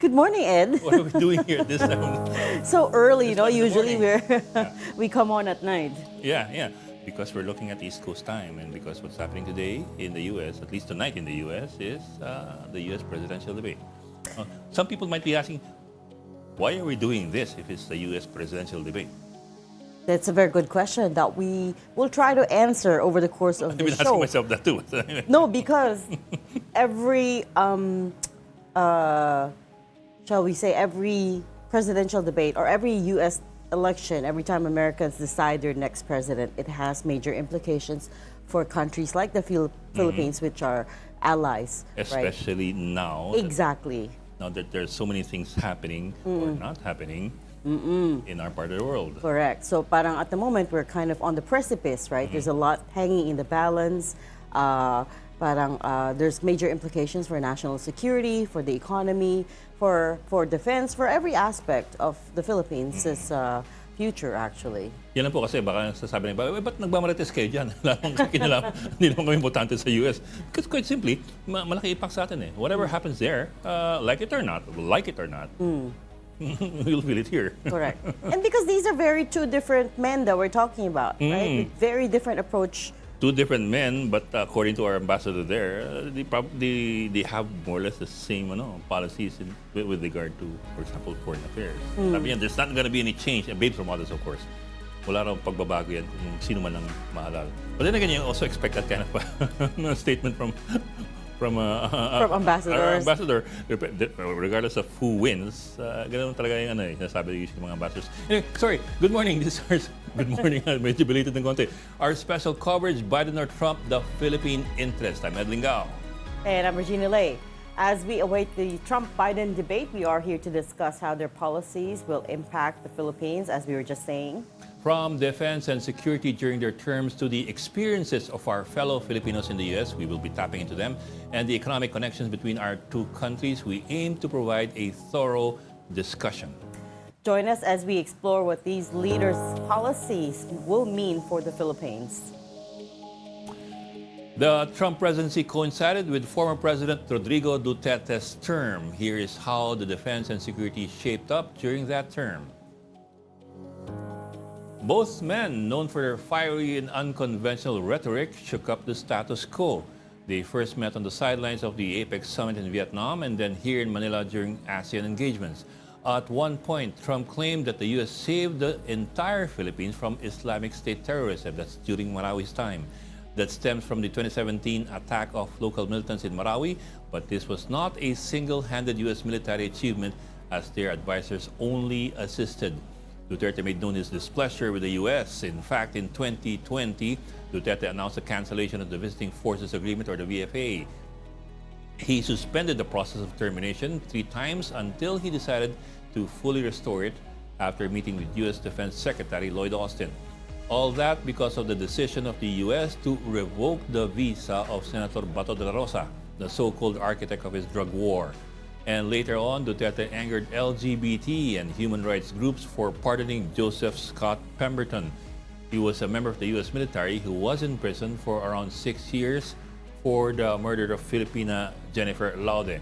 Good morning, Ed. What are we doing here this time? So early, This time in the usually morning. we come on at night. Yeah. Because we're looking at East Coast time, and because what's happening today in the U.S., at least tonight in the U.S., is the U.S. presidential debate. Some people might be asking, why are we doing this if it's the U.S. presidential debate? That's a very good question that we will try to answer over the course of I've the been asking show. myself that too. No, because every shall we say every presidential debate or every U.S. election, every time Americans decide their next president, it has major implications for countries like the Philippines, which are allies, right? Especially now. Exactly. Now that there's so many things happening or not happening in our part of the world. Correct. So parang at the moment, we're kind of on the precipice, right? There's a lot hanging in the balance. There's major implications for national security, for the economy, for defense, for every aspect of the Philippines' future, actually. Yan lang po kasi baka sasabi ng iba, ba't nagmamarites kayo dyan? Hindi naman kami importante sa US. Because quite simply, malaki impact sa atin eh. Whatever happens there, like it or not, we'll feel it here. Correct. And because these are very two different men that we're talking about, right? With very different approach. Two different men, but according to our ambassador there, they have more or less the same policies with regard to, for example, foreign affairs. Sabi niya, there's not going to be any change, and based from others, of course. Wala raw pagbabago yan kung sino man ang maalala. But then again, you also expect that kind of statement from ambassadors. Our ambassador, regardless of who wins, ganoon talaga yung nasabi ng mga ambassadors. Anyway, sorry, good morning. Good morning. Medyo belated ng konti. Our special coverage, Biden or Trump, the Philippine interest. I'm Ed Lingao. And I'm Regina Lay. As we await the Trump-Biden debate, we are here to discuss how their policies will impact the Philippines, as we were just saying. From defense and security during their terms to the experiences of our fellow Filipinos in the U.S., we will be tapping into them, and the economic connections between our two countries, we aim to provide a thorough discussion. Join us as we explore what these leaders' policies will mean for the Philippines. The Trump presidency coincided with former President Rodrigo Duterte's term. Here is how the defense and security shaped up during that term. Both men, known for their fiery and unconventional rhetoric, shook up the status quo. They first met on the sidelines of the APEC summit in Vietnam and then here in Manila during ASEAN engagements. At one point, Trump claimed that the U.S. saved the entire Philippines from Islamic State terrorism. That's during Marawi's time. That stems from the 2017 attack of local militants in Marawi, but this was not a single-handed U.S. military achievement as their advisors only assisted. Duterte made known his displeasure with the U.S. In fact, in 2020, Duterte announced the cancellation of the Visiting Forces Agreement, or the VFA. He suspended the process of termination 3 times until he decided to fully restore it after meeting with U.S. Defense Secretary Lloyd Austin. All that because of the decision of the U.S. to revoke the visa of Senator Bato de la Rosa, the so-called architect of his drug war. And later on, Duterte angered LGBT and human rights groups for pardoning Joseph Scott Pemberton. He was a member of the U.S. military who was in prison for around 6 years for the murder of Filipina Jennifer Laude.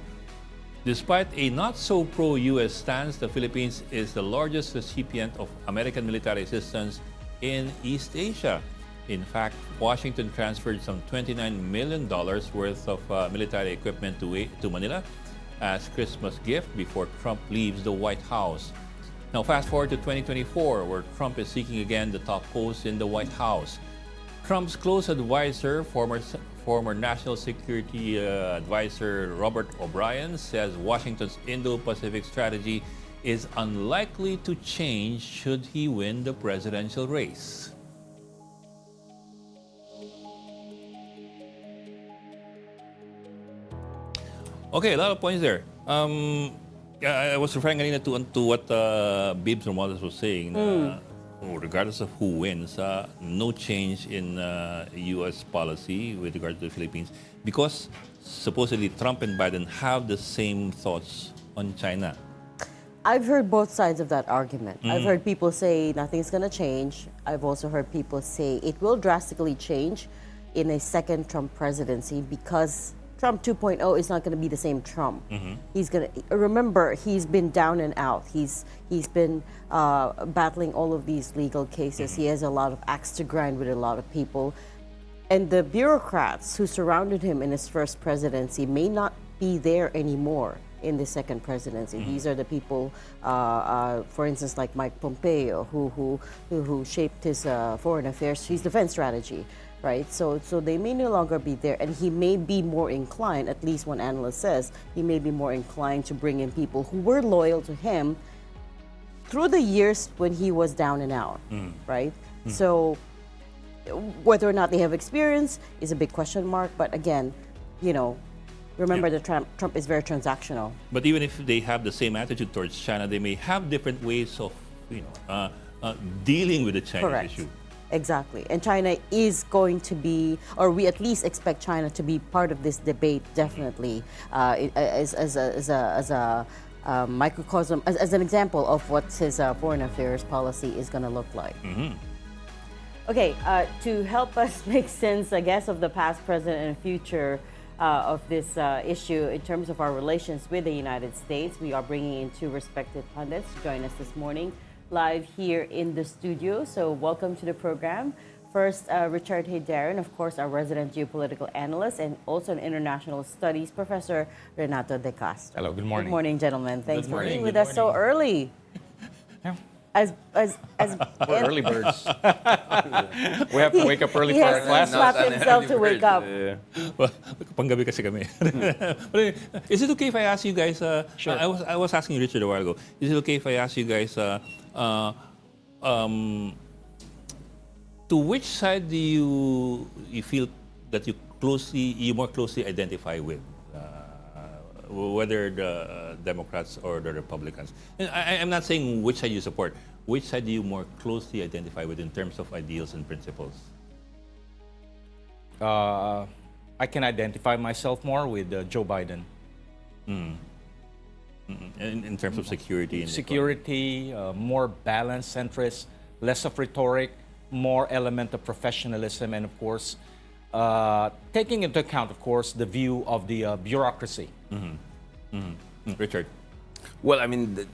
Despite a not-so-pro-U.S. stance, the Philippines is the largest recipient of American military assistance in East Asia. In fact, Washington transferred some $29 million worth of military equipment to Manila as Christmas gift before Trump leaves the White House. Now, fast forward to 2024, where Trump is seeking again the top post in the White House. Trump's close advisor, former National Security Advisor Robert O'Brien, says Washington's Indo-Pacific strategy is unlikely to change should he win the presidential race. Okay, a lot of points there. I was referring to what Bibs Romualdez was saying. Regardless of who wins, no change in U.S. policy with regard to the Philippines because supposedly Trump and Biden have the same thoughts on China. I've heard both sides of that argument. I've heard people say nothing's going to change. I've also heard people say it will drastically change in a second Trump presidency because Trump 2.0 is not going to be the same Trump. He's going to remember he's been down and out. He's been battling all of these legal cases. He has a lot of axe to grind with a lot of people, and the bureaucrats who surrounded him in his first presidency may not be there anymore in the second presidency. These are the people, for instance, like Mike Pompeo, who shaped his foreign affairs, his defense strategy, right? So they may no longer be there, and he may be more inclined, at least one analyst says, he may be more inclined to bring in people who were loyal to him through the years when he was down and out, right? So whether or not they have experience is a big question mark, but again, remember that Trump is very transactional. But even if they have the same attitude towards China, they may have different ways of, dealing with the Chinese issue. Exactly. And China is going to be, or we at least expect China to be part of this debate, definitely, as a microcosm, as an example of what his foreign affairs policy is going to look like. Okay, to help us make sense, I guess, of the past, present, and future of this issue in terms of our relations with the United States, we are bringing in two respected pundits to join us this morning live here in the studio. So welcome to the program. First, Richard Haydaran, of course, our resident geopolitical analyst and also an international studies professor, Renato De Castro. Hello, good morning. Good morning, gentlemen. Thanks for being with Good us so early. Yeah. As We're early birds. We have to wake up early he for has our to classes. slap himself to wake up. Well, panggabi kasi kami. But is it okay if I ask you guys? Sure. I was asking Richard a while ago. Is it okay if I ask you guys? To which side do you feel that you more closely identify with? Whether the Democrats or the Republicans. And I'm not saying which side you support. Which side do you more closely identify with in terms of ideals and principles? I can identify myself more with Joe Biden. In terms of security. And Security, more balanced, centrist, less of rhetoric, more element of professionalism, and of course, taking into account, of course, the view of the bureaucracy. Richard. Well, I mean,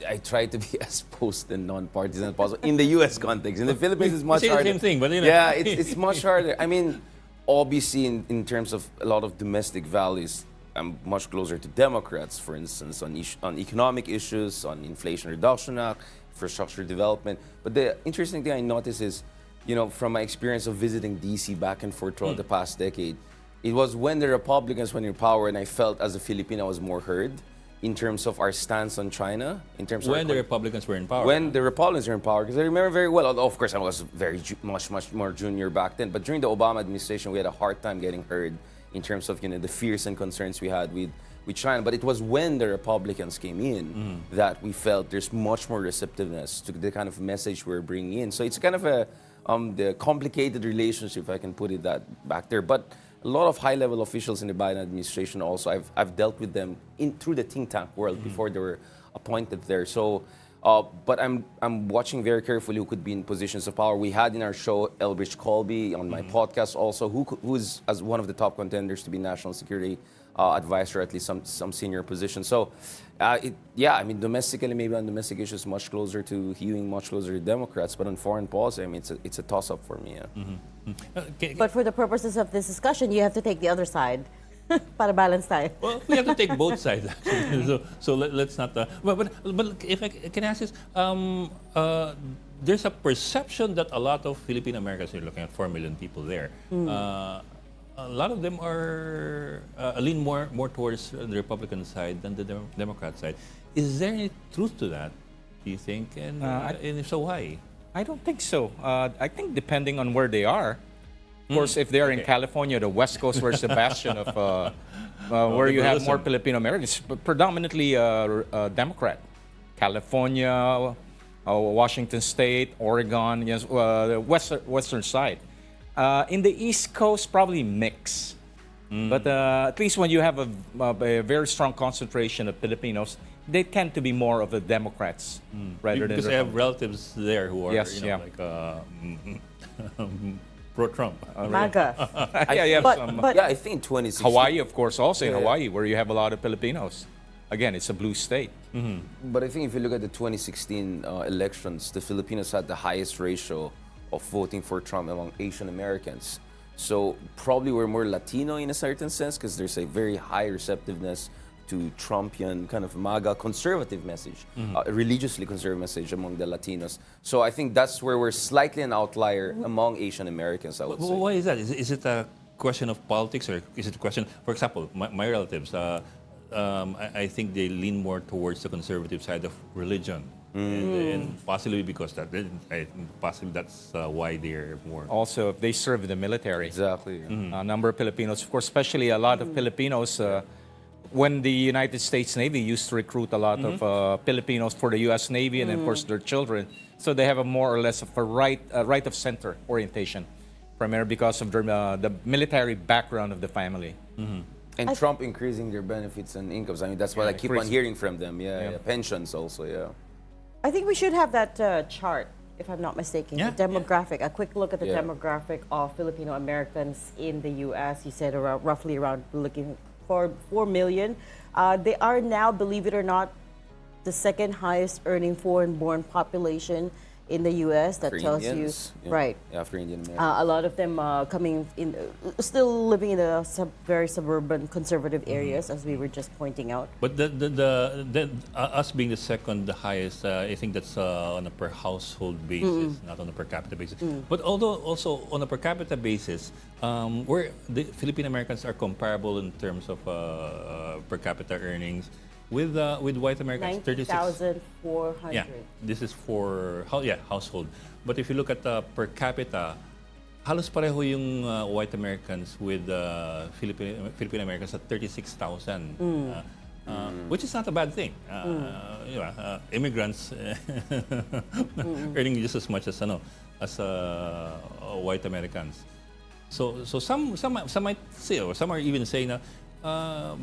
I try to be as post and non-partisan as possible in the U.S. context. In the Philippines, it's much Say the harder. same thing, but Yeah, it's much harder. I mean, obviously, in terms of a lot of domestic values, I'm much closer to Democrats, for instance, on economic issues, on Inflation Reduction Act, infrastructure development. But the interesting thing I notice is, from my experience of visiting D.C. back and forth throughout the past decade, it was when the Republicans were in power, and I felt as a Filipino I was more heard in terms of our stance on China. In terms When of the Republicans were in power. when the Republicans were in power, because I remember very well. Although of course I was much more junior back then. But during the Obama administration, we had a hard time getting heard in terms of the fears and concerns we had with China. But it was when the Republicans came in that we felt there's much more receptiveness to the kind of message we're bringing in. So it's kind of the complicated relationship, if I can put it that back there. But a lot of high-level officials in the Biden administration also, I've dealt with them through the think tank world before they were appointed there. So, but I'm watching very carefully who could be in positions of power. We had in our show Elbridge Colby on my podcast also, who's as one of the top contenders to be national security advisor, at least some senior position. So, I mean, domestically, maybe on domestic issues, much closer to hewing, much closer to Democrats. But on foreign policy, I mean, it's a toss-up for me. Yeah. But for the purposes of this discussion, you have to take the other side. Para balance tayo. Well, we have to take both sides, actually. So let's not. But if I can ask this, there's a perception that a lot of Philippine Americans, you're looking at 4 million people there, a lot of them are lean more towards the Republican side than the Democrat side. Is there any truth to that, do you think? And if so, why? I don't think so. I think depending on where they are. Of course, if they're in California, the West Coast, where Sebastian of where you have more Filipino Americans, predominantly Democrat. California, Washington State, Oregon, yes, the western side. In the East Coast, probably mix. But at least when you have a very strong concentration of Filipinos, they tend to be more of the Democrats rather than because I have relatives there who are Yes, like pro-Trump. MAGA. Yeah, you have But- some. but- Yeah, I think 2016. Hawaii, of course, also in Yeah. Hawaii, where you have a lot of Filipinos. Again, it's a blue state. But I think if you look at the 2016 elections, the Filipinos had the highest ratio of voting for Trump among Asian Americans. So probably we're more Latino in a certain sense because there's a very high receptiveness to Trumpian kind of MAGA conservative message, a religiously conservative message among the Latinos. So I think that's where we're slightly an outlier among Asian Americans, I would say. Why is that? Is it a question of politics, or is it a question, for example, my relatives, I think they lean more towards the conservative side of religion. And possibly because that, possibly that's why they're more. Also, if they serve in the military. Exactly. A number of Filipinos, of course, especially a lot of Filipinos, when the United States Navy used to recruit a lot of Filipinos for the U.S. Navy, and of course their children, so they have a more or less of a right of center orientation, primarily because of their, the military background of the family. And Trump increasing their benefits and incomes. I mean, that's what I keep on increase- hearing from them. Yeah. Pensions also, yeah. I think we should have that chart, if I'm not mistaken. Yeah, The demographic, a quick look at the Yeah. demographic of Filipino Americans in the U.S. You said around, roughly around looking for 4 million. They are now, believe it or not, the second highest earning foreign-born population in the U.S. That For tells Indians, you, yeah. right. Yeah, for Indian Americans. A lot of them coming in, still living in the very suburban conservative areas, as we were just pointing out. But us being the second highest, I think that's on a per household basis, not on a per capita basis. But although also on a per capita basis, where the Philippine Americans are comparable in terms of per capita earnings with white Americans, 36. 90,400. Yeah, this is for household. But if you look at per capita, halos pareho yung white Americans with Philippine Americans at 36,000, which is not a bad thing. Immigrants earning just as much as white Americans. So some might say, or some are even saying na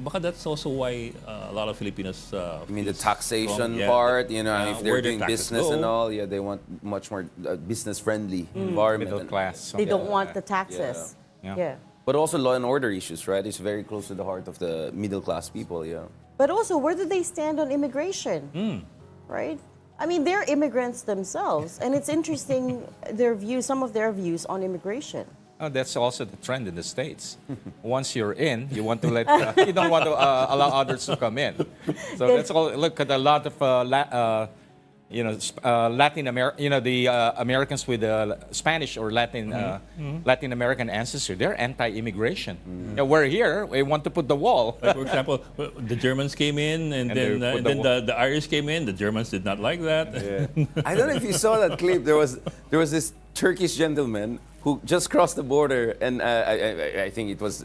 baka that's also why a lot of Filipinos. I mean, the feel taxation strong. Yeah, part, you know, if where they're their doing taxes business and go. all, yeah, they want much more business-friendly environment. Middle and- class. They don't want the taxes. Yeah. Yeah. But also law and order issues, right? It's very close to the heart of the middle-class people, yeah. But also, where do they stand on immigration? Right? I mean, they're immigrants themselves, and it's interesting some of their views on immigration. That's also the trend in the States. Once you're in, you want to let you don't want to allow others to come in. So that's all. Look at a lot of Latin American, the Americans with Spanish or Latin Latin American ancestry. They're anti-immigration. We're here. We want to put the wall. Like, for example, the Germans came in, and And they put then the the Irish came in. The Germans did not like that. I don't know if you saw that clip. There was this Turkish gentleman who just crossed the border, and I think it was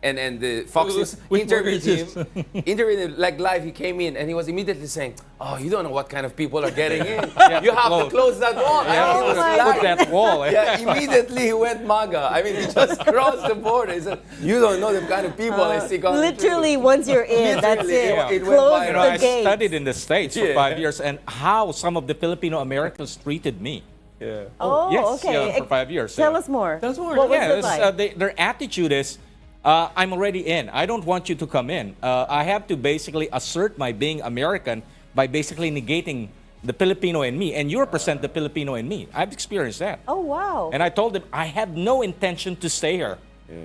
and the Fox News Which interviewed border is him. Interviewed like live. He came in and he was immediately saying, "Oh, you don't know what kind of people are getting in. You have to close that wall." I mean, it was Put live. that wall. Yeah, immediately he went MAGA. I mean, he just crossed the border. He said, "You don't know the kind of people I see coming Literally, through." once you're in, that's Literally, it. it went Close viral. the I gates. studied in the States for Yeah. 5 years, and how some of the Filipino Americans treated me. Yeah. Oh, yes, okay. yeah, for 5 years. Tell yeah. us more. Tell us more. What was Yeah, it like? their attitude is, I'm already in. I don't want you to come in. I have to basically assert my being American by basically negating the Filipino in me, and you represent the Filipino in me. I've experienced that. Oh, wow. And I told them, I have no intention to stay here.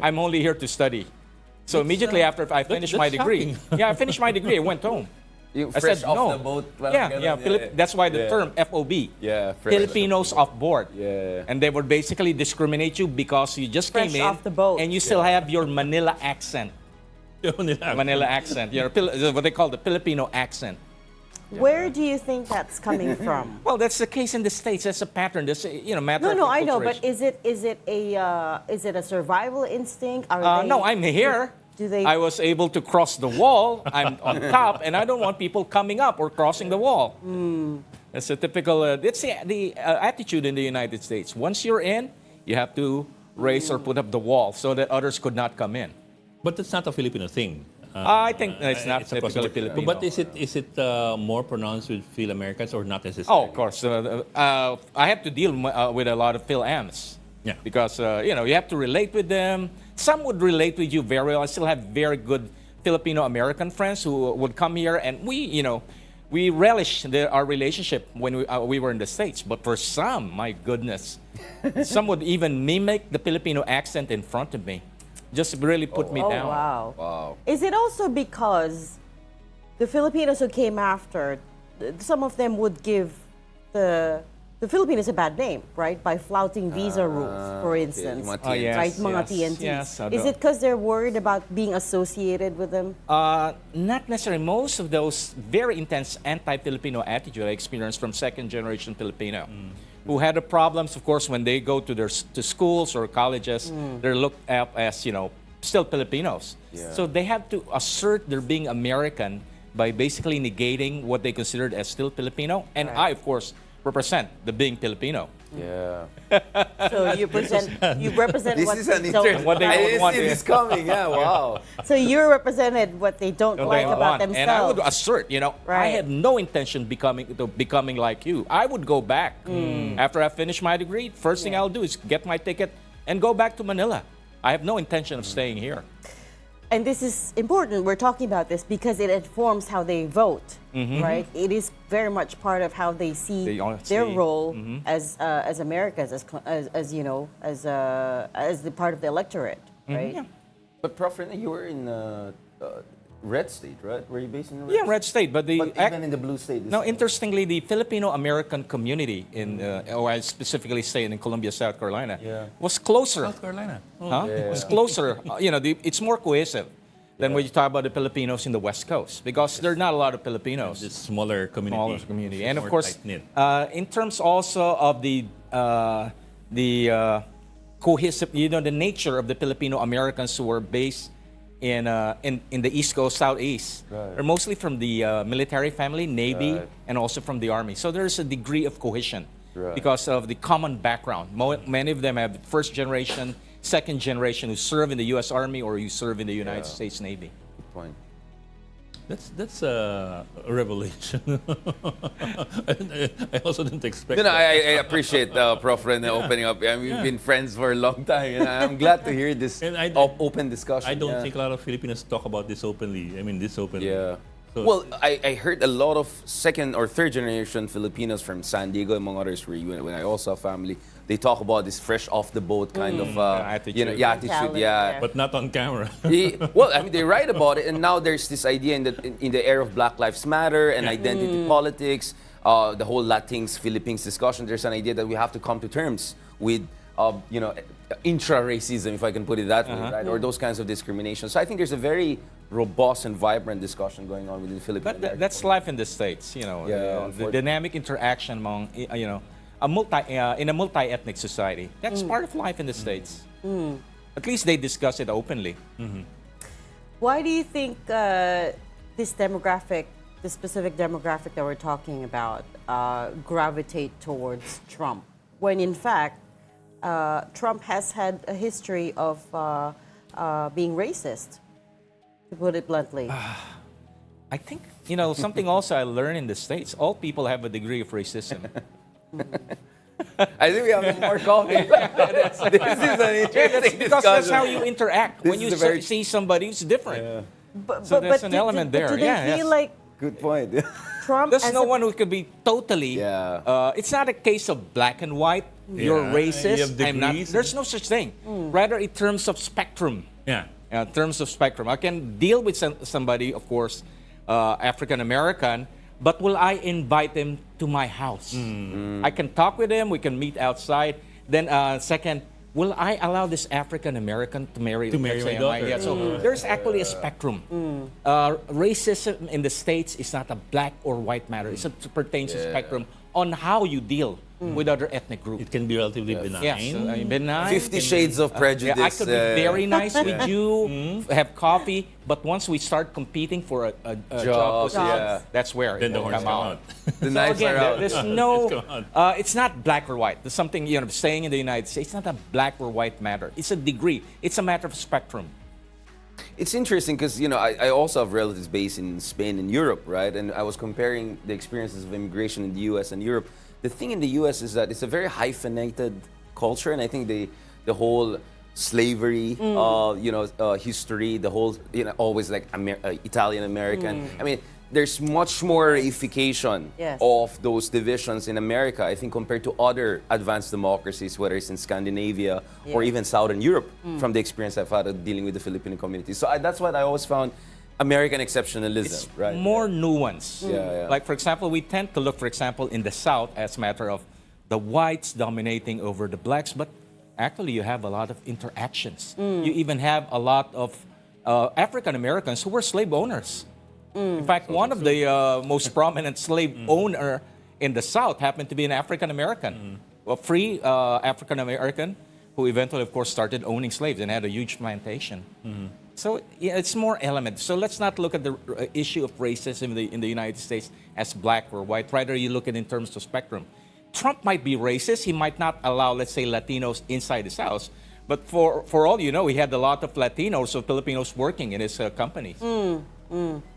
I'm only here to study. So immediately after I finished my that's degree, I finished my degree, I went home. You I fresh said off no. the boat. That's why the Yeah. term FOB. Yeah, fresh Filipinos off board. Yeah. And they would basically discriminate you because you just Fresh came in off the boat. and you still have your Manila accent. Manila accent. What they call the Filipino accent. Where do you think that's coming from? Well, that's the case in the States. That's a pattern. That's a matter No, of I know, but acculturation. is it a survival instinct? Are they, No, I'm here. Do they? I was able to cross the wall. I'm on top, and I don't want people coming up or crossing the wall. That's a typical. That's the attitude in the United States. Once you're in, you have to raise or put up the wall so that others could not come in. But that's not a Filipino thing. I think it's not across the typically board. Filipino. But is it more pronounced with Phil Americans or not necessarily? Oh, of course. I have to deal with a lot of Phil Ams. Yeah. Because, you have to relate with them. Some would relate with you very well. I still have very good Filipino-American friends who would come here, and we relish our relationship when we were in the States. But for some, my goodness, some would even mimic the Filipino accent in front of me. Just really put me Oh, down. wow. Wow. Is it also because the Filipinos who came after, some of them would give the Filipinos a bad name, right? By flouting visa rules, for instance. Yung mga Oh, yes, Right, mga yes, TNTs. yes, I Is know. it because they're worried about being associated with them? Not necessarily. Most of those very intense anti-Filipino attitude I experienced from second-generation Filipino, who had the problems, of course, when they go to schools or colleges, they're looked at as still Filipinos. Yeah. So they have to assert their being American by basically negating what they considered as still Filipino. And I, of course, represent the being Filipino. Yeah. So you represent This what is they an don't interesting. What they I don't didn't want see to- this coming. Yeah. Wow. So you represented what they don't What like they about want. themselves. And I would assert, I Right. have no intention becoming like you. I would go back after I finish my degree. First thing I'll do is get my ticket and go back to Manila. I have no intention of staying here. And this is important. We're talking about this because it informs how they vote, right? It is very much part of how they see They all their see. role as Americans, as the part of the electorate, right? Yeah. But Prof, Rene, you were in red state, right? Were you based in red? Yeah, red state, but But even in the blue state. Now, interestingly, the Filipino-American community I specifically say in Columbia, South Carolina, Yeah. was closer. South Carolina. Oh, Huh? Yeah. Was closer. It's more cohesive than when you talk about the Filipinos in the West Coast, because there are not a lot of Filipinos. This smaller community. Smaller community, It's and of more course, tight-knit. in terms also of the cohesive, the nature of the Filipino Americans who were based in the East Coast, Southeast, Right. are mostly from the military family, Navy, Right. and also from the Army. So there's a degree of cohesion Right. because of the common background. Many of them have first generation, second generation who serve in the U.S. Army or who serve in the United Yeah. States Navy. Good point. That's a revelation. I also didn't expect No, that. I appreciate Prof. Rene opening up. I mean, we've been friends for a long time, and I'm glad to hear this And open discussion. I don't yeah. think a lot of Filipinos talk about this openly. I mean, this openly. Yeah. So- Well, I heard a lot of second or third generation Filipinos from San Diego, among others, when I also have family, they talk about this fresh off the boat kind of attitude. attitude. Mentality, Yeah. yeah. But not on camera. Well, I mean, they write about it, and now there's this idea in the era of Black Lives Matter and identity politics, the whole Latinx Philippines discussion. There's an idea that we have to come to terms with, intra-racism, if I can put it that way, right, or those kinds of discrimination. So I think there's a very robust and vibrant discussion going on within the Philippines. But that's life in the States, Yeah, the unfortunately. dynamic interaction among, in a multi-ethnic society. That's part of life in the States. At least they discuss it openly. Why do you think this specific demographic that we're talking about, gravitate towards Trump, when in fact Trump has had a history of being racist, to put it bluntly? I think, something also I learned in the States, all people have a degree of racism. I think we have more coffee. This is an interesting Because that's discussion. how you interact. This when you is a very- see somebody who's different. But, So there's an element there. Do they Yeah, feel yes. like Good point. Trump There's as no a- one who could be totally. Yeah. It's not a case of black and white. You're Yeah, racist. you have I'm not. degrees. There's no such thing. Rather, in terms of spectrum. Yeah. In terms of spectrum, I can deal with somebody, of course, African American, but will I invite them to my house? I can talk with them. We can meet outside. Then, second, will I allow this African American to marry To marry let's my say, daughter? Yeah, so there's actually a spectrum. Racism in the States is not a black or white matter. It pertains to spectrum on how you deal with other ethnic groups. It can be relatively benign. Yes, benign. 50 Shades of Prejudice. Yeah, I could be very nice with you, have coffee, but once we start competing for a job position, yeah. that's where Then it the will horns come come out. out. The So knives again, are out. there's no, Come on. it's not black or white. There's something, saying in the United States, it's not a black or white matter. It's a degree. It's a matter of spectrum. It's interesting because I also have relatives based in Spain and Europe, right? And I was comparing the experiences of immigration in the U.S. and Europe. The thing in the U.S. is that it's a very hyphenated culture, and I think the whole slavery, history, the whole, always like Italian American. I mean, there's much more reification Yes. of those divisions in America, I think, compared to other advanced democracies, whether it's in Scandinavia or Yeah. even Southern Europe, from the experience I've had of dealing with the Filipino community. So that's what I always found American exceptionalism, It's right? more nuanced. Yeah. Like, for example, we tend to look, for example, in the South as a matter of the whites dominating over the blacks, but actually you have a lot of interactions. You even have a lot of African Americans who were slave owners. In fact, one of the most prominent slave owner in the South happened to be an African American, a free African American who eventually, of course, started owning slaves and had a huge plantation. So yeah, it's more elements. So let's not look at the issue of racism in the United States as black or white. Rather, you look at it in terms of spectrum. Trump might be racist. He might not allow, let's say, Latinos inside his house. But for all you know, he had a lot of Latinos or Filipinos working in his companies.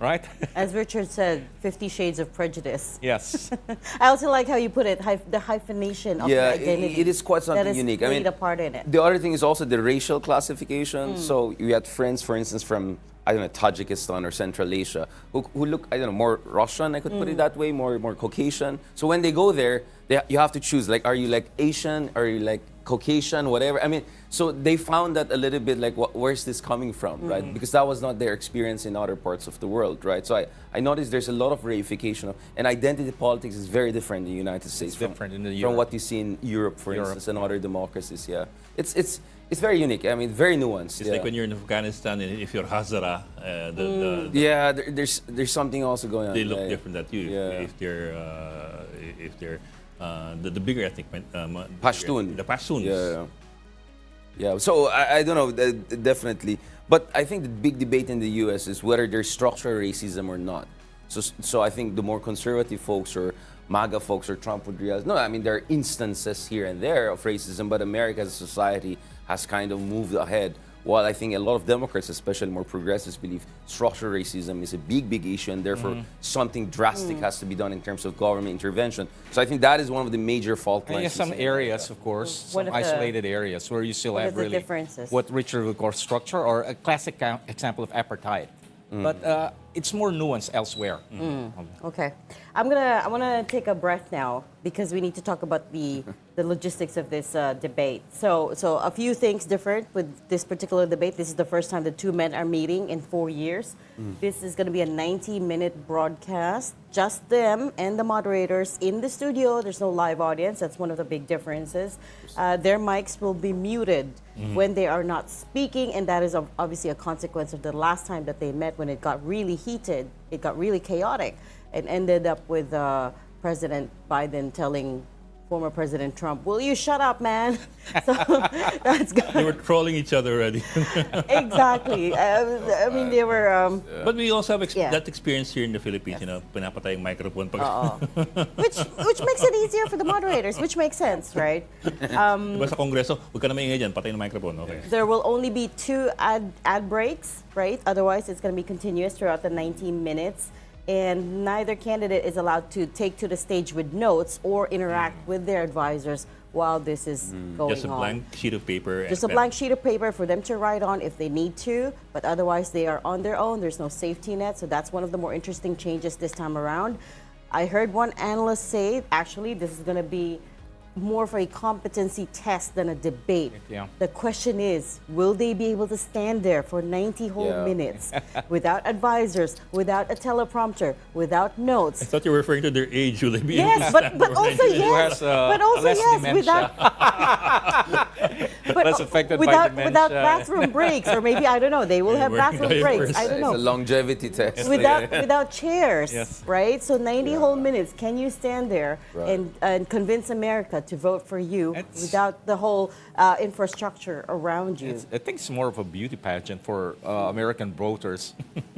Right? As Richard said, 50 Shades of Prejudice. Yes. I also like how you put it, the hyphenation of Yeah, the identity. it is quite something that is unique. played a part in it. The other thing is also the racial classification. So you had friends, for instance, from, I don't know, Tajikistan or Central Asia, who look, I don't know, more Russian, I could put it that way, more Caucasian. So when they go there, you have to choose, like, are you like Asian, are you like Caucasian, whatever. I mean, so they found that a little bit like, where's this coming from, right? Because that was not their experience in other parts of the world, right? So I noticed there's a lot of reification of, and identity politics is very different in the United States different in the from Europe. what you see in Europe, for instance, and other democracies. Yeah, it's very unique. I mean, very nuanced. It's like when you're in Afghanistan, and if you're Hazara, there's something also going on. they look yeah. different at you. Yeah. If they're the bigger ethnic Pashtun. the Pashtuns. Yeah. So I don't know, definitely. But I think the big debate in the U.S. is whether there's structural racism or not. So I think the more conservative folks or MAGA folks or Trump would realize, no, I mean, there are instances here and there of racism, but America as a society has kind of moved ahead. While I think a lot of Democrats, especially more progressives, believe structural racism is a big issue, and therefore something drastic has to be done in terms of government intervention. So I think that is one of the major fault And lines. yes, some areas, of course, What some are the- isolated areas where you still what are have the really differences? what Richard would call structure, or a classic example of apartheid. But it's more nuanced elsewhere. Okay, I want to take a breath now because we need to talk about the logistics of this debate. So a few things different with this particular debate. This is the first time the two men are meeting in 4 years. This is going to be a 90-minute broadcast, just them and the moderators in the studio. There's no live audience. That's one of the big differences. Their mics will be muted when they are not speaking, and that is obviously a consequence of the last time that they met when it got really heated. It got really chaotic and ended up with President Biden telling former President Trump, "Will you shut up, man?" So that's They good. were trolling each other already. Exactly. I mean, they were, But we also have Yeah. that experience here in the Philippines. You know, pinapatay yung microphone pag which makes it easier for the moderators, which makes sense, right? diba sa Kongreso, huwag ka na maingay dyan, patay ng microphone. Okay. There will only be 2 ad breaks, right? Otherwise, it's going to be continuous throughout the 19 minutes. And neither candidate is allowed to take to the stage with notes or interact with their advisors while this is going Just a on. blank sheet of paper. Just a blank sheet of paper for them to write on if they need to, but otherwise they are on their own. There's no safety net, so that's one of the more interesting changes this time around. I heard one analyst say, actually, this is going to be more for a competency test than a debate. Yeah. The question is, will they be able to stand there for 90 whole Yeah. minutes without advisors, without a teleprompter, without I notes? thought you were referring to their age. Will they be able Yes, to stand but for also 90 minutes? yes, has, but also less yes, dementia. without but Less affected by without dementia. bathroom breaks, or maybe I don't know. They will have wearing bathroom breaks. diapers. I don't It's a know. longevity test. Without chairs, Yes. right? So 90 whole minutes. Can you stand there Right. and convince America to vote for you It's- without the whole infrastructure around you? I think it's more of a beauty pageant for American voters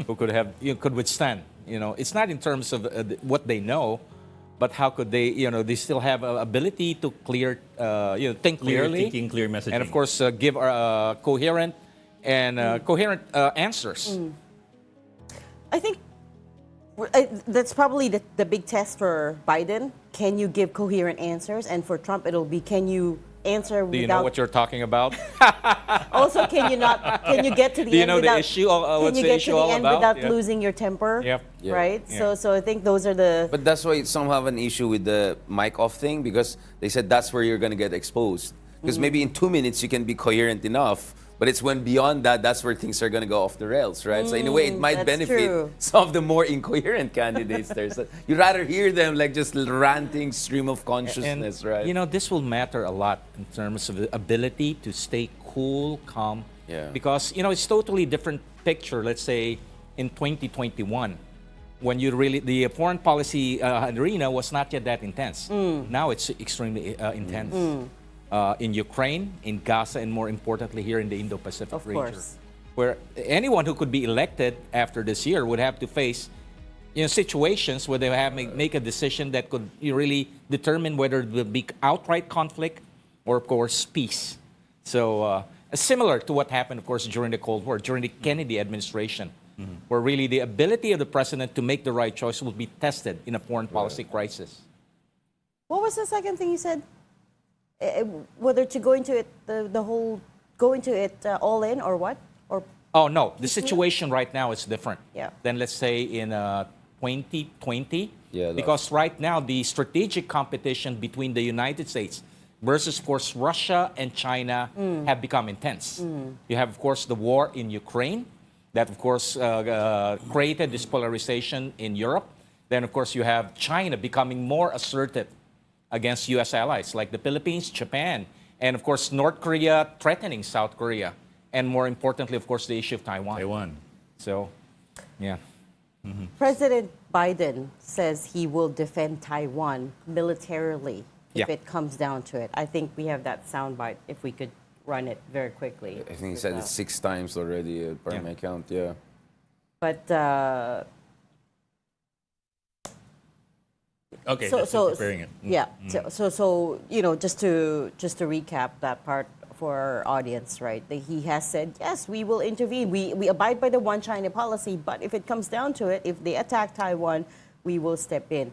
who could withstand. You know, it's not in terms of what they know, but how could they? You know, they still have ability to think Clear clearly, thinking, clear messaging. and of course give coherent and coherent answers. I think that's probably the big test for Biden. Can you give coherent answers? And for Trump, it'll be, can you answer Do you know without? what you're talking about? Also, can you not? Can you get to the Do you end know the without? issue? Can What's you the get issue to the all end about? without Yeah. losing your temper? Yep. Yeah. Right. Yeah. So I think those are the. But that's why some have an issue with the mic off thing because they said that's where you're going to get exposed. Because maybe in 2 minutes you can be coherent enough, but it's when beyond that, that's where things are going to go off the rails, right? So in a way, it might that's benefit true. some of the more incoherent candidates there. So you'd rather hear them like just ranting stream of consciousness, right? You know, this will matter a lot in terms of the ability to stay cool, calm. Yeah. Because, you know, it's totally different picture, let's say, in 2021, when you really, the foreign policy arena was not yet that intense. Now it's extremely intense. In Ukraine, in Gaza, and more importantly here in the Indo-Pacific Of region, course. where anyone who could be elected after this year would have to face, you know, situations where they have make a decision that could really determine whether it will be outright conflict or, of course, peace. So similar to what happened, of course, during the Cold War, during the Kennedy administration, where really the ability of the president to make the right choice will be tested in a foreign policy crisis. What was the second thing you said? Whether to go into it, the whole, go into it all in or what? Or Oh, no. The situation right now is different Yeah. than, let's say, in 2020. Yeah, because right now, the strategic competition between the United States versus, of course, Russia and China have become intense. You have, of course, the war in Ukraine that, of course, created this polarization in Europe. Then, of course, you have China becoming more assertive against U.S. allies like the Philippines, Japan, and, of course, North Korea threatening South Korea. And more importantly, of course, the issue of Taiwan. Taiwan. So, yeah. President Biden says he will defend Taiwan militarily if Yeah. it comes down to it. I think we have that soundbite if we could run it very quickly. I think he said it 6 times already by Yeah. my count, yeah. But Okay, so that's so preparing it. yeah. So you know, just to recap that part for our audience, right? That he has said, yes, we will intervene. We abide by the one China policy, but if it comes down to it, if they attack Taiwan, we will step in.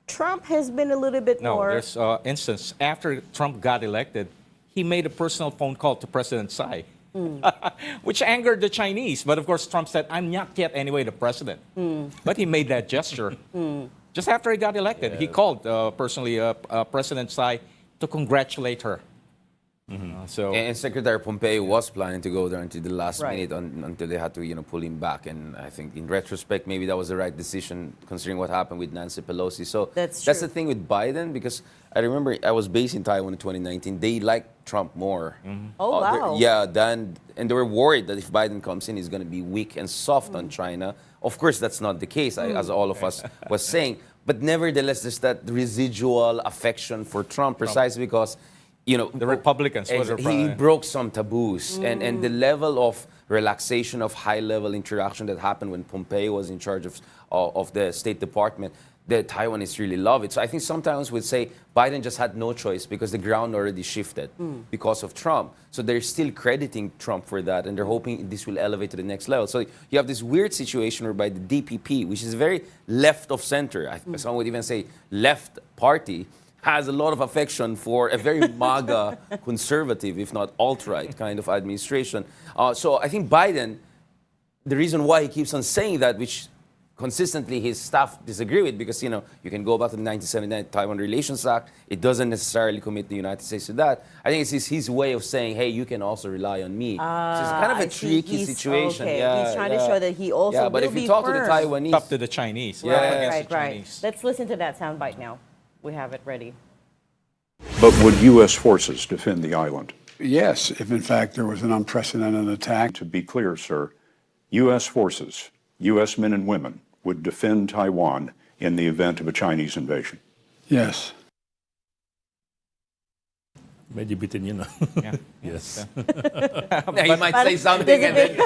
Trump has been a little bit No, more. there's instance after Trump got elected, he made a personal phone call to President Tsai, which angered the Chinese. But of course, Trump said, "I'm not yet anyway the president." But he made that gesture just after he got elected. He called personally President Tsai to congratulate her. So And Secretary Pompeo was planning to go there until the last Right. minute until they had to, pull him back. And I think in retrospect, maybe that was the right decision considering what happened with Nancy Pelosi. So That's the true. thing with Biden because I remember I was based in Taiwan in 2019. They liked Trump more. Oh, wow. And they were worried that if Biden comes in, he's going to be weak and soft on China. Of course, that's not the case, as all of us was saying. But nevertheless, there's that residual affection for Trump, precisely because the Republicans were he broke some taboos and the level of relaxation of high-level interaction that happened when Pompeo was in charge of the State Department, the Taiwanese really love it. So I think sometimes we'd say Biden just had no choice because the ground already shifted because of Trump. So they're still crediting Trump for that, and they're hoping this will elevate to the next level. So you have this weird situation whereby the DPP, which is very left of center, some would even say left party, has a lot of affection for a very MAGA conservative, if not alt-right kind of administration. So I think Biden, the reason why he keeps on saying that, which consistently his staff disagree with, because you can go back to the 1979 Taiwan Relations Act. It doesn't necessarily commit the United States to that. I think it's his way of saying, hey, you can also rely on me. So it's kind of a I see. tricky He's- situation. okay. Yeah, He's trying to show that he also Yeah, but will if you be talk to the firm. Taiwanese, Up to the Chinese. Yeah. up Right, against right, the right. Chinese. Let's listen to that soundbite now. We have it ready. But would U.S. forces defend the island? Yes, if in fact there was an unprecedented attack. To be clear, sir, U.S. forces, U.S. men and women, would defend Taiwan in the event of a Chinese invasion. Yes. Medyo bitin yun. Yeah. Yes. he might say something and then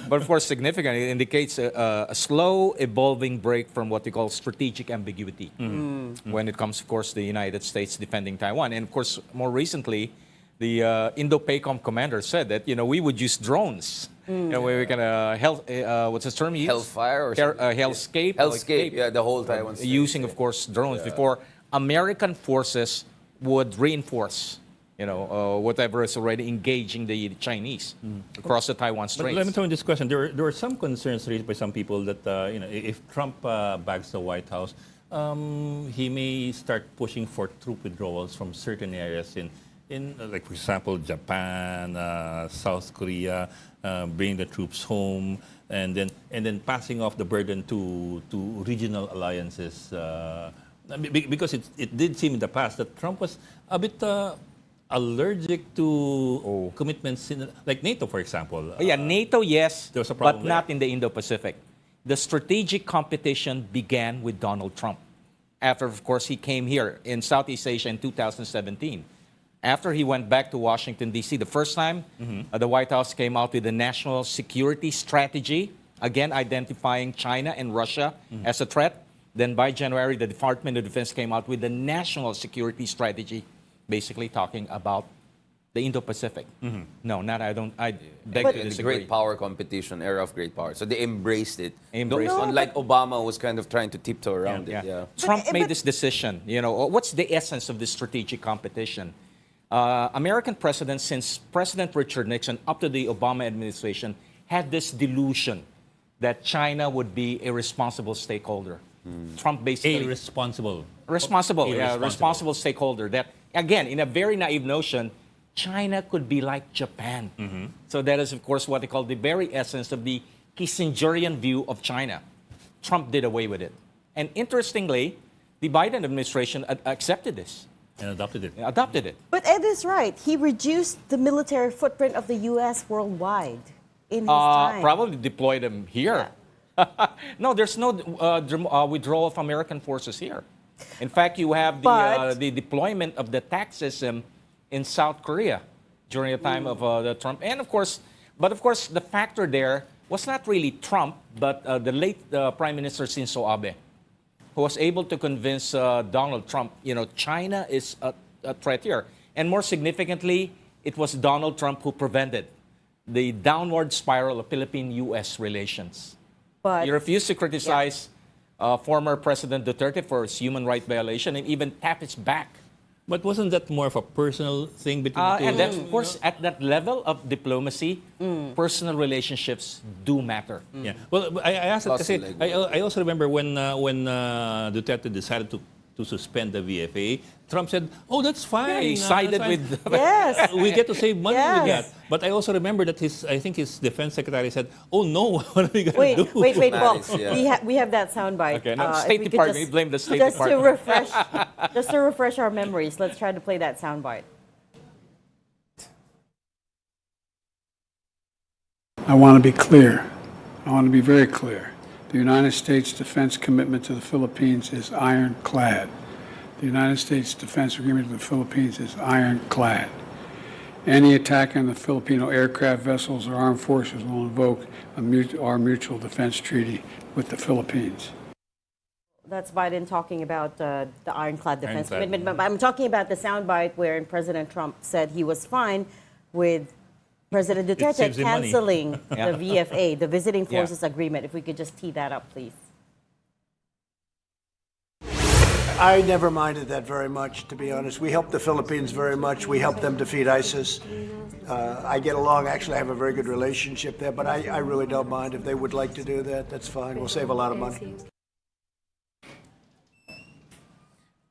But of course, significant. It indicates a slow evolving break from what we call strategic ambiguity when it comes, of course, to the United States defending Taiwan. And of course, more recently, the Indo-PACOM commander said that we would use drones. Where we can what's the term used? Hellfire or something? Hellscape. Hellscape, yeah, the whole Taiwan state. Using, of course, drones before American forces would reinforce whatever is already engaging the Chinese across the Taiwan But Straits. let me throw in this question. There were some concerns raised by some people that if Trump bags the White House, he may start pushing for troop withdrawals from certain areas like for example, Japan, South Korea, bringing the troops home, and then passing off the burden to regional alliances. Because it did seem in the past that Trump was a bit allergic to commitments like NATO, for example. Yeah, NATO, yes, there was a but problem not there. in the Indo-Pacific. The strategic competition began with Donald Trump. After, of course, he came here in Southeast Asia in 2017. After he went back to Washington, D.C., the first time, the White House came out with a national security strategy, again identifying China and Russia as a threat. Then by January, the Department of Defense came out with the national security strategy, basically talking about the Indo-Pacific. No, I beg to The disagree. great power competition, era of great power. So they embraced it. Embraced it. Unlike Obama was kind of trying to tiptoe around it. Yeah. Trump But- made this decision. What's the essence of this strategic competition? American presidents, since President Richard Nixon up to the Obama administration, had this delusion that China would be a responsible stakeholder. Trump basically Irresponsible. responsible stakeholder. That again, in a very naive notion, China could be like Japan. So that is, of course, what they call the very essence of the Kissingerian view of China. Trump did away with it, and interestingly, the Biden administration accepted this, And adopted it. adopted it. But Ed is right. He reduced the military footprint of the U.S. worldwide in his time. Probably deploy them here. No, there's no withdrawal of American forces here. In fact, you have But- the deployment of the tax system in South Korea during the time of the Trump. And of course, the factor there was not really Trump, but the late Prime Minister Shinzo Abe, who was able to convince Donald Trump, China is a threat here. And more significantly, it was Donald Trump who prevented the downward spiral of Philippine-U.S. relations. But He refused to criticize former President Duterte for his human rights violation and even tap his back. But wasn't that more of a personal thing between the two? And that's, of course, at that level of diplomacy, personal relationships do matter. Yeah. Well, I asked it Plus kasi leg. I also remember when Duterte decided to suspend the VFA, Trump said, "Oh, that's fine." He that's sided fine. with yes. We get to save money with Yes. that. But I also remember that I think his defense secretary said, "Oh no, what are we going to do?" Wait, Paul. Nice, yeah. We have that soundbite. Okay, now If State we could Department, you blame the State just Department. just to refresh our memories, let's try to play that soundbite. I want to be clear. I want to be very clear. The United States defense commitment to the Philippines is ironclad. The United States defense agreement with the Philippines is ironclad. Any attack on the Filipino aircraft vessels or armed forces will invoke our mutual defense treaty with the Philippines. That's Biden talking about the ironclad defense Ironclad. commitment. But I'm talking about the soundbite wherein President Trump said he was fine with President Duterte saves him money. canceling the VFA, the Visiting Yeah. Forces Agreement. If we could just tee that up, please. I never minded that very much, to be honest. We helped the Philippines very much. We helped them defeat ISIS. I get along. Actually, I have a very good relationship there, but I really don't mind if they would like to do that. That's fine. We'll save a lot of money.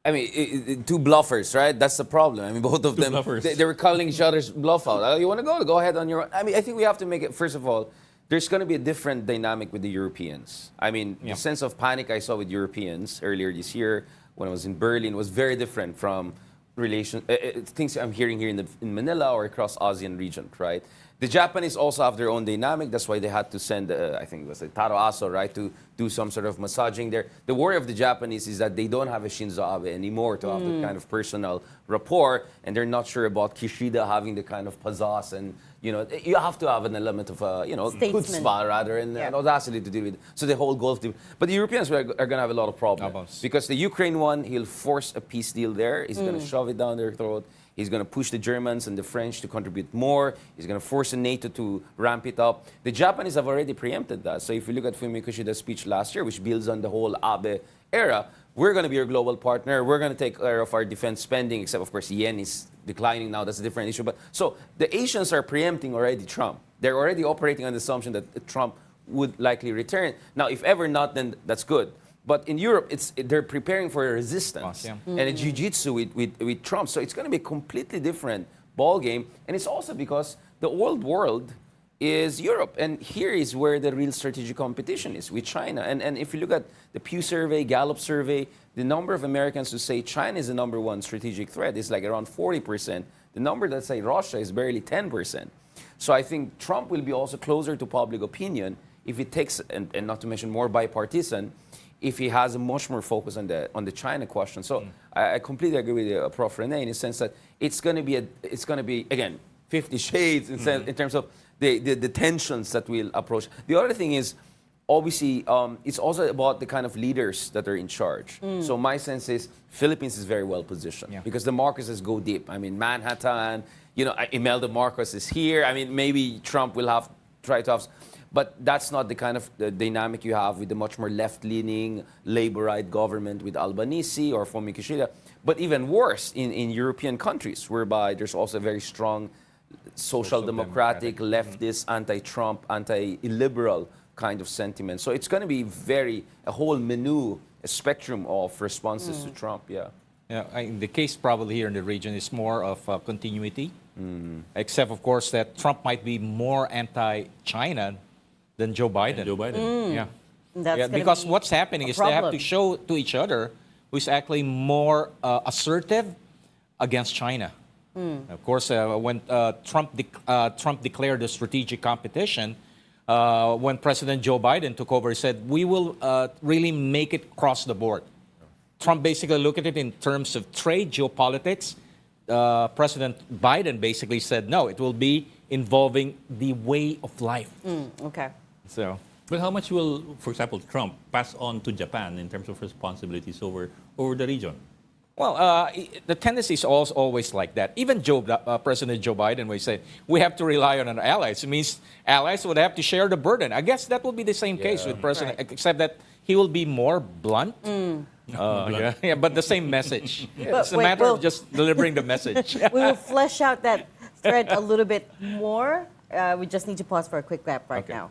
I mean, two bluffers, right? That's the problem. I mean, both of them, bluffers. they were calling each other's bluff out. Oh, you want to go? Go ahead on your own. I mean, I think we have to make it, first of all, there's going to be a different dynamic with the Europeans. I mean, the sense of panic I saw with Europeans earlier this year when I was in Berlin was very different from things I'm hearing here in Manila or across ASEAN region, right? The Japanese also have their own dynamic. That's why they had to send, I think it was Taro Aso, right, to do some sort of massaging there. The worry of the Japanese is that they don't have a Shinzo Abe anymore to have that kind of personal rapport, and they're not sure about Kishida having the kind of pizzazz and, you have to have an element of, Statesman. chutzpah rather, and an audacity to deal with. So the whole Gulf deal. But the Europeans are going to have a lot of problems. Because the Ukraine one, he'll force a peace deal there. He's going to shove it down their throat. He's going to push the Germans and the French to contribute more. He's going to force the NATO to ramp it up. The Japanese have already preempted that. So if you look at Fumio Kishida's speech last year, which builds on the whole Abe era, we're going to be your global partner. We're going to take care of our defense spending, except, of course, yen is declining now. That's a different issue. But so the Asians are preempting already Trump. They're already operating on the assumption that Trump would likely return. Now, if ever not, then that's good. But in Europe, they're preparing for a resistance and a jiu-jitsu with Trump. So it's going to be a completely different ball game. And it's also because the old world is Europe. And here is where the real strategic competition is, with China. And if you look at the Pew survey, Gallup survey, the number of Americans who say China is the number one strategic threat is like around 40%. The number that say Russia is barely 10%. So I think Trump will be also closer to public opinion if it takes, and not to mention more bipartisan, if he has a much more focus on the China question. So I completely agree with Prof. Rene in the sense that it's going to be again 50 shades in terms of the tensions that we'll approach. The other thing is, obviously, it's also about the kind of leaders that are in charge. So my sense is Philippines is very well positioned because the Marcoses go deep. I mean, Manhattan, Imelda Marcos is here. I mean, maybe Trump will try to have. But that's not the kind of dynamic you have with the much more left-leaning Labourite government with Albanese or Fumio Kishida. But even worse, in European countries, whereby there's also a very strong social democratic, leftist, anti-Trump, anti-liberal kind of sentiment. So it's going to be a whole menu, a spectrum of responses to Trump, The case probably here in the region is more of continuity, except, of course, that Trump might be more anti-China than Joe Biden. Because what's happening is they have to show to each other who's actually more assertive against China. Of course, when Trump declared the strategic competition, when President Joe Biden took over, he said, we will really make it across the board. Trump basically looked at it in terms of trade, geopolitics. President Biden basically said, no, it will be involving the way of life. Okay. So, but how much will, for example, Trump pass on to Japan in terms of responsibilities over the region? Well, the tendency is always like that. Even President Joe Biden, when he said, we have to rely on our allies, it means allies would have to share the burden. I guess that will be the same case with President, except that he will be more blunt. But the same message. It's a matter of just delivering the message. We will flesh out that thread a little bit more. We just need to pause for a quick clap right now.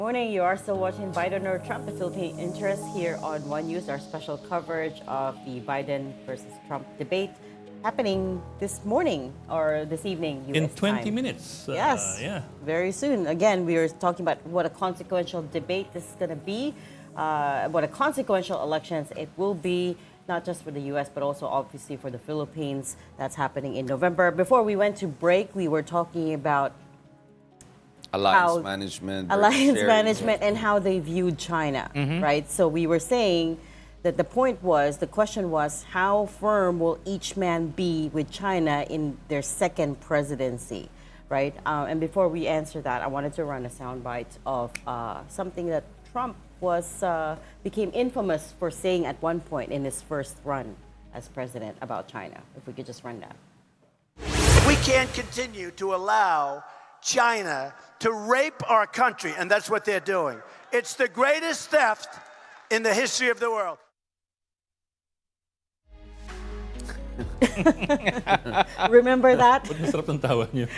Morning, you are still watching Biden or Trump, the Philippine interest here on One News, our special coverage of the Biden versus Trump debate happening this morning or this evening, US In 20 time. minutes. Yes, Yeah. very soon. Again, we are talking about what a consequential debate this is going to be, what a consequential elections it will be, not just for the U.S., but also obviously for the Philippines. That's happening in November. Before we went to break, we were talking about Alliance management. alliance sharing. management and how they viewed China, right? So we were saying that the question was, how firm will each man be with China in their second presidency, right? And before we answer that, I wanted to run a soundbite of something that Trump became infamous for saying at one point in his first run as president about China. If we could just run that. We can't continue to allow China to rape our country, and that's what they're doing. It's the greatest theft in the history of the world. Remember that? Masarap ng tawa niyo.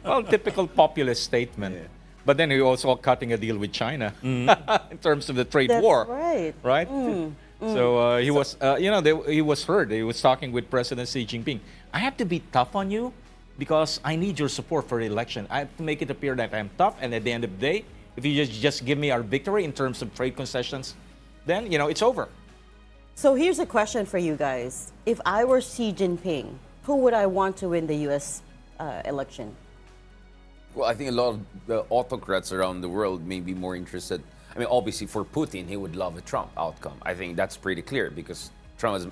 Well, typical populist statement. But then he also cutting a deal with China in terms of the trade That's war. right. Right? So he was, he was heard. He was talking with President Xi Jinping. I have to be tough on you because I need your support for the election. I have to make it appear that I'm tough, and at the end of the day, if you just give me our victory in terms of trade concessions, then it's over. So here's a question for you guys. If I were Xi Jinping, who would I want to win the U.S. Election? Well, I think a lot of the autocrats around the world may be more interested. I mean, obviously, for Putin, he would love a Trump outcome. I think that's pretty clear because Trump has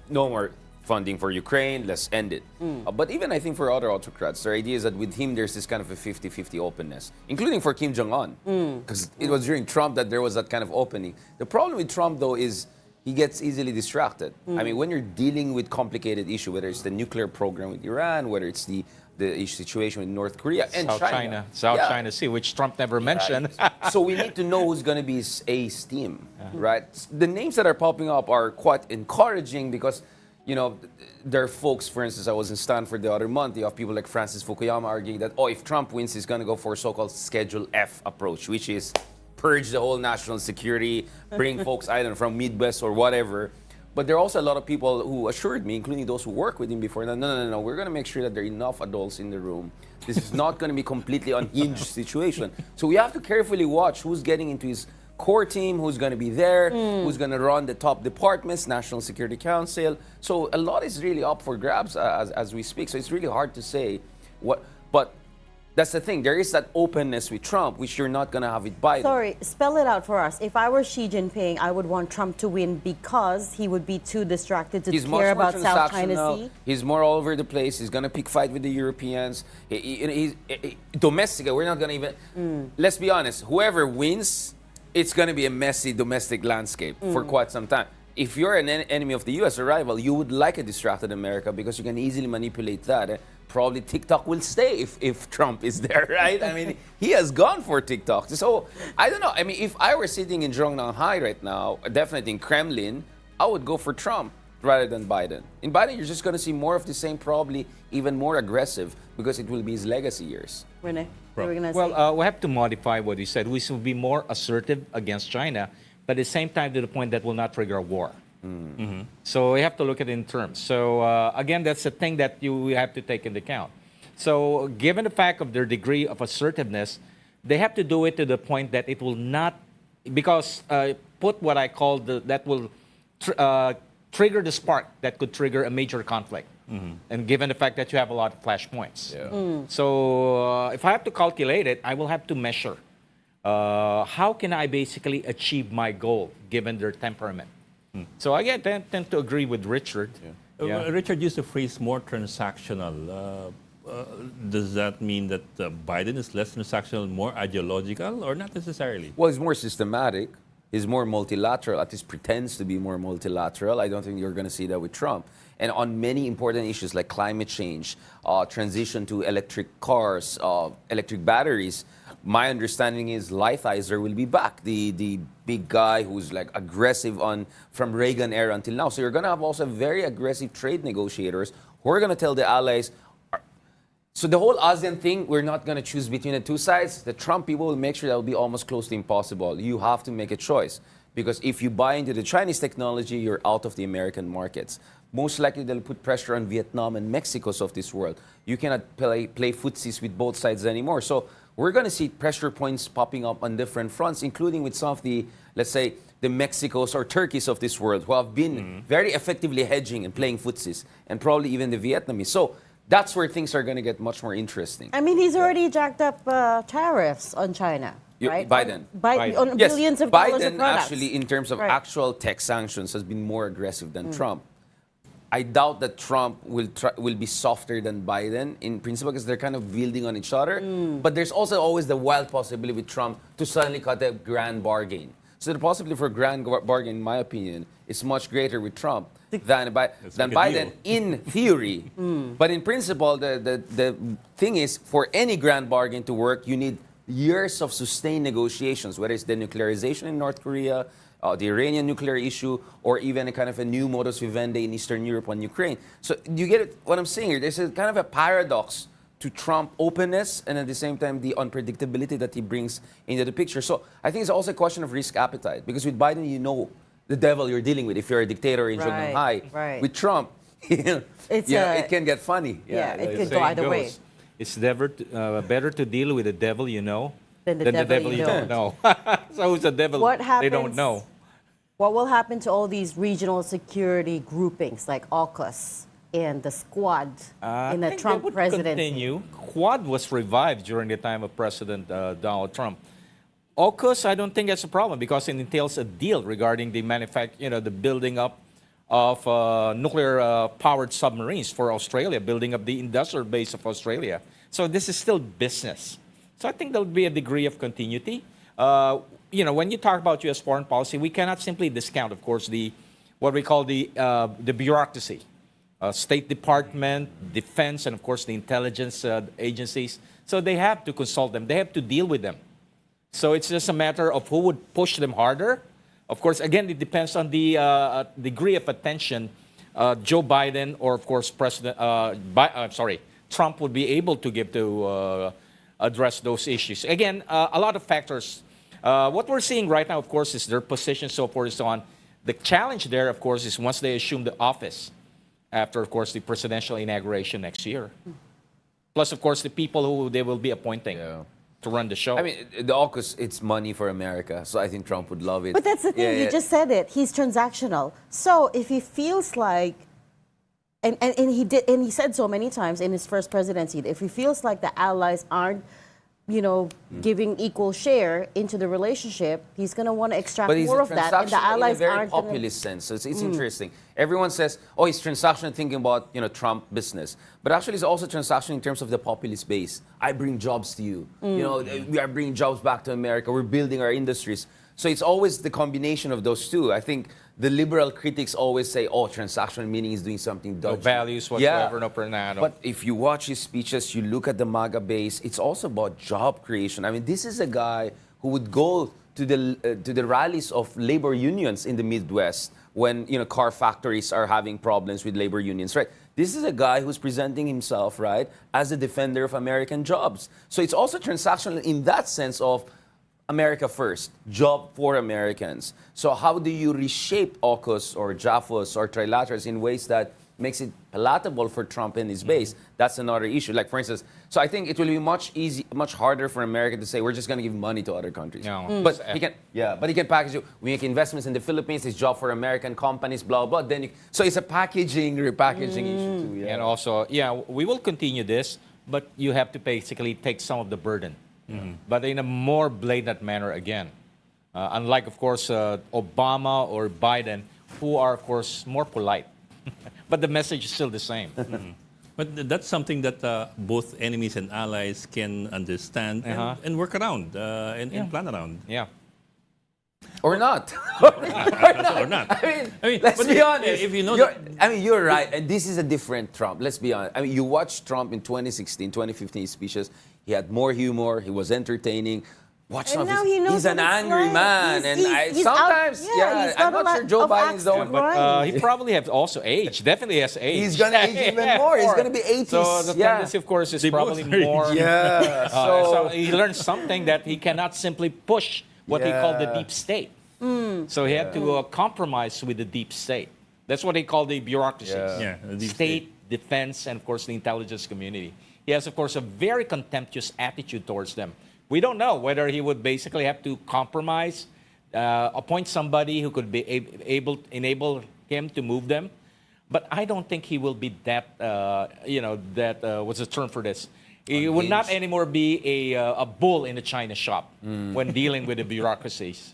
no more funding for Ukraine, let's end it. But even I think for other autocrats, their idea is that with him, there's this kind of a 50-50 openness, including for Kim Jong-un. Because it was during Trump that there was that kind of opening. The problem with Trump, though, is he gets easily distracted. I mean, when you're dealing with complicated issue, whether it's the nuclear program with Iran, whether it's the situation with North Korea and South China Sea, which Trump never mentioned. So we need to know who's going to be his ace team, right? The names that are popping up are quite encouraging because, there are folks, for instance, I was in Stanford the other month, you have people like Francis Fukuyama arguing that, if Trump wins, he's going to go for a so-called Schedule F approach, which is purge the whole national security, bring folks either from Midwest or whatever. But there are also a lot of people who assured me, including those who worked with him before, that no, we're going to make sure that there are enough adults in the room. This is not going to be completely unhinged situation. So we have to carefully watch who's getting into his core team, who's going to be there, who's going to run the top departments, National Security Council. So a lot is really up for grabs as we speak. So it's really hard to say what, but that's the thing. There is that openness with Trump, which you're not going to have with Biden. Sorry, spell it out for us. If I were Xi Jinping, I would want Trump to win because he would be too distracted to care about South China Sea. He's more all over the place. He's going to pick fight with the Europeans. Domestic, we're not going to even... Let's be honest. Whoever wins, it's going to be a messy domestic landscape for quite some time. If you're an enemy of the U.S. or rival, you would like a distracted America because you can easily manipulate that. Probably TikTok will stay if Trump is there, right? I mean, he has gone for TikTok. So, I don't know. I mean, if I were sitting in Zhongnanhai right now, definitely in Kremlin, I would go for Trump rather than Biden. In Biden, you're just going to see more of the same, probably even more aggressive because it will be his legacy years. Rene, what were you going to say? Well, we have to modify what he said. We should be more assertive against China, but at the same time to the point that will not trigger a war. So we have to look at it in terms. So again, that's the thing that you have to take into account. So given the fact of their degree of assertiveness, they have to do it to the point that it will not, because put what I call that will trigger the spark that could trigger a major conflict. And given the fact that you have a lot of flashpoints. So if I have to calculate it, I will have to measure how can I basically achieve my goal given their temperament. So I tend to agree with Richard. Richard used the phrase more transactional. Does that mean that Biden is less transactional, more ideological, or not necessarily? Well, he's more systematic. He's more multilateral, at least pretends to be more multilateral. I don't think you're going to see that with Trump. And on many important issues like climate change, transition to electric cars, electric batteries, my understanding is Lighthizer will be back, the big guy who's like aggressive from Reagan era until now. So you're going to have also very aggressive trade negotiators who are going to tell the allies, So the whole ASEAN thing, we're not going to choose between the two sides. The Trump people will make sure that will be almost close to impossible. You have to make a choice. Because if you buy into the Chinese technology, you're out of the American markets. Most likely they'll put pressure on Vietnam and Mexico's of this world. You cannot play footsies with both sides anymore. So we're going to see pressure points popping up on different fronts, including with some of the, let's say, the Mexicos or Turkeys of this world who have been very effectively hedging and playing footsies, and probably even the Vietnamese. So that's where things are going to get much more interesting. I mean, he's already jacked up tariffs on China, right? Biden. On billions of dollars of Biden products. actually, in terms of Right. actual tech sanctions, has been more aggressive than Trump. I doubt that Trump will be softer than Biden in principle because they're kind of building on each other. But there's also always the wild possibility with Trump to suddenly cut a grand bargain. So the possibility for a grand bargain, in my opinion, is much greater with Trump than Biden in theory. But in principle, the thing is, for any grand bargain to work, you need years of sustained negotiations, whether it's denuclearization in North Korea, the Iranian nuclear issue, or even a kind of a new modus vivendi in Eastern Europe on Ukraine. So you get what I'm saying here. There's a kind of a paradox to Trump openness and at the same time the unpredictability that he brings into the picture. So I think it's also a question of risk appetite, because with Biden, you know the devil you're dealing with if you're a dictator in Shanghai. Right. With Trump, it can get funny. Yeah, it could Saying go either way. goes, it's better to deal with the devil you know Than the than the devil devil you you don't know. So who's the devil What they don't happens- know? What will happen to all these regional security groupings like AUKUS and the Squad in the I think Trump they would presidency? continue. Quad was revived during the time of President Donald Trump. AUKUS, I don't think that's a problem because it entails a deal regarding the the building up of nuclear-powered submarines for Australia, building up the industrial base of Australia. So this is still business. So I think there'll be a degree of continuity. When you talk about U.S. foreign policy, we cannot simply discount, of course, what we call the bureaucracy. State Department, Defense, and of course the intelligence agencies. So they have to consult them. They have to deal with them. So it's just a matter of who would push them harder. Of course, again, it depends on the degree of attention Joe Biden or, of course, Trump would be able to give to address those issues. Again, a lot of factors. What we're seeing right now, of course, is their position, so forth and so on. The challenge there, of course, is once they assume the office after, of course, the presidential inauguration next year. Plus, of course, the people who they will be appointing to run the show. I mean, the AUKUS, it's money for America, so I think Trump would love it. But that's the thing, you just said it. He's transactional. So if he feels like, and he said so many times in his first presidency, if he feels like the allies aren't, giving equal share into the relationship, he's going to want to extract But he's more of that, and the transactional allies in a very aren't populist sense. So it's interesting. Everyone says, "Oh, he's transactional thinking about Trump business," but actually, it's also transactional in terms of the populist base. I bring jobs to you. We are bringing jobs back to America. We're building our industries. So it's always the combination of those two. I think the liberal critics always say, "Oh, transactional meaning is doing something dodgy." No values whatsoever, no pronado. But if you watch his speeches, you look at the MAGA base, it's also about job creation. I mean, this is a guy who would go to the rallies of labor unions in the Midwest when car factories are having problems with labor unions, right? This is a guy who's presenting himself, right, as a defender of American jobs. So it's also transactional in that sense of America first, job for Americans. So how do you reshape AUKUS or JAFOS or trilaterals in ways that makes it palatable for Trump and his base? That's another issue. Like, for instance, so I think it will be much harder for America to say we're just going to give money to other countries. No. But he can package it. We make investments in the Philippines. It's job for American companies. Blah blah. So it's a repackaging issue too. Yeah. And also, we will continue this, but you have to basically take some of the burden, but in a more blatant manner again. Unlike, of course, Obama or Biden, who are, of course, more polite. But the message is still the same. But that's something that both enemies and allies can understand and work around and plan around. Yeah. Or not. Or not. I mean, let's but be honest. If you know you're right. And this is a different Trump. Let's be honest. I mean, you watched Trump in 2016, 2015 speeches. He had more humor. He was entertaining. watch And some of now his- he knows he's an what it's angry like. man, and He's out- sometimes, he's got I'm a not sure lot Joe of Biden's the access, one. But right. he probably has also aged. Definitely has aged. He's gonna age even more. He's gonna be 80s. So the Yeah. tendency, of course, is They both probably are more. Yeah. So he learned something that he cannot simply push what he called the Yeah. deep state. So he had to compromise with the deep state. That's what they call the bureaucracies. Yeah, the deep State, defense, and of course the intelligence community. He has, of course, a very contemptuous attitude towards them. We don't know whether he would basically have to compromise, appoint somebody who could be able enable him to move them. But I don't think he will be that, what's the term for this? He would not Unhinged. anymore be a bull in the china shop when dealing with the bureaucracies.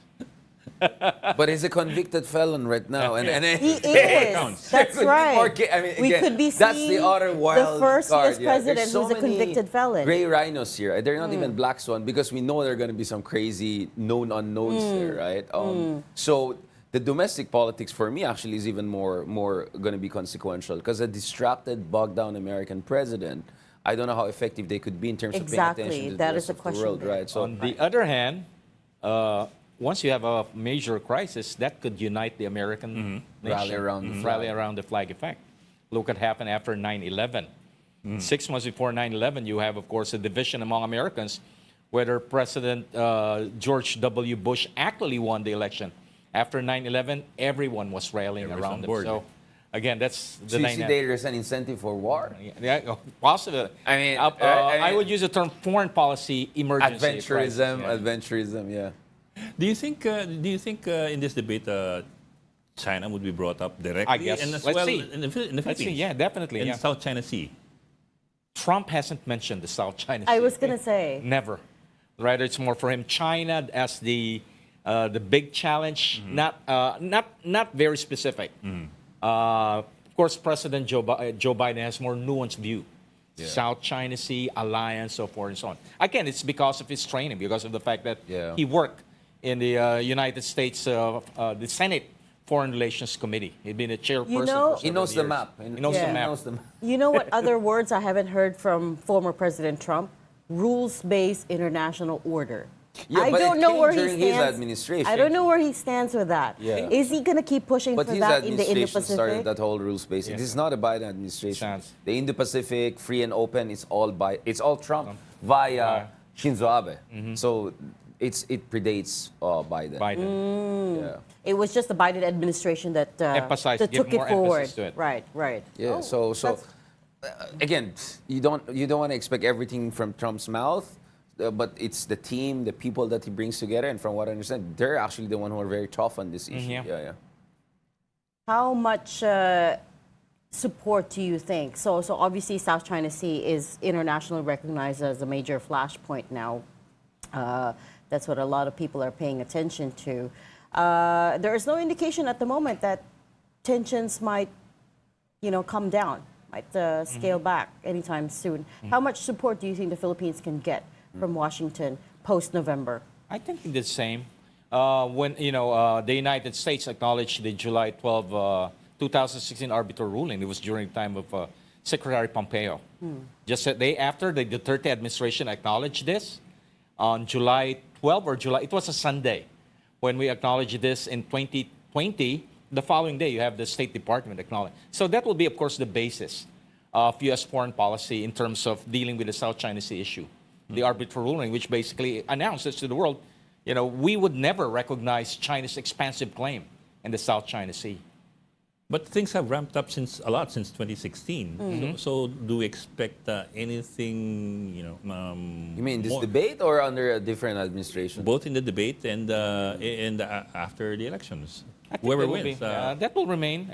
But he's a convicted felon right now, and He is. counts. That's There could be more right. I mean, We again, could be that's seeing the other wild the first card. U.S. president There's so who's a many convicted felon. Gray rhinos here. They're not even black swan because we know there are going to be some crazy known unknowns there, right? So the domestic politics for me actually is even more going to be consequential because a distracted, bogged down American president. I don't know how effective they could be in terms Exactly. of paying attention to That the is rest the of the question world, there. right? So On the other hand, once you have a major crisis, that could unite the American nation. Rally around the flag. Rally around the flag effect. Look what happened after 9/11. 6 months before 9/11, you have, of course, a division among Americans whether President George W. Bush actually won the election. After 9/11, everyone was rallying Everyone's around on him. board. So, again, that's the so you see dynamic. there's an incentive for war. Yeah, possibly. I mean, I would use the term foreign policy emergency. crisis, Adventurism, yeah. adventurism, yeah. Do you think in this debate China would be brought up directly? I guess. And as Let's well see. in the Philippines? Let's see. Yeah, definitely. In Yeah. the South China Sea. Trump hasn't mentioned the South China Sea. I was going to say. Never. Rather, it's more for him China as the big challenge, not very specific. Of course, President Joe Biden has more nuanced view. South China Sea, alliance, so forth and so on. Again, it's because of his training, because of the fact that he worked in the United States, the Senate Foreign Relations Committee. He'd been a chairperson. You know- for He knows the several map. years. He knows the Yeah. map. He knows the map. You know what other words I haven't heard from former President Trump? Rules-based international order. Yeah, I but don't it know came where he during his stands. administration. I don't know where he stands with that. Yeah. Is he going to keep pushing But for his that in the administration started Indo-Pacific? that whole rules based. This is not a Biden administration. Sounds. The Indo-Pacific, free and open, it's all Trump via Shinzo Abe. So it predates Biden. Biden. Yeah. It was just the Biden administration that, Emphasized, that give took it more forward. emphasis to it. Right, right. Yeah. Oh, so that's- again, you don't want to expect everything from Trump's mouth. But it's the team, the people that he brings together, and from what I understand, they're actually the one who are very tough on this issue. yeah. Yeah. How much support do you think? So obviously South China Sea is internationally recognized as a major flashpoint now. That's what a lot of people are paying attention to. There is no indication at the moment that tensions might, come down, might scale back anytime soon. How much support do you think the Philippines can get from Washington post-November? I think the same. When the United States acknowledged the July 12, 2016 arbitral ruling, it was during the time of Secretary Pompeo. Just a day after the Duterte administration acknowledged this, on July 12 or July, it was a Sunday, when we acknowledged this in 2020. The following day, you have the State Department acknowledge. So that will be, of course, the basis of U.S. foreign policy in terms of dealing with the South China Sea issue. The arbitral ruling, which basically announces to the world, we would never recognize China's expansive claim in the South China Sea. But things have ramped up since 2016. So do we expect anything, You mean this more- debate or under a different administration? both in the debate and after the elections? I think Whoever there will wins. be, that will remain.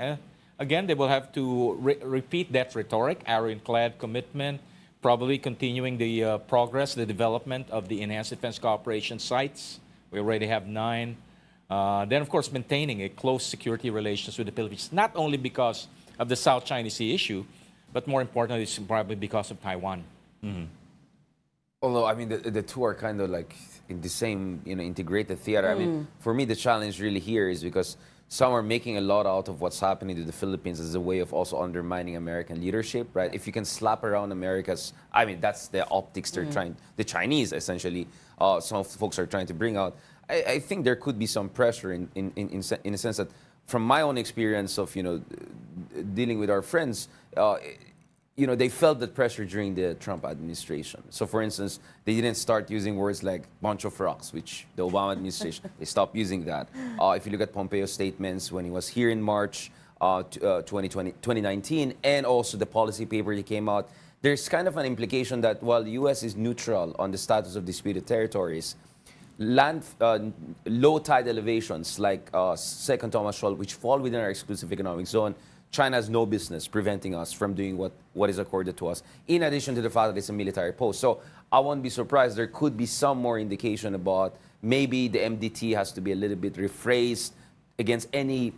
Again, they will have to repeat that rhetoric, ironclad commitment, probably continuing the progress, the development of the enhanced defense cooperation sites. We already have 9. Then, of course, maintaining a close security relations with the Philippines, not only because of the South China Sea issue, but more importantly, it's probably because of Taiwan. Although, I mean, the two are kind of like in the same, integrated theater. I mean, for me, the challenge really here is because some are making a lot out of what's happening to the Philippines as a way of also undermining American leadership, right? If you can slap around America's, I mean, that's the optics they're trying, the Chinese essentially, some of the folks are trying to bring out. I think there could be some pressure in a sense that, from my own experience of, dealing with our friends, they felt that pressure during the Trump administration. So, for instance, they didn't start using words like bunch of rocks, which the Obama administration, they stopped using that. If you look at Pompeo's statements when he was here in March 2019, and also the policy paper that came out, there's kind of an implication that while the U.S. is neutral on the status of disputed territories, low tide elevations like Second Thomas Shoal, which fall within our exclusive economic zone, China has no business preventing us from doing what is accorded to us, in addition to the fact that it's a military post. So I won't be surprised there could be some more indication about maybe the MDT has to be a little bit rephrased against any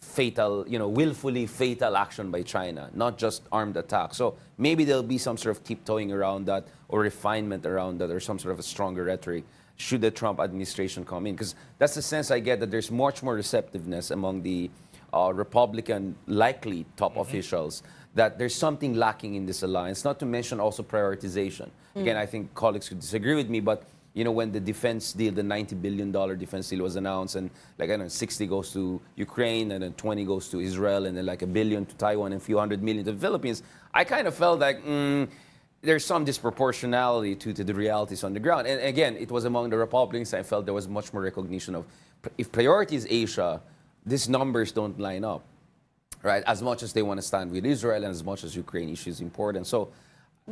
fatal, willfully fatal action by China, not just armed attack. So maybe there'll be some sort of tiptoeing around that or refinement around that or some sort of a stronger rhetoric should the Trump administration come in. Because that's the sense I get, that there's much more receptiveness among the Republican likely top officials, that there's something lacking in this alliance, not to mention also prioritization. Again, I think colleagues could disagree with me, but when the defense deal, the $90 billion defense deal was announced, and 60 goes to Ukraine, and then 20 goes to Israel, and then like $1 billion to Taiwan, and a few $100 million to the Philippines, I kind of felt like there's some disproportionality to the realities on the ground. And again, it was among the Republicans, I felt there was much more recognition of, if priority is Asia, these numbers don't line up, right? As much as they want to stand with Israel and as much as Ukraine issue is important. So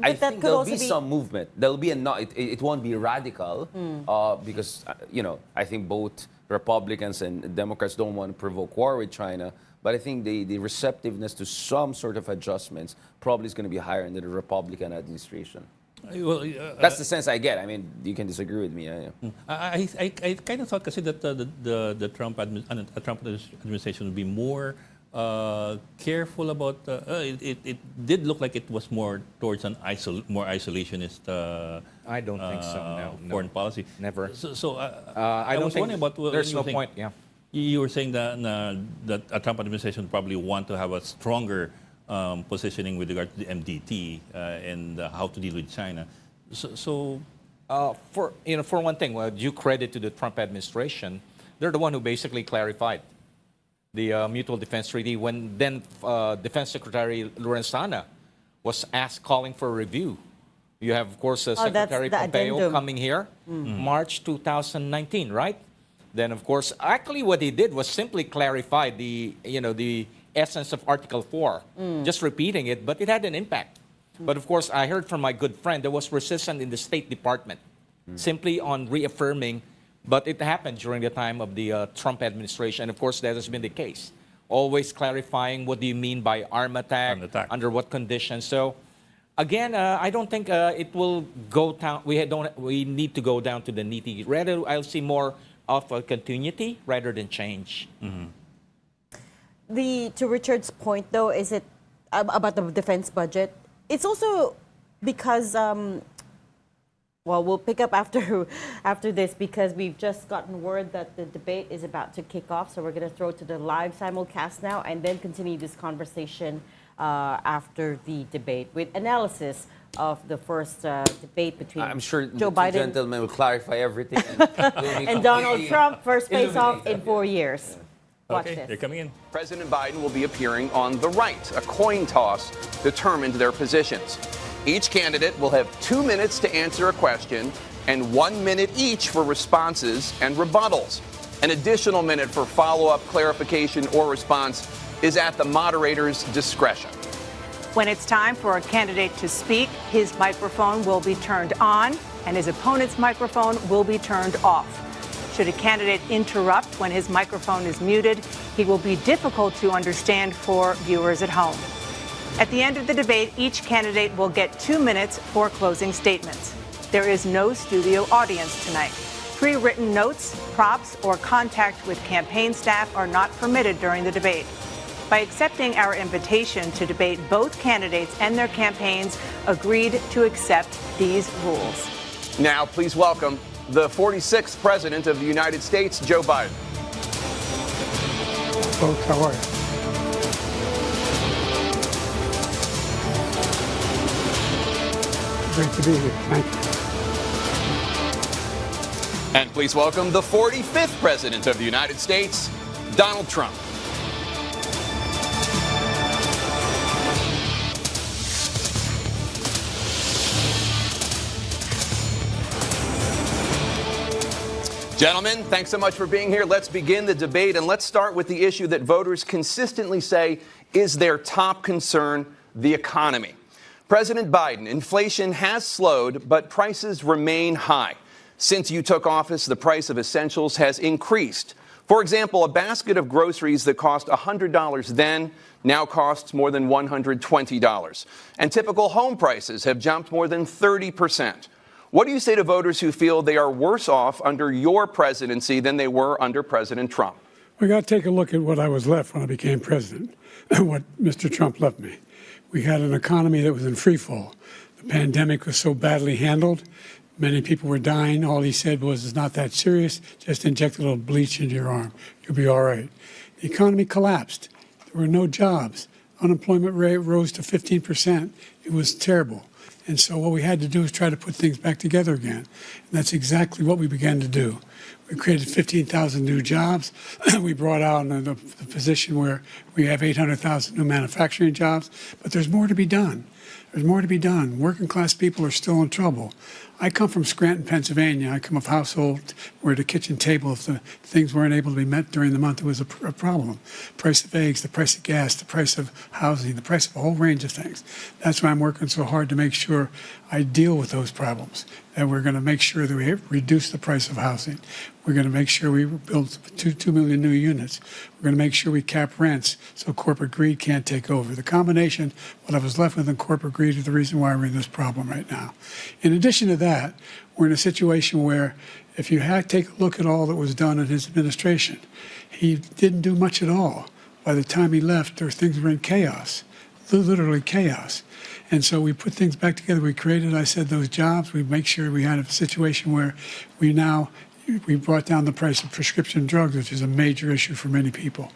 I think there'll be some movement. There'll be it won't be radical because, I think both Republicans and Democrats don't want to provoke war with China. But I think the receptiveness to some sort of adjustments probably is going to be higher under the Republican administration. Well, that's the sense I get. I mean, you can disagree with me. I kind of thought kasi that the Trump administration would be more careful about. It did look like it was more towards an more isolationist. I don't think so. No, foreign policy. Never. So I don't was think wondering about. There's no point. Yeah. You were saying that a Trump administration would probably want to have a stronger positioning with regard to the MDT and how to deal with China. For one thing, due credit to the Trump administration, they're the one who basically clarified the Mutual Defense Treaty when then Defense Secretary Lorenzana was calling for a review. You have, of course, Secretary Pompeo addendum. coming here, March 2019, right? Then, of course, actually what he did was simply clarify the essence of Article 4, just repeating it, but it had an impact. But of course, I heard from my good friend, there was resistance in the State Department, simply on reaffirming, but it happened during the time of the Trump administration, and of course, that has been the case. Always clarifying what do you mean by arm attack, under what conditions. So, again, I don't think it will go down, we need to go down to the nitty. Rather, I'll see more of a continuity rather than change. To Richard's point, though, is it about the defense budget? It's also because, we'll pick up after this because we've just gotten word that the debate is about to kick off. So we're going to throw to the live simulcast now and then continue this conversation after the debate with analysis of the first debate between I'm sure Joe the Biden two gentlemen will clarify everything. and Donald Trump, first face-off in 4 years. Watch Okay, this. they're coming in. President Biden will be appearing on the right. A coin toss determined their positions. Each candidate will have 2 minutes to answer a question and 1 minute each for responses and rebuttals. An additional minute for follow-up, clarification, or response is at the moderator's discretion. When it's time for a candidate to speak, his microphone will be turned on and his opponent's microphone will be turned off. Should a candidate interrupt when his microphone is muted, he will be difficult to understand for viewers at home. At the end of the debate, each candidate will get 2 minutes for closing statements. There is no studio audience tonight. Pre-written notes, props, or contact with campaign staff are not permitted during the debate. By accepting our invitation to debate, both candidates and their campaigns agreed to accept these rules. Now, please welcome the 46th President of the United States, Joe Biden. folks. How are you? Great to be here. Thank you. And please welcome the 45th President of the United States, Donald Trump. Gentlemen, thanks so much for being here. Let's begin the debate, and let's start with the issue that voters consistently say is their top concern, the economy. President Biden, inflation has slowed, but prices remain high. Since you took office, the price of essentials has increased. For example, a basket of groceries that cost $100 then now costs more than $120. And typical home prices have jumped more than 30%. What do you say to voters who feel they are worse off under your presidency than they were under President Trump? We got to take a look at what I was left when I became president, and what Mr. Trump left me. We had an economy that was in free fall. The pandemic was so badly handled. Many people were dying. All he said was, it's not that serious. Just inject a little bleach into your arm. You'll be all right. The economy collapsed. There were no jobs. Unemployment rate rose to 15%. It was terrible. And so what we had to do is try to put things back together again. And that's exactly what we began to do. We created 15,000 new jobs. We brought out the position where we have 800,000 new manufacturing jobs. But there's more to be done. There's more to be done. Working class people are still in trouble. I come from Scranton, Pennsylvania. I come of a household where the kitchen table, if the things weren't able to be met during the month, it was a problem. Price of eggs, the price of gas, the price of housing, the price of a whole range of things. That's why I'm working so hard to make sure I deal with those problems. And we're going to make sure that we reduce the price of housing. We're going to make sure we build 2 million new units. We're going to make sure we cap rents so corporate greed can't take over. The combination, what I was left with in corporate greed, is the reason why we're in this problem right now. In addition to that, we're in a situation where if you take a look at all that was done in his administration, he didn't do much at all. By the time he left, things were in chaos, literally chaos. And so we put things back together. We created, I said, those jobs. We make sure we had a situation where we brought down the price of prescription drugs, which is a major issue for many people,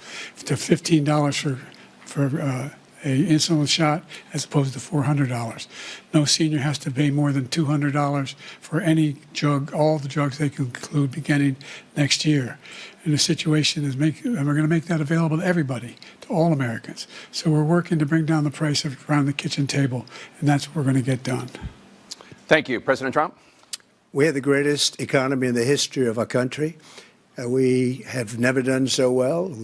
to $15 for a insulin shot as opposed to $400. No senior has to pay more than $200 for any drug, all the drugs they can include beginning next year. And the situation is and we're going to make that available to everybody, to all Americans. So we're working to bring down the price around the kitchen table, and that's what we're going to get done. Thank you. President Trump? We have the greatest economy in the history of our country. We have never done so well.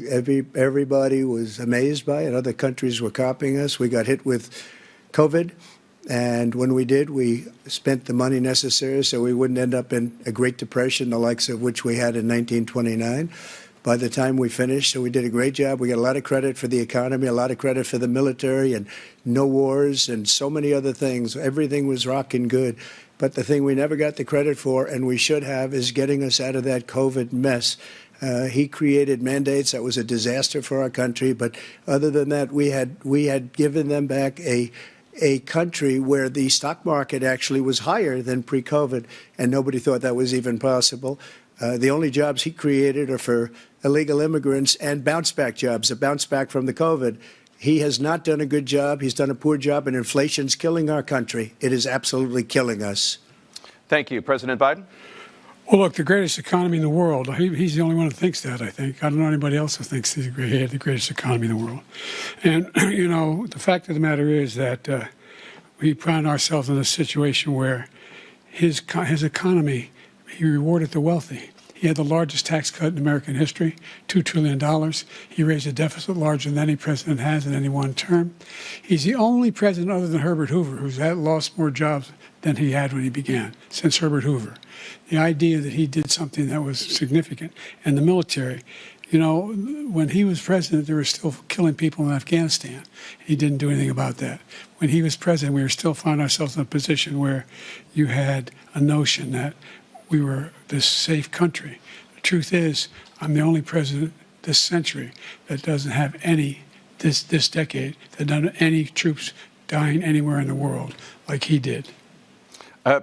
Everybody was amazed by it. Other countries were copying us. We got hit with COVID, and when we did, we spent the money necessary so we wouldn't end up in a Great Depression, the likes of which we had in 1929. By the time we finished, so we did a great job. We got a lot of credit for the economy, a lot of credit for the military, and no wars, and so many other things. Everything was rocking good. But the thing we never got the credit for, and we should have, is getting us out of that COVID mess. He created mandates that was a disaster for our country. But other than that, we had given them back a country where the stock market actually was higher than pre-COVID, and nobody thought that was even possible. The only jobs he created are for illegal immigrants and bounce-back jobs, a bounce-back from the COVID. He has not done a good job. He's done a poor job, and inflation's killing our country. It is absolutely killing us. Thank you. President Biden? Well, look, the greatest economy in the world, he's the only one who thinks that, I think. I don't know anybody else who thinks he had the greatest economy in the world. And, you know, the fact of the matter is that we find ourselves in a situation where his economy, he rewarded the wealthy. He had the largest tax cut in American history, $2 trillion. He raised a deficit larger than any president has in any one term. He's the only president other than Herbert Hoover who's lost more jobs than he had when he began, since Herbert Hoover. The idea that he did something that was significant. And the military, you know, when he was president, they were still killing people in Afghanistan. He didn't do anything about that. When he was president, we were still finding ourselves in a position where you had a notion that we were this safe country. The truth is, I'm the only president this century that doesn't have this decade, that doesn't have any troops dying anywhere in the world like he did.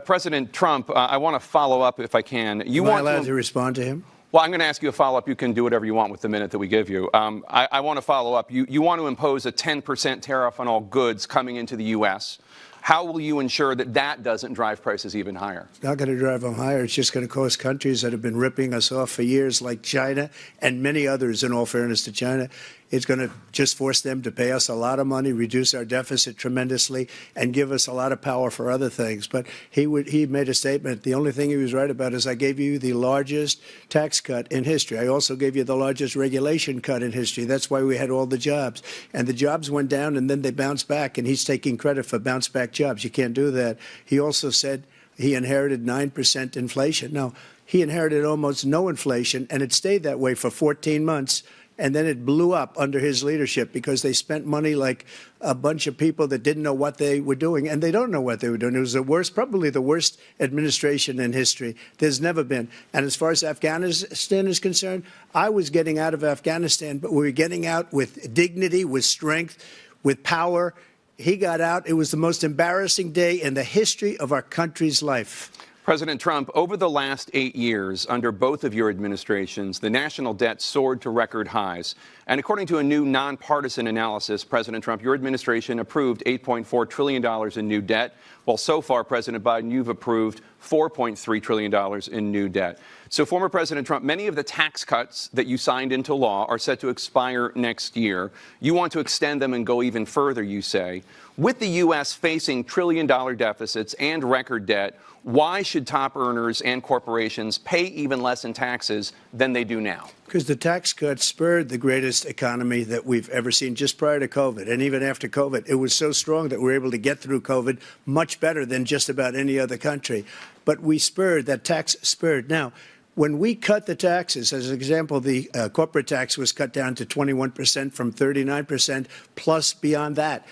President Trump, I want to follow up if I can. Am I allowed to respond to him? Well, I'm going to ask you a follow-up. You can do whatever you want with the minute that we give you. I want to follow up. You want to impose a 10% tariff on all goods coming into the U.S. How will you ensure that that doesn't drive prices even higher? It's not going to drive them higher. It's just going to cost countries that have been ripping us off for years, like China and many others, in all fairness to China. It's going to just force them to pay us a lot of money, reduce our deficit tremendously, and give us a lot of power for other things. But he made a statement. The only thing he was right about is I gave you the largest tax cut in history. I also gave you the largest regulation cut in history. That's why we had all the jobs. And the jobs went down, and then they bounced back, and he's taking credit for bounce-back jobs. You can't do that. He also said he inherited 9% inflation. No, he inherited almost no inflation, and it stayed that way for 14 months. And then it blew up under his leadership because they spent money like a bunch of people that didn't know what they were doing. And they don't know what they were doing. It was the worst, probably the worst administration in history. There's never been. And as far as Afghanistan is concerned, I was getting out of Afghanistan, but we were getting out with dignity, with strength, with power. He got out. It was the most embarrassing day in the history of our country's life. President Trump, over the last 8 years, under both of your administrations, the national debt soared to record highs. And according to a new nonpartisan analysis, President Trump, your administration approved $8.4 trillion in new debt, while so far, President Biden, you've approved $4.3 trillion in new debt. So, former President Trump, many of the tax cuts that you signed into law are set to expire next year. You want to extend them and go even further, you say. With the U.S. facing trillion-dollar deficits and record debt, why should top earners and corporations pay even less in taxes than they do now? Because the tax cuts spurred the greatest economy that we've ever seen just prior to COVID. And even after COVID, it was so strong that we were able to get through COVID much better than just about any other country. But we spurred, that tax spurred. Now, when we cut the taxes, as an example, the corporate tax was cut down to 21% from 39%, plus beyond that.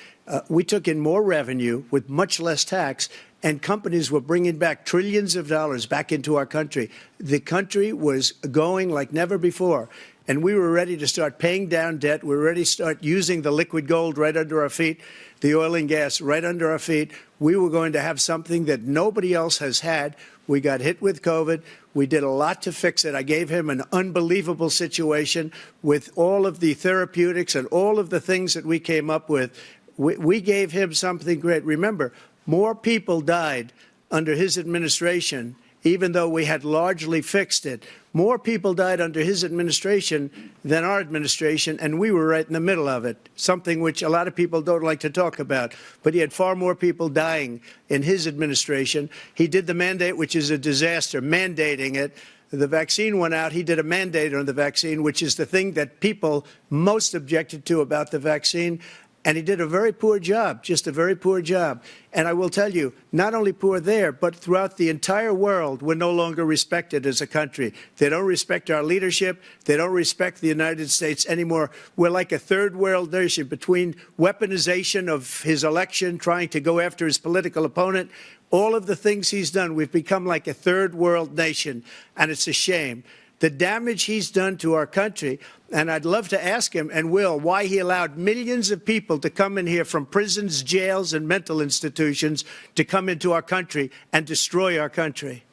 We took in more revenue with much less tax, and companies were bringing back trillions of dollars back into our country. The country was going like never before, and we were ready to start paying down debt. We were ready to start using the liquid gold right under our feet, the oil and gas right under our feet. We were going to have something that nobody else has had. We got hit with COVID. We did a lot to fix it. I gave him an unbelievable situation with all of the therapeutics and all of the things that we came up with. We gave him something great. Remember, more people died under his administration, even though we had largely fixed it. More people died under his administration than our administration, and we were right in the middle of it, something which a lot of people don't like to talk about. But he had far more people dying in his administration. He did the mandate, which is a disaster, mandating it. The vaccine went out. He did a mandate on the vaccine, which is the thing that people most objected to about the vaccine. And he did a very poor job, just a very poor job. And I will tell you, not only poor there, but throughout the entire world, we're no longer respected as a country. They don't respect our leadership. They don't respect the United States anymore. We're like a third world nation between weaponization of his election, trying to go after his political opponent. All of the things he's done, we've become like a third world nation, and it's a shame. The damage he's done to our country, and I'd love to ask him, and will, why he allowed millions of people to come in here from prisons, jails, and mental institutions to come into our country and destroy our country.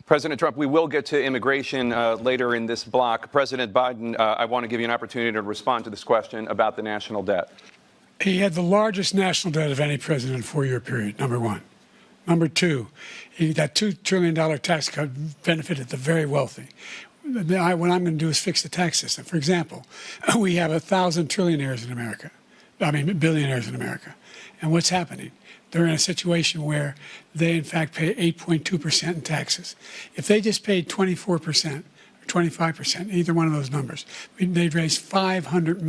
President Trump, we will get to immigration later in this block. President Biden, I want to give you an opportunity to respond to this question about the national debt. He had the largest national debt of any president in a four-year period, number one. Number two, that $2 trillion tax cut benefited the very wealthy. What I'm going to do is fix the tax system. For example, we have 1,000 trillionaires in America. Billionaires in America. And what's happening? They're in a situation where they, in fact, pay 8.2% in taxes. If they just paid 24%, 25%, either one of those numbers, they'd raise $500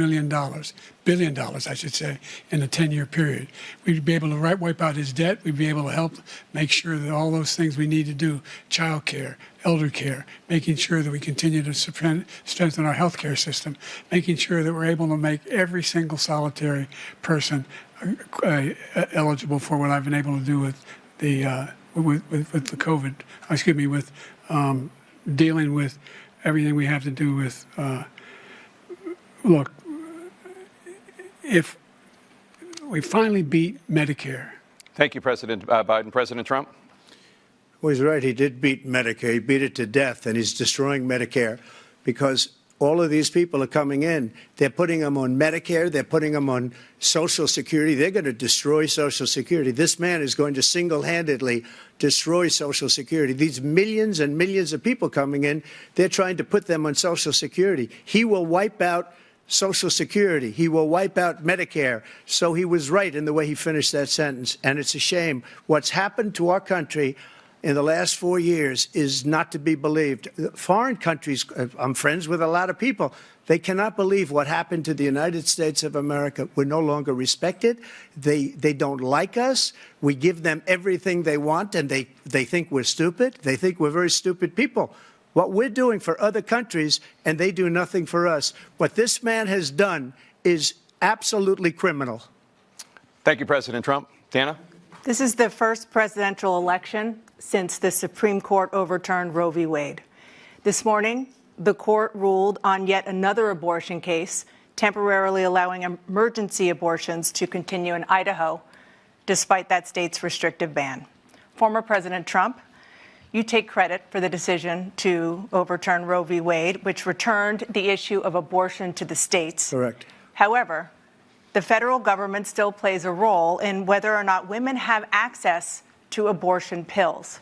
billion, I should say, in a 10-year period. We'd be able to wipe out his debt. We'd be able to help make sure that all those things we need to do, child care, elder care, making sure that we continue to strengthen our health care system, making sure that we're able to make every single solitary person eligible for what I've been able to do with the COVID, with dealing with everything we have to do with, look, if we finally beat Medicare. Thank you, President Biden. President Trump? Well, he's right. He did beat Medicare. He beat it to death, and he's destroying Medicare. because all of these people are coming in. They're putting them on Medicare. They're putting them on Social Security. They're going to destroy Social Security. This man is going to single-handedly destroy Social Security. These millions and millions of people coming in, they're trying to put them on Social Security. He will wipe out Social Security. He will wipe out Medicare. So he was right in the way he finished that sentence. And it's a shame. What's happened to our country in the last 4 years is not to be believed. Foreign countries, I'm friends with a lot of people, they cannot believe what happened to the United States of America. We're no longer respected. They don't like us. We give them everything they want, and they think we're stupid. They think we're very stupid people. What we're doing for other countries, and they do nothing for us. What this man has done is absolutely criminal. Thank you, President Trump. Tana? This is the first presidential election since the Supreme Court overturned Roe v. Wade. This morning, the court ruled on yet another abortion case, temporarily allowing emergency abortions to continue in Idaho, despite that state's restrictive ban. Former President Trump, you take credit for the decision to overturn Roe v. Wade, which returned the issue of abortion to the states. Correct. However, the federal government still plays a role in whether or not women have access to abortion pills.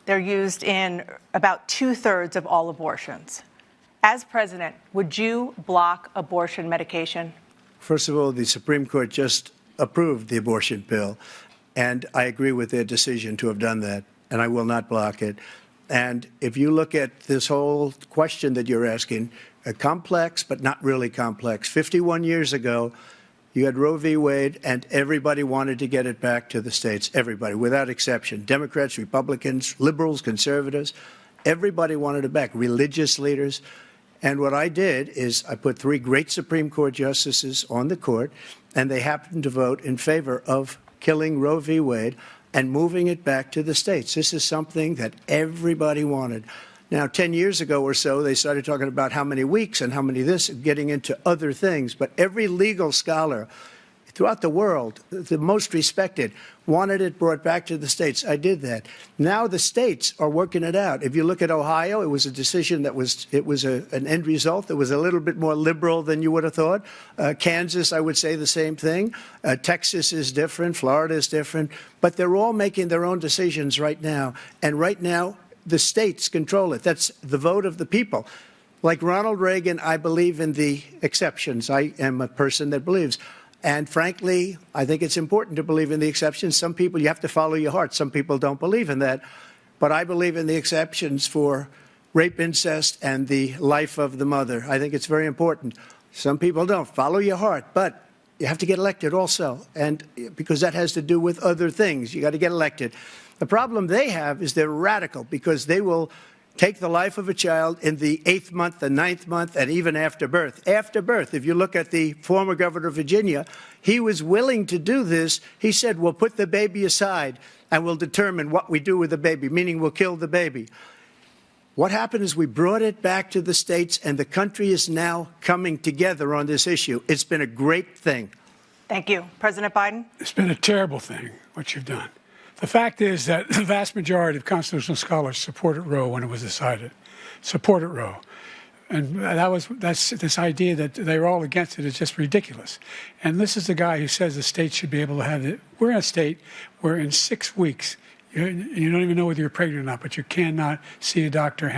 They're used in about 2/3 of all abortions. As president, would you block abortion medication? First of all, the Supreme Court just approved the abortion pill, and I agree with their decision to have done that, and I will not block it. And if you look at this whole question that you're asking, complex but not really complex. 51 years ago, you had Roe v. Wade, and everybody wanted to get it back to the states. Everybody, without exception. Democrats, Republicans, liberals, conservatives. Everybody wanted it back. Religious leaders. And what I did is I put 3 great Supreme Court justices on the court, and they happened to vote in favor of killing Roe v. Wade and moving it back to the states. This is something that everybody wanted. Now, 10 years ago or so, they started talking about how many weeks and how many this, getting into other things. But every legal scholar throughout the world, the most respected, wanted it brought back to the states. I did that. Now the states are working it out. If you look at Ohio, it was a decision that was an end result that was a little bit more liberal than you would have thought. Kansas, I would say the same thing. Texas is different. Florida is different. But they're all making their own decisions right now. And right now, the states control it. That's the vote of the people. Like Ronald Reagan, I believe in the exceptions. I am a person that believes. And frankly, I think it's important to believe in the exceptions. Some people, you have to follow your heart. Some people don't believe in that. But I believe in the exceptions for rape, incest, and the life of the mother. I think it's very important. Some people don't. Follow your heart. But you have to get elected also. And because that has to do with other things. You got to get elected. The problem they have is they're radical because they will take the life of a child in the 8th month, the 9th month, and even after birth. After birth, if you look at the former governor of Virginia, he was willing to do this. He said, we'll put the baby aside and we'll determine what we do with the baby, meaning we'll kill the baby. What happened is we brought it back to the states, and the country is now coming together on this issue. It's been a great thing. Thank you. President Biden? It's been a terrible thing, what you've done. The fact is that the vast majority of constitutional scholars supported Roe when it was decided, supported Roe. And that's this idea that they're all against it is just ridiculous. And this is the guy who says the states should be able to have it. We're in a state where in 6 weeks, you don't even know whether you're pregnant or not, but you cannot see a doctor,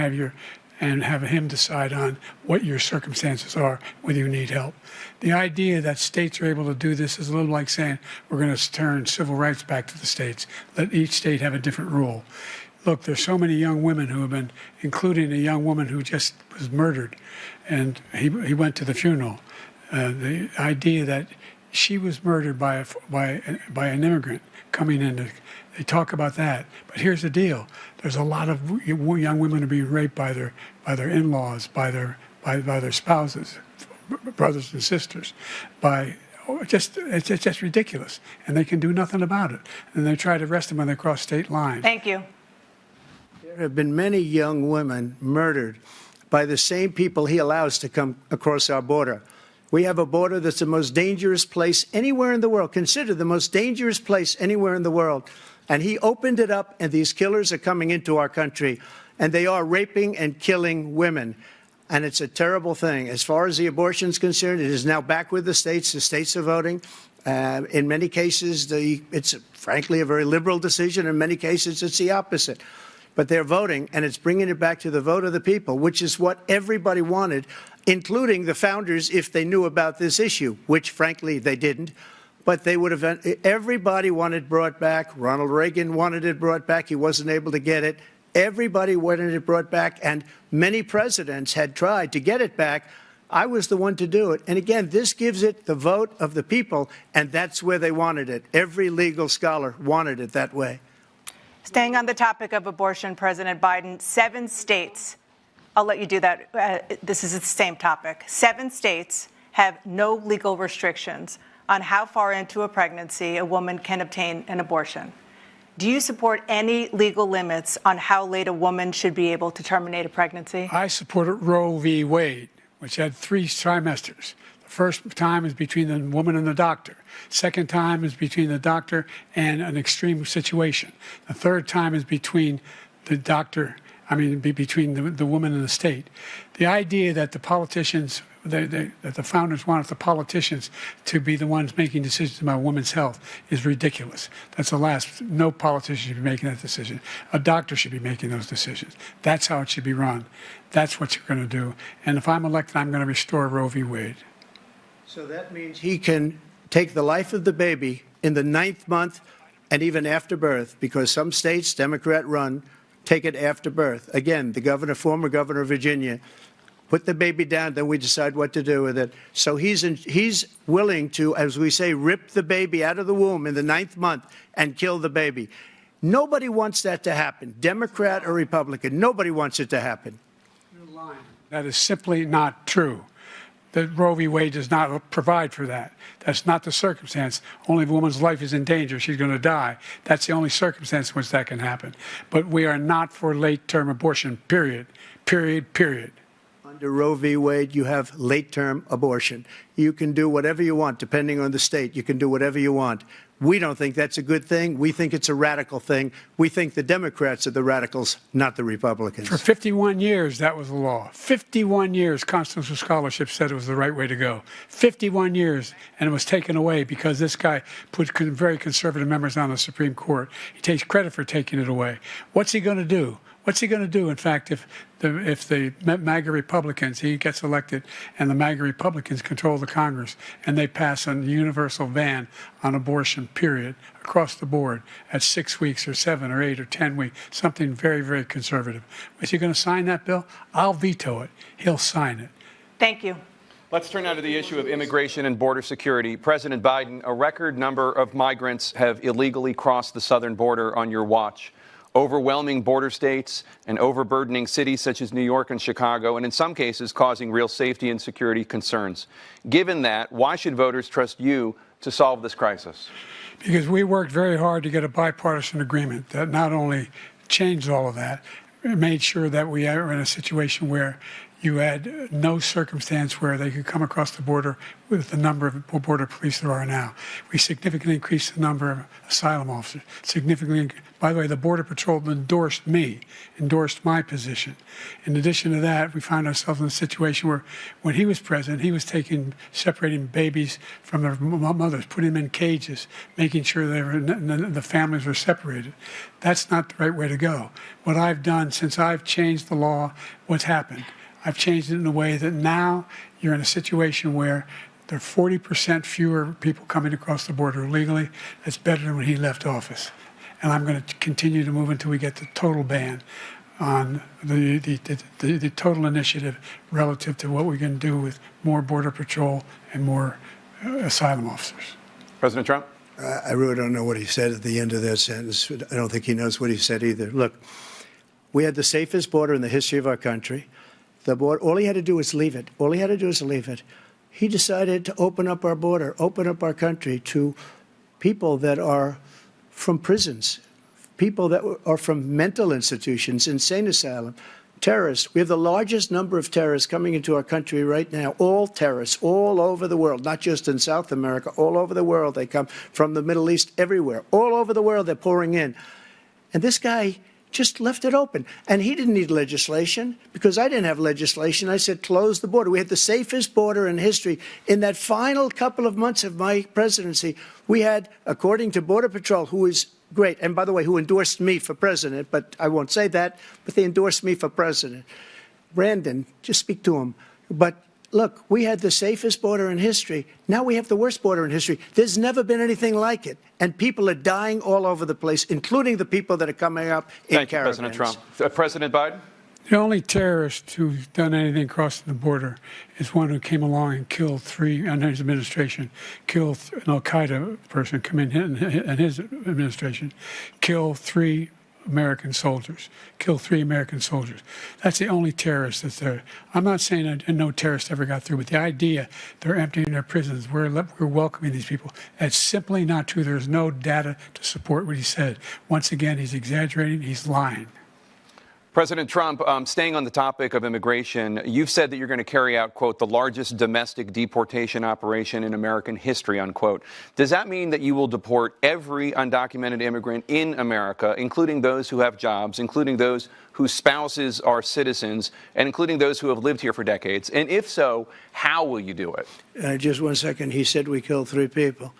and have him decide on what your circumstances are, whether you need help. The idea that states are able to do this is a little like saying we're going to turn civil rights back to the states, let each state have a different rule. Look, there's so many young women who have been, including a young woman who just was murdered, and he went to the funeral. The idea that she was murdered by an immigrant coming in. They talk about that, but here's the deal: there's a lot of young women are being raped by their in-laws, by their spouses, brothers and sisters, it's just ridiculous, and they can do nothing about it. And they try to arrest them when they cross state lines. Thank you. There have been many young women murdered by the same people he allows to come across our border. We have a border that's the most dangerous place anywhere in the world, considered the most dangerous place anywhere in the world. And he opened it up, and these killers are coming into our country, and they are raping and killing women. and it's a terrible thing. As far as the abortion is concerned, it is now back with the states. The states are voting. In many cases, it's frankly a very liberal decision. In many cases, it's the opposite. But they're voting, and it's bringing it back to the vote of the people, which is what everybody wanted, including the founders, if they knew about this issue, which, frankly, they didn't. But they would have. Everybody wanted it brought back. Ronald Reagan wanted it brought back. He wasn't able to get it. Everybody wanted it brought back, and many presidents had tried to get it back. I was the one to do it. And again, this gives it the vote of the people, and that's where they wanted it. Every legal scholar wanted it that way. Staying on the topic of abortion, President Biden, 7 states, I'll let you do that. This is the same topic. 7 states have no legal restrictions on how far into a pregnancy a woman can obtain an abortion. Do you support any legal limits on how late a woman should be able to terminate a pregnancy? I supported Roe v. Wade, which had 3 trimesters. The first time is between the woman and the doctor. Second time is between the doctor and an extreme situation. The third time is between the doctor, between the woman and the state. The idea that the politicians, that the founders wanted the politicians to be the ones making decisions about women's health is ridiculous. That's the last. No politician should be making that decision. A doctor should be making those decisions. That's how it should be run. That's what you're going to do. And if I'm elected, I'm going to restore Roe v. Wade. So that means he can take the life of the baby in the 9th month and even after birth, because some states, Democrat run, take it after birth. Again, the former governor of Virginia, put the baby down, then we decide what to do with it. So he's willing to, as we say, rip the baby out of the womb in the 9th month and kill the baby. Nobody wants that to happen, Democrat or Republican. Nobody wants it to happen. That is simply not true. That Roe v. Wade does not provide for that. That's not the circumstance. Only if a woman's life is in danger, she's going to die. That's the only circumstance in which that can happen. But we are not for late-term abortion, period. Period, period. Under Roe v. Wade, you have late-term abortion. You can do whatever you want, depending on the state. You can do whatever you want. We don't think that's a good thing. We think it's a radical thing. We think the Democrats are the radicals, not the Republicans. For 51 years, that was the law. 51 years, constitutional scholarship said it was the right way to go. 51 years, and it was taken away because this guy put very conservative members on the Supreme Court. He takes credit for taking it away. What's he going to do? What's he going to do, in fact, if the MAGA Republicans, he gets elected, and the MAGA Republicans control the Congress, and they pass a universal ban on abortion, period, across the board at 6 weeks or 7 or 8 or 10 weeks, something very, very conservative. Is he going to sign that bill? I'll veto it. He'll sign it. Thank you. Let's turn now to the issue of immigration and border security. President Biden, a record number of migrants have illegally crossed the southern border on your watch. Overwhelming border states and overburdening cities such as New York and Chicago, and in some cases causing real safety and security concerns. Given that, why should voters trust you to solve this crisis? Because we worked very hard to get a bipartisan agreement that not only changed all of that, it made sure that we are in a situation where you had no circumstance where they could come across the border with the number of border police there are now. We significantly increased the number of asylum officers. By the way, the Border Patrol endorsed my position. In addition to that, we found ourselves in a situation where when he was president, he was separating babies from their mothers, putting them in cages, making sure the families were separated. That's not the right way to go. What I've done since I've changed the law, what's happened? I've changed it in a way that now you're in a situation where there are 40% fewer people coming across the border illegally. That's better than when he left office. And I'm going to continue to move until we get the total ban on the total initiative relative to what we can do with more Border Patrol and more asylum officers. President Trump? I really don't know what he said at the end of that sentence. I don't think he knows what he said either. Look, we had the safest border in the history of our country. The border, all he had to do was leave it. All he had to do was leave it. He decided to open up our border, open up our country to people that are from prisons, people that are from mental institutions, insane asylum, terrorists. We have the largest number of terrorists coming into our country right now, all terrorists, all over the world, not just in South America, all over the world. They come from the Middle East, everywhere. All over the world, they're pouring in. And this guy just left it open. And he didn't need legislation because I didn't have legislation. I said, close the border. We had the safest border in history. In that final couple of months of my presidency, we had, according to Border Patrol, who is great, and by the way, who endorsed me for president, but I won't say that, but they endorsed me for president. Brandon, just speak to him. But look, we had the safest border in history. Now we have the worst border in history. There's never been anything like it. And people are dying all over the place, including the people that are coming up in Thank you, caravans. President Trump. President Biden? The only terrorist who's done anything crossing the border is one who came along and killed three, under his administration, killed an al-Qaeda person come in his administration, killed three American soldiers, killed three American soldiers. That's the only terrorist that's there. I'm not saying that no terrorist ever got through, but the idea they're emptying their prisons, we're welcoming these people, that's simply not true. There's no data to support what he said. Once again, he's exaggerating, he's lying. President Trump, staying on the topic of immigration, you've said that you're going to carry out, quote, the largest domestic deportation operation in American history, unquote. Does that mean that you will deport every undocumented immigrant in America, including those who have jobs, including those whose spouses are citizens, and including those who have lived here for decades? And if so, how will you do it? Just 1 second. He said we killed three people.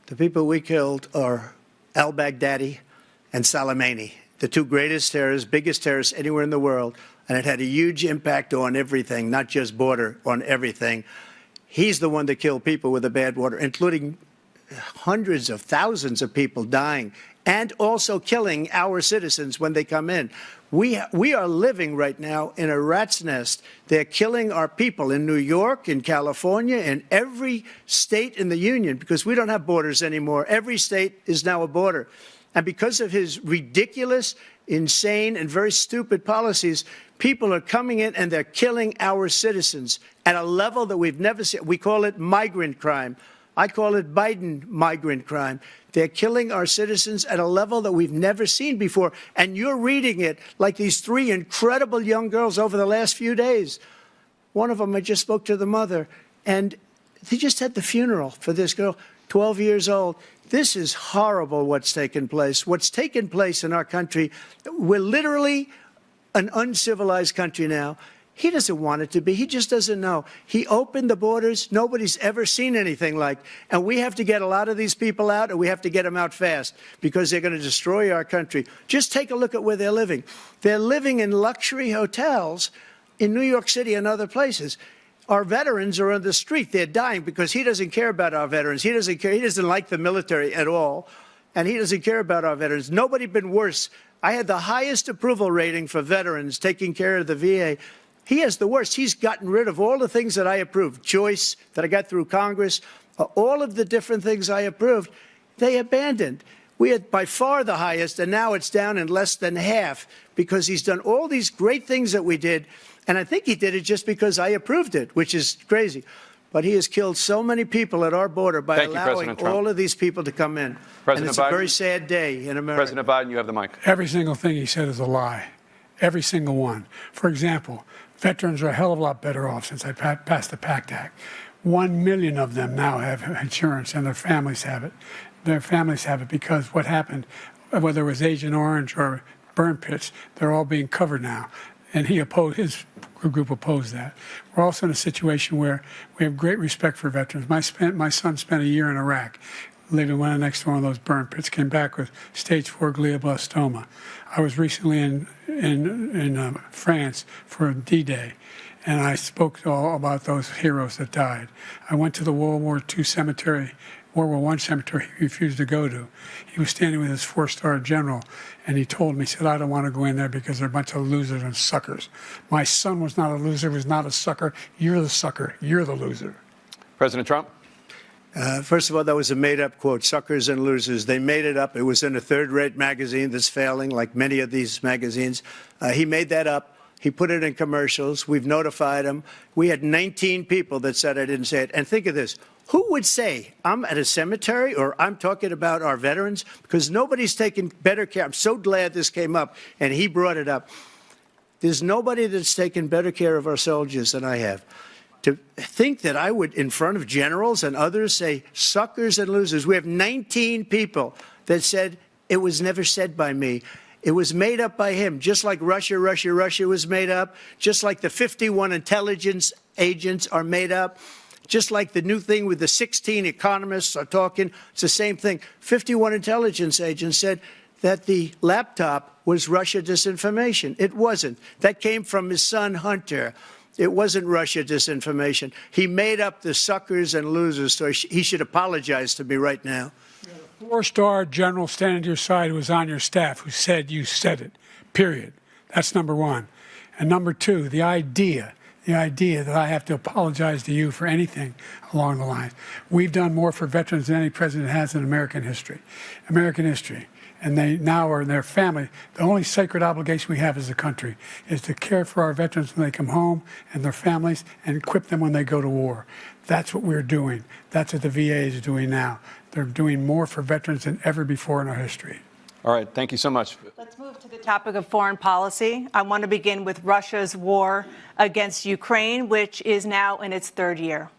The people we killed are al-Baghdadi and Soleimani, the two greatest terrorists, biggest terrorists anywhere in the world, and it had a huge impact on everything, not just border, on everything. He's the one that killed people with the bad water, including hundreds of thousands of people dying, and also killing our citizens when they come in. We are living right now in a rat's nest. They're killing our people in New York, in California, in every state in the union, because we don't have borders anymore. Every state is now a border. And because of his ridiculous, insane, and very stupid policies, people are coming in and they're killing our citizens at a level that we've never seen. We call it migrant crime. I call it Biden migrant crime. They're killing our citizens at a level that we've never seen before. And you're reading it like these three incredible young girls over the last few days. One of them, I just spoke to the mother, and they just had the funeral for this girl, 12 years old. This is horrible what's taken place. What's taken place in our country, we're literally an uncivilized country now. He doesn't want it to be. He just doesn't know. He opened the borders. Nobody's ever seen anything like. And we have to get a lot of these people out, and we have to get them out fast because they're going to destroy our country. Just take a look at where they're living. They're living in luxury hotels in New York City and other places. Our veterans are on the street. They're dying because he doesn't care about our veterans. He doesn't care. He doesn't like the military at all, and he doesn't care about our veterans. Nobody been worse. I had the highest approval rating for veterans taking care of the VA. He has the worst. He's gotten rid of all the things that I approved, choice that I got through Congress, all of the different things I approved, they abandoned. We had by far the highest, and now it's down in less than half because he's done all these great things that we did. And I think he did it just because I approved it, which is crazy. But he has killed so many people at our border by allowing all of these people to come in. And it's a very sad day in America. President Biden, you have the mic. Every single thing he said is a lie. Every single one. For example, veterans are a hell of a lot better off since I passed the PACT Act. 1 million of them now have insurance, and their families have it. Their families have it because what happened, whether it was Agent Orange or burn pits, they're all being covered now. And he opposed, his group opposed that. We're also in a situation where we have great respect for veterans. My son spent a year in Iraq, living next to one of those burn pits, came back with stage 4 glioblastoma. I was recently in France for D-Day, and I spoke all about those heroes that died. I went to the World War II cemetery, World War I cemetery he refused to go to. He was standing with his 4-star general, and he told me, he said, I don't want to go in there because they're a bunch of losers and suckers. My son was not a loser, was not a sucker. You're the sucker. You're the loser. President Trump? First of all, that was a made-up quote, suckers and losers. They made it up. It was in a third-rate magazine that's failing, like many of these magazines. He made that up. He put it in commercials. We've notified him. We had 19 people that said I didn't say it. And think of this. Who would say I'm at a cemetery or I'm talking about our veterans? Because nobody's taken better care. I'm so glad this came up, and he brought it up. There's nobody that's taken better care of our soldiers than I have. To think that I would, in front of generals and others, say suckers and losers. We have 19 people that said it was never said by me. It was made up by him, just like Russia was made up, just like the 51 intelligence agents are made up, just like the new thing with the 16 economists are talking. It's the same thing. 51 intelligence agents said that the laptop was Russia disinformation. It wasn't. That came from his son, Hunter. It wasn't Russia disinformation. He made up the suckers and losers, so he should apologize to me right now. Four-star general standing to your side who was on your staff who said you said it, period. That's number one. And number two, the idea that I have to apologize to you for anything along the lines. We've done more for veterans than any president has in American history. And they now are their family. The only sacred obligation we have as a country is to care for our veterans when they come home and their families and equip them when they go to war. That's what we're doing. That's what the VA is doing now. They're doing more for veterans than ever before in our history. All right, thank you so much. Let's move to the topic of foreign policy. I want to begin with Russia's war against Ukraine, which is now in its third year.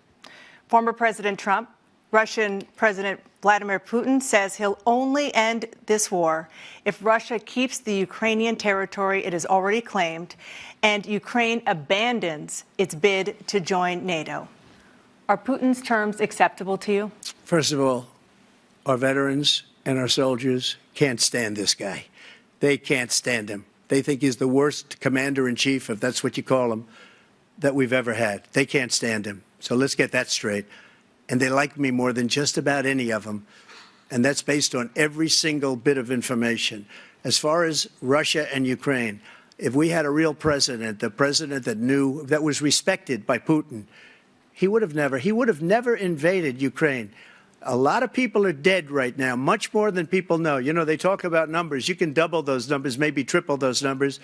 Former President Trump, Russian President Vladimir Putin says he'll only end this war if Russia keeps the Ukrainian territory it has already claimed and Ukraine abandons its bid to join NATO. Are Putin's terms acceptable to you? First of all, our veterans and our soldiers can't stand this guy. They can't stand him. They think he's the worst commander-in-chief, if that's what you call him, that we've ever had. They can't stand him. So let's get that straight. And they like me more than just about any of them. And that's based on every single bit of information. As far as Russia and Ukraine, if we had a real president, the president that knew, that was respected by Putin, he would have never invaded Ukraine. A lot of people are dead right now, much more than people know. You know, they talk about numbers. You can double those numbers, maybe triple those numbers.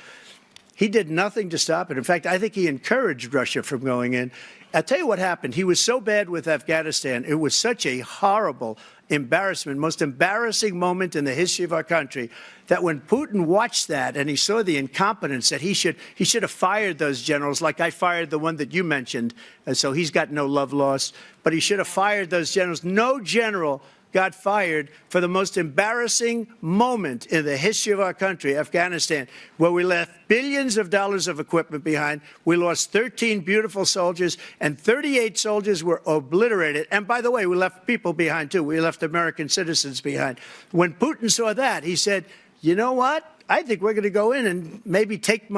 He did nothing to stop it. In fact, I think he encouraged Russia from going in. I'll tell you what happened. He was so bad with Afghanistan. It was such a horrible embarrassment, most embarrassing moment in the history of our country, that when Putin watched that and he saw the incompetence, that he should have fired those generals, like I fired the one that you mentioned, and so he's got no love lost, but he should have fired those generals. No general got fired for the most embarrassing moment in the history of our country, Afghanistan, where we left billions of dollars of equipment behind. We lost 13 beautiful soldiers, and 38 soldiers were obliterated. And by the way, we left people behind, too. We left American citizens behind. When Putin saw that, he said, you know what? I think we're going to go in and maybe take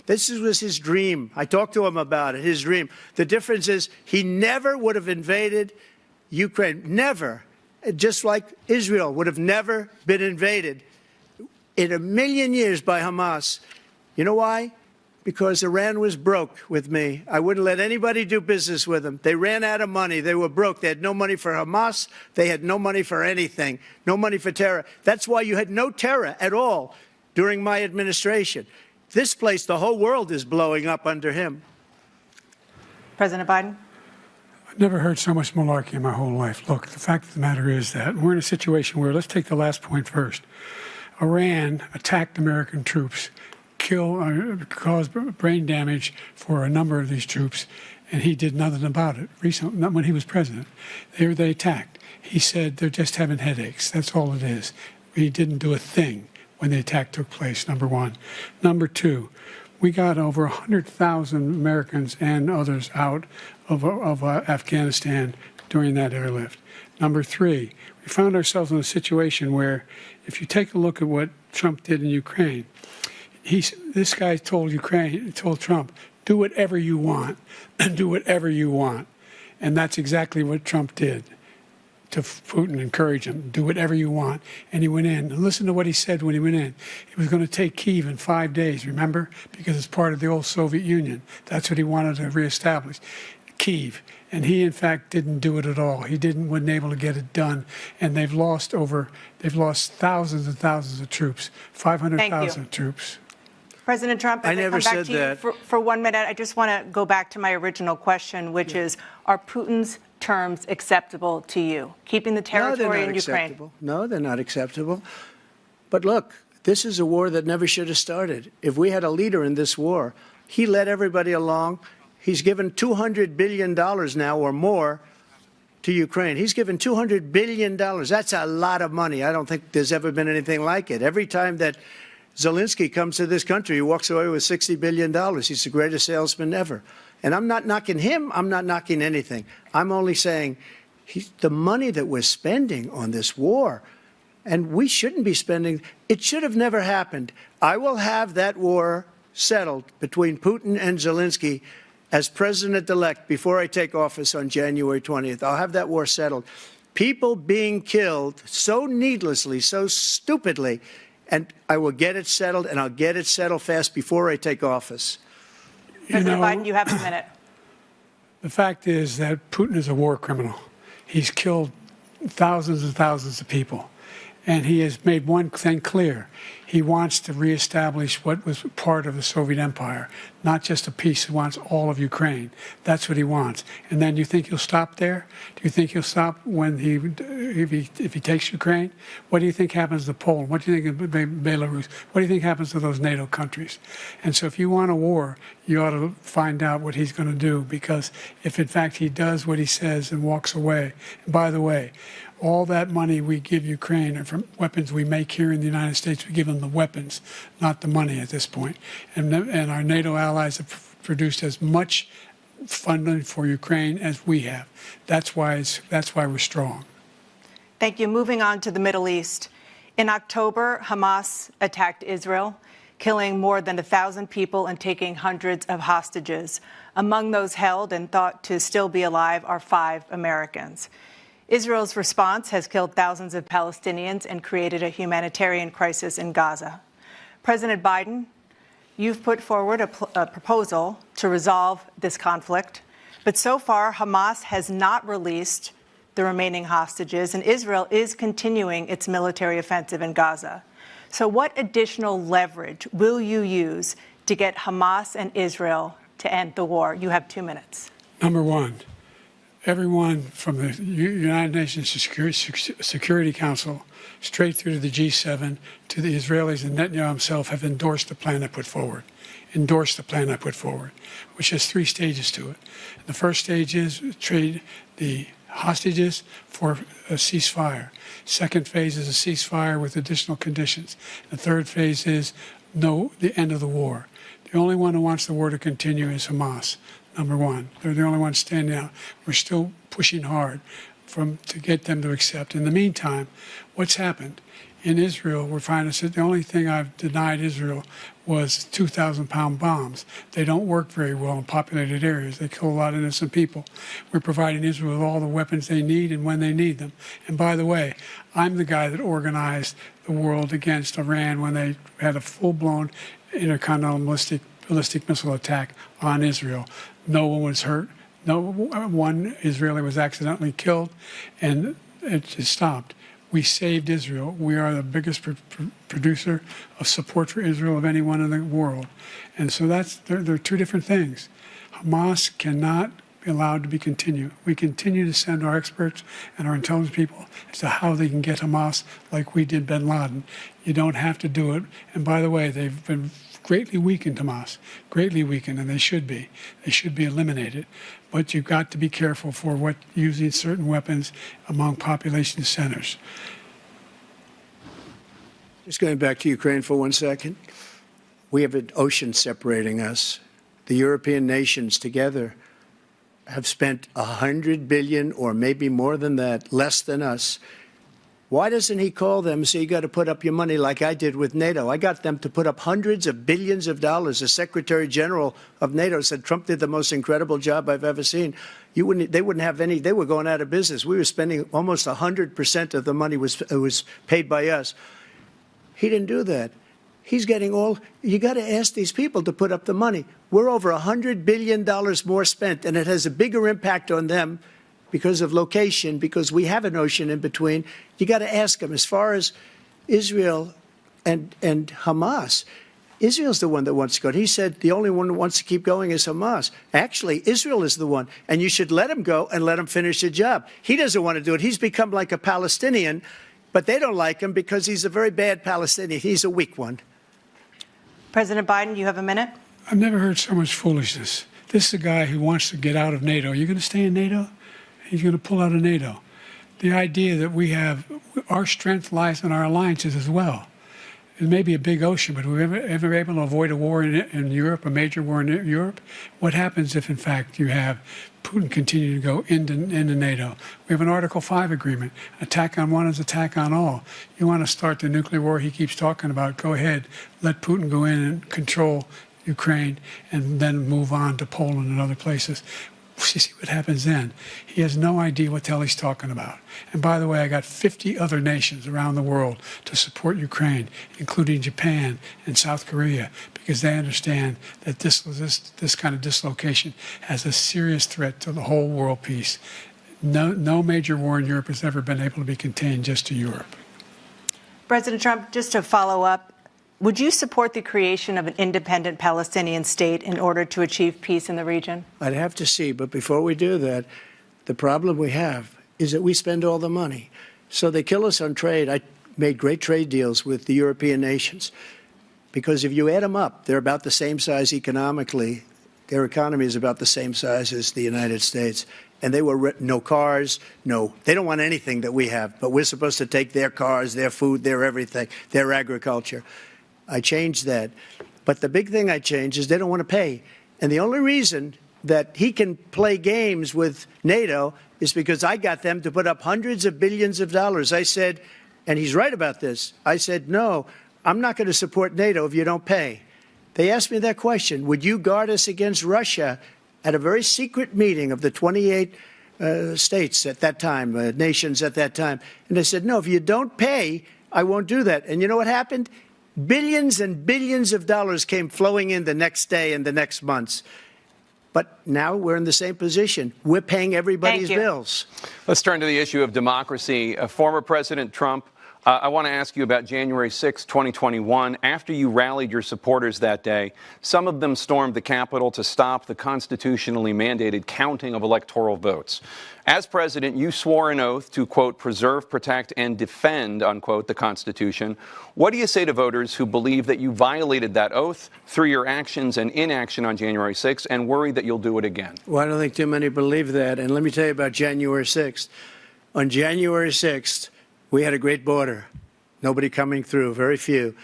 this was his dream. I talked to him about it, his dream. The difference is he never would have invaded Ukraine, never. Just like Israel would have never been invaded in a million years by Hamas. You know why? Because Iran was broke with me. I wouldn't let anybody do business with them. They ran out of money. They were broke. They had no money for Hamas. They had no money for anything, no money for terror. That's why you had no terror at all during my administration. This place, the whole world is blowing up under him. President Biden? Never heard so much malarkey in my whole life. Look, the fact of the matter is that we're in a situation where, let's take the last point first. Iran attacked American troops, caused brain damage for a number of these troops, and he did nothing about it. Recently, not when he was president. They attacked. He said they're just having headaches. That's all it is. He didn't do a thing when the attack took place, number one. Number two, we got over 100,000 Americans and others out of Afghanistan during that airlift. Number three, we found ourselves in a situation where, if you take a look at what Trump did in Ukraine, this guy told Trump, do whatever you want, do whatever you want. And that's exactly what Trump did to Putin, encourage him, do whatever you want. And he went in. And listen to what he said when he went in. He was going to take Kyiv in 5 days, remember? Because it's part of the old Soviet Union. That's what he wanted to reestablish, Kyiv. And he, in fact, didn't do it at all. He wasn't able to get it done. And they've lost thousands and thousands of troops, 500,000 troops. President Trump, I never said that. For 1 minute, I just want to go back to my original question, which is, are Putin's terms acceptable to you? Keeping the territory in Ukraine? No, they're not acceptable. But look, this is a war that never should have started. If we had a leader in this war, he led everybody along. He's given $200 billion now or more to Ukraine. He's given $200 billion. That's a lot of money. I don't think there's ever been anything like it. Every time that Zelensky comes to this country, he walks away with $60 billion. He's the greatest salesman ever. And I'm not knocking him, I'm not knocking anything. I'm only saying the money that we're spending on this war, and we shouldn't be spending, it should have never happened. I will have that war settled between Putin and Zelensky as president-elect before I take office on January 20th. I'll have that war settled. People being killed so needlessly, so stupidly, and I will get it settled, and I'll get it settled fast before I take office. President Biden, you have a minute. The fact is that Putin is a war criminal. He's killed thousands and thousands of people. And he has made one thing clear. He wants to reestablish what was part of the Soviet Empire, not just a piece. He wants all of Ukraine. That's what he wants. And then you think he'll stop there? Do you think he'll stop when if he takes Ukraine? What do you think happens to Poland? What do you think of Belarus? What do you think happens to those NATO countries? And so if you want a war, you ought to find out what he's going to do, because if in fact he does what he says and walks away, and by the way, all that money we give Ukraine are from weapons we make here in the United States. We give them the weapons, not the money at this point. And our NATO allies have produced as much funding for Ukraine as we have. That's why we're strong. Thank you. Moving on to the Middle East. In October, Hamas attacked Israel, killing more than 1,000 people and taking hundreds of hostages. Among those held and thought to still be alive are 5 Americans. Israel's response has killed thousands of Palestinians and created a humanitarian crisis in Gaza. President Biden, you've put forward a proposal to resolve this conflict, but so far Hamas has not released the remaining hostages, and Israel is continuing its military offensive in Gaza. So what additional leverage will you use to get Hamas and Israel to end the war? You have 2 minutes. Number one, everyone from the United Nations Security Council straight through to the G7 to the Israelis and Netanyahu himself have endorsed the plan I put forward. Which has 3 stages to it. The first stage is trade the hostages for a ceasefire. Second phase is a ceasefire with additional conditions. The third phase is the end of the war. The only one who wants the war to continue is Hamas. Number one, they're the only ones standing out. We're still pushing hard to get them to accept. In the meantime, what's happened? In Israel, we're finding that the only thing I've denied Israel was 2,000-pound bombs. They don't work very well in populated areas. They kill a lot of innocent people. We're providing Israel with all the weapons they need and when they need them. And by the way, I'm the guy that organized the world against Iran when they had a full-blown intercontinental ballistic missile attack on Israel. No one was hurt. No one Israeli was accidentally killed, and it just stopped. We saved Israel. We are the biggest producer of support for Israel of anyone in the world. And so they're 2 different things. Hamas cannot be allowed to be continued. We continue to send our experts and our intelligence people as to how they can get Hamas like we did bin Laden. You don't have to do it. And by the way, they've been greatly weakened, Hamas, greatly weakened, and they should be. They should be eliminated. But you've got to be careful for using certain weapons among population centers. Just going back to Ukraine for 1 second. We have an ocean separating us. The European nations together have spent $100 billion, or maybe more than that, less than us. Why doesn't he call them and say, you got to put up your money like I did with NATO? I got them to put up hundreds of billions of dollars. The Secretary General of NATO said Trump did the most incredible job I've ever seen. They wouldn't have any. They were going out of business. We were spending almost 100% of the money was paid by us. He didn't do that. He's getting all. You got to ask these people to put up the money. We're over $100 billion more spent, and it has a bigger impact on them because of location, because we have an ocean in between. You got to ask them. As far as Israel and Hamas, Israel's the one that wants to go. He said the only one who wants to keep going is Hamas. Actually, Israel is the one, and you should let him go and let him finish the job. He doesn't want to do it. He's become like a Palestinian, but they don't like him because he's a very bad Palestinian. He's a weak one. President Biden, you have a minute. I've never heard so much foolishness. This is a guy who wants to get out of NATO. Are you going to stay in NATO? He's going to pull out of NATO. The idea that we have, our strength lies in our alliances as well. It may be a big ocean, but were we ever able to avoid a war in Europe, a major war in Europe? What happens if, in fact, you have Putin continue to go into NATO? We have an Article 5 agreement. Attack on one is attack on all. You want to start the nuclear war he keeps talking about, go ahead. Let Putin go in and control Ukraine and then move on to Poland and other places. You see what happens then. He has no idea what the hell he's talking about. And by the way, I got 50 other nations around the world to support Ukraine, including Japan and South Korea, because they understand that this kind of dislocation has a serious threat to the whole world peace. No major war in Europe has ever been able to be contained just to Europe. President Trump, just to follow up, would you support the creation of an independent Palestinian state in order to achieve peace in the region? I'd have to see, but before we do that, the problem we have is that we spend all the money. So they kill us on trade. I made great trade deals with the European nations because if you add them up, they're about the same size economically. Their economy is about the same size as the United States. And they were no cars, they don't want anything that we have, but we're supposed to take their cars, their food, their everything, their agriculture. I changed that. But the big thing I changed is they don't want to pay. And the only reason that he can play games with NATO is because I got them to put up hundreds of billions of dollars. I said, and he's right about this, I said, no, I'm not going to support NATO if you don't pay. They asked me that question, would you guard us against Russia at a very secret meeting of the 28 states at that time, nations at that time? And I said, no, if you don't pay, I won't do that. And you know what happened? Billions and billions of dollars came flowing in the next day and the next months. But now we're in the same position. We're paying everybody's bills. Let's turn to the issue of democracy. Former President Trump, I want to ask you about January 6, 2021. After you rallied your supporters that day, some of them stormed the Capitol to stop the constitutionally mandated counting of electoral votes. As president, you swore an oath to, quote, preserve, protect, and defend, unquote, the Constitution. What do you say to voters who believe that you violated that oath through your actions and inaction on January 6th and worry that you'll do it again? Well, I don't think too many believe that. And let me tell you about January 6th. On January 6th, we had a great border. Nobody coming through, very few.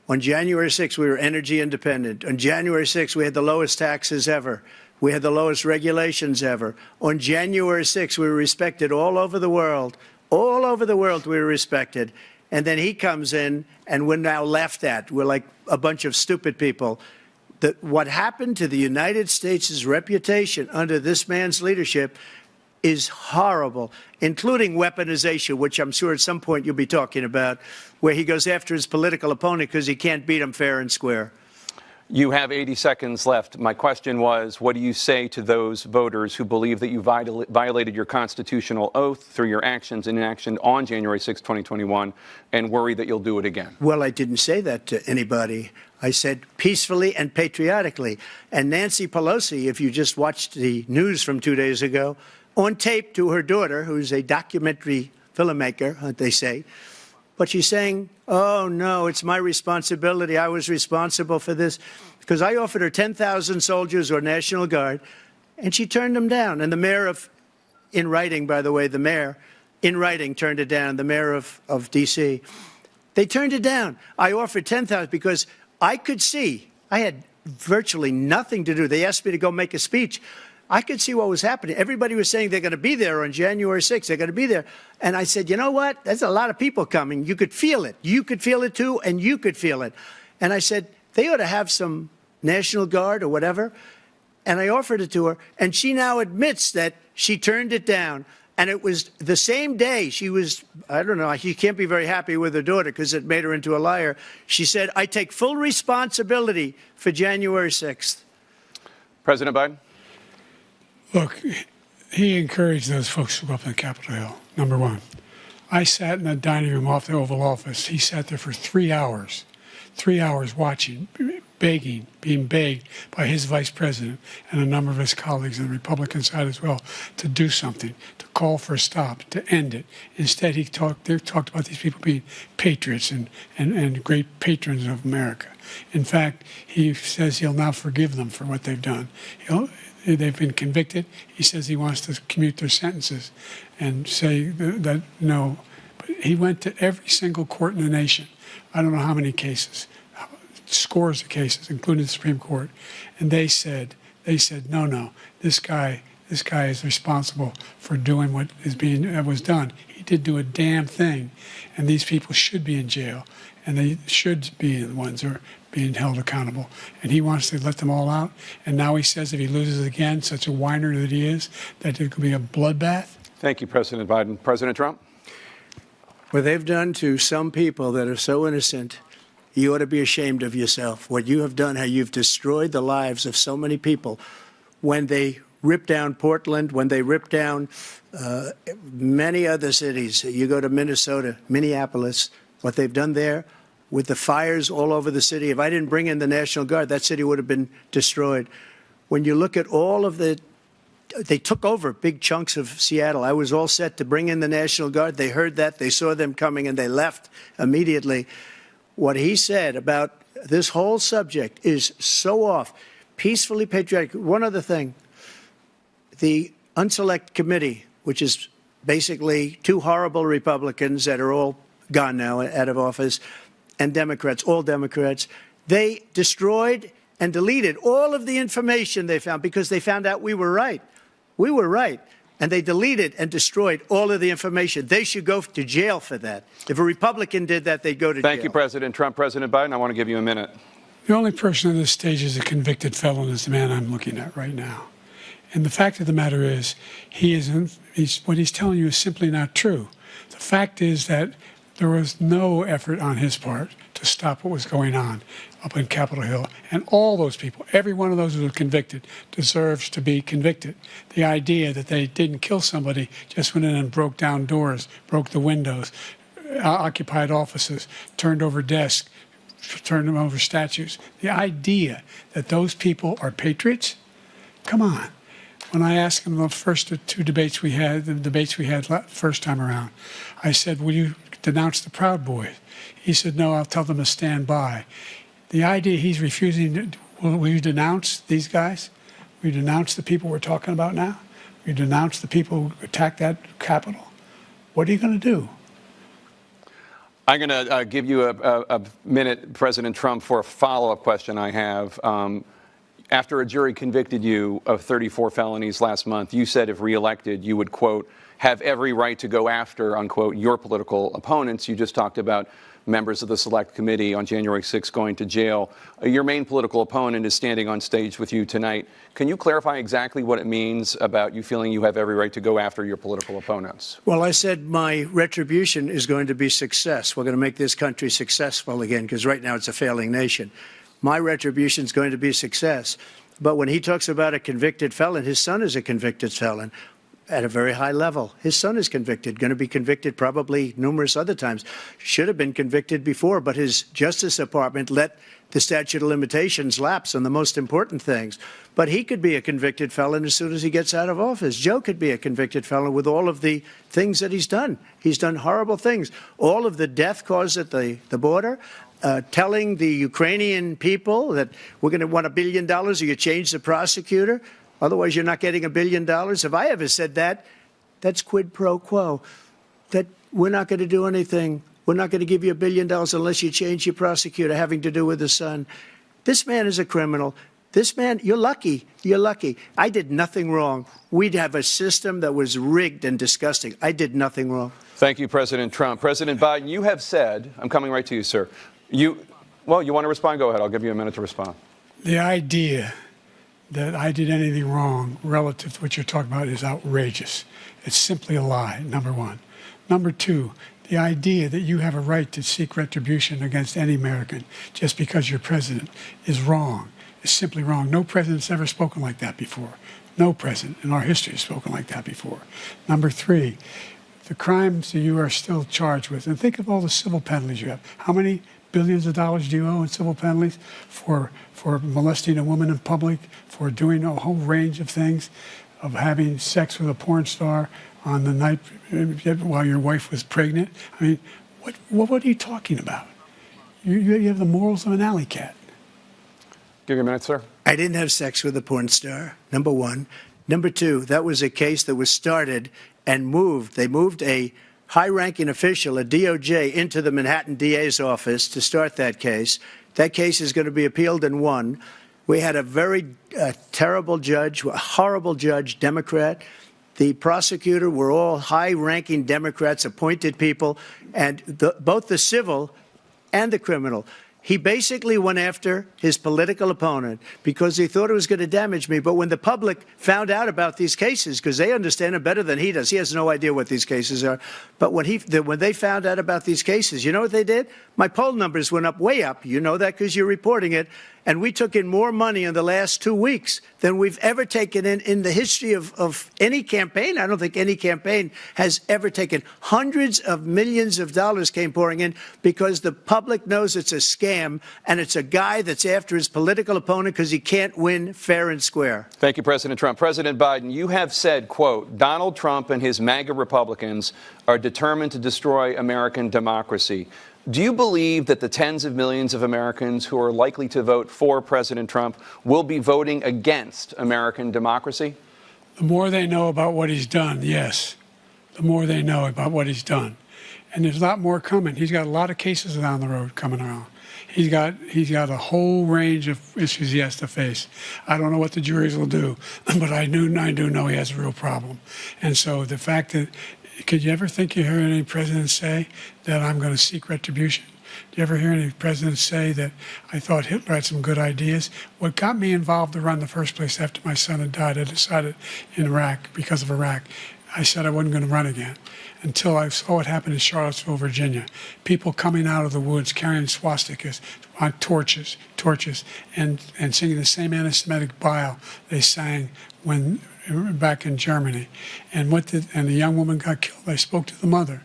On January 6th, we were energy independent. On January 6th, we had the lowest taxes ever. We had the lowest regulations ever. On January 6th, we were respected all over the world. All over the world, we were respected. And then he comes in, and we're now laughed at. We're like a bunch of stupid people. What happened to the United States' reputation under this man's leadership is horrible, including weaponization, which I'm sure at some point you'll be talking about, where he goes after his political opponent because he can't beat him fair and square. You have 80 seconds left. My question was, what do you say to those voters who believe that you violated your constitutional oath through your actions and inaction on January 6, 2021, and worry that you'll do it again? Well, I didn't say that to anybody. I said peacefully and patriotically. And Nancy Pelosi, if you just watched the news from 2 days ago, on tape to her daughter, who's a documentary filmmaker, they say, but she's saying, oh, no, it's my responsibility. I was responsible for this because I offered her 10,000 soldiers or National Guard, and she turned them down. And the mayor in writing, by the way, the mayor in writing turned it down, the mayor of D.C. They turned it down. I offered 10,000 because I could see I had virtually nothing to do. They asked me to go make a speech. I could see what was happening. Everybody was saying they're going to be there on January 6th. They're going to be there. And I said, you know what? There's a lot of people coming. You could feel it. You could feel it, too, and you could feel it. And I said, they ought to have some National Guard or whatever. And I offered it to her. And she now admits that she turned it down. And it was the same day she was, I don't know, she can't be very happy with her daughter because it made her into a liar. She said, I take full responsibility for January 6th. President Biden? Look, he encouraged those folks to go up on Capitol Hill, number one. I sat in the dining room off the Oval Office. He sat there for 3 hours watching, begging, being begged by his vice president and a number of his colleagues on the Republican side as well to do something, to call for a stop, to end it. Instead, they talked about these people being patriots and great patrons of America. In fact, he says he'll now forgive them for what they've done. They've been convicted. He says he wants to commute their sentences and say that no. But He went to every single court in the nation. I don't know how many cases, scores of cases, including the Supreme Court. And they said, no, this guy is responsible for doing what was done. He didn't do a damn thing. And these people should be in jail. And they should be the ones who are being held accountable. And he wants to let them all out. And now he says if he loses again, such a whiner that he is, that it could be a bloodbath. Thank you, President Biden. President Trump? What they've done to some people that are so innocent, you ought to be ashamed of yourself. What you have done, how you've destroyed the lives of so many people when they ripped down Portland, when they ripped down many other cities. You go to Minnesota, Minneapolis, what they've done there with the fires all over the city. If I didn't bring in the National Guard, that city would have been destroyed. When you look at all of they took over big chunks of Seattle. I was all set to bring in the National Guard. They heard that. They saw them coming, and they left immediately. What he said about this whole subject is so off. Peacefully patriotic. One other thing. The Unselect Committee, which is basically two horrible Republicans that are all gone now, out of office, and Democrats, all Democrats, they destroyed and deleted all of the information they found because they found out we were right. We were right. And they deleted and destroyed all of the information. They should go to jail for that. If a Republican did that, they'd go to jail. Thank you, President Trump. President Biden, I want to give you a minute. The only person on this stage is a convicted felon is the man I'm looking at right now. And the fact of the matter is, what he's telling you is simply not true. The fact is that there was no effort on his part to stop what was going on up in Capitol Hill. And all those people, every one of those who were convicted, deserves to be convicted. The idea that they didn't kill somebody, just went in and broke down doors, broke the windows, occupied offices, turned over desks, turned them over statues. The idea that those people are patriots? Come on. When I asked him the first two debates we had, first time around, I said, will you denounce the Proud Boys? He said, no, I'll tell them to stand by. The idea he's refusing, will you denounce these guys? Will you denounce the people we're talking about now? Will you denounce the people who attacked that Capitol? What are you going to do? I'm going to give you a minute, President Trump, for a follow-up question I have. After a jury convicted you of 34 felonies last month, you said if reelected, you would, quote, have every right to go after, unquote, your political opponents. You just talked about members of the Select Committee on January 6th going to jail. Your main political opponent is standing on stage with you tonight. Can you clarify exactly what it means about you feeling you have every right to go after your political opponents? Well, I said my retribution is going to be success. We're going to make this country successful again, because right now it's a failing nation. My retribution is going to be success. But when he talks about a convicted felon, his son is a convicted felon at a very high level. His son is convicted, going to be convicted probably numerous other times. Should have been convicted before, but his Justice Department let the statute of limitations lapse on the most important things. But he could be a convicted felon as soon as he gets out of office. Joe could be a convicted felon with all of the things that he's done. He's done horrible things. All of the death caused at the border, telling the Ukrainian people that we're going to want $1 billion or you change the prosecutor. Otherwise, you're not getting $1 billion. If I ever said that, that's quid pro quo. That we're not going to do anything. We're not going to give you $1 billion unless you change your prosecutor having to do with the son. This man is a criminal. This man, you're lucky. You're lucky. I did nothing wrong. We'd have a system that was rigged and disgusting. I did nothing wrong. Thank you, President Trump. President Biden, you have said, I'm coming right to you, sir. You want to respond? Go ahead. I'll give you a minute to respond. The idea that I did anything wrong relative to what you're talking about is outrageous. It's simply a lie, number one. Number two, the idea that you have a right to seek retribution against any American just because you're president is wrong. It's simply wrong. No president's ever spoken like that before. No president in our history has spoken like that before. Number three, the crimes that you are still charged with, and think of all the civil penalties you have. How many billions of dollars do you owe in civil penalties for molesting a woman in public, for doing a whole range of things, of having sex with a porn star on the night while your wife was pregnant? I mean, what are you talking about? You have the morals of an alley cat. Give you a minute, sir. I didn't have sex with a porn star, number one. Number two, that was a case that was started and moved. They moved a high-ranking official at DOJ into the Manhattan DA's office to start that case. That case is going to be appealed and won. We had a very terrible judge, a horrible judge, Democrat. The prosecutor were all high-ranking Democrats, appointed people, and both the civil and the criminal. He basically went after his political opponent because he thought it was going to damage me. But when the public found out about these cases, because they understand it better than he does, he has no idea what these cases are. But when they found out about these cases, you know what they did? My poll numbers went up, way up. You know that because you're reporting it. And we took in more money in the last 2 weeks than we've ever taken in the history of any campaign. I don't think any campaign has ever taken. Hundreds of millions of dollars came pouring in because the public knows it's a scam and it's a guy that's after his political opponent because he can't win fair and square. Thank you, President Trump. President Biden, you have said, quote, Donald Trump and his MAGA Republicans are determined to destroy American democracy. Do you believe that the tens of millions of Americans who are likely to vote for President Trump will be voting against American democracy? The more they know about what he's done, yes. The more they know about what he's done. And there's a lot more coming. He's got a lot of cases down the road coming around. He's got a whole range of issues he has to face. I don't know what the juries will do, but I do know he has a real problem. And so the fact that, could you ever think you heard any president say that I'm going to seek retribution? Do you ever hear any president say that I thought Hitler had some good ideas? What got me involved to run in the first place after my son had died, I decided in Iraq, because of Iraq, I said I wasn't going to run again until I saw what happened in Charlottesville, Virginia. People coming out of the woods carrying swastikas on torches, and singing the same anti-Semitic bile they sang when back in Germany. And the young woman got killed. I spoke to the mother,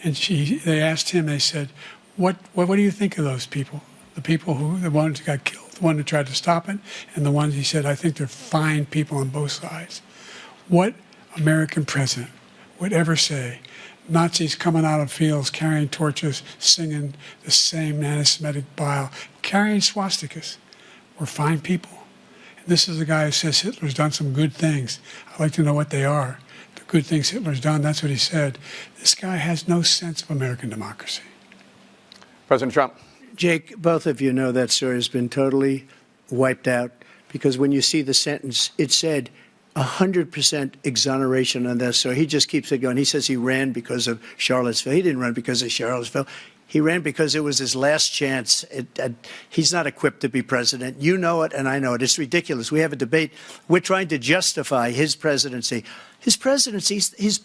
and they asked him, they said, what do you think of those people? The ones who got killed, the one who tried to stop it, and the ones, he said, I think they're fine people on both sides. What American president would ever say Nazis coming out of fields carrying torches, singing the same anti-Semitic bile, carrying swastikas were fine people? This is a guy who says Hitler's done some good things. I'd like to know what they are. The good things Hitler's done, that's what he said. This guy has no sense of American democracy. President Trump. Jake, both of you know that story has been totally wiped out because when you see the sentence, it said 100% exoneration on this. So he just keeps it going. He says he ran because of Charlottesville. He didn't run because of Charlottesville. He ran because it was his last chance. He's not equipped to be president. You know it, and I know it. It's ridiculous. We have a debate. We're trying to justify his presidency. His presidency, he's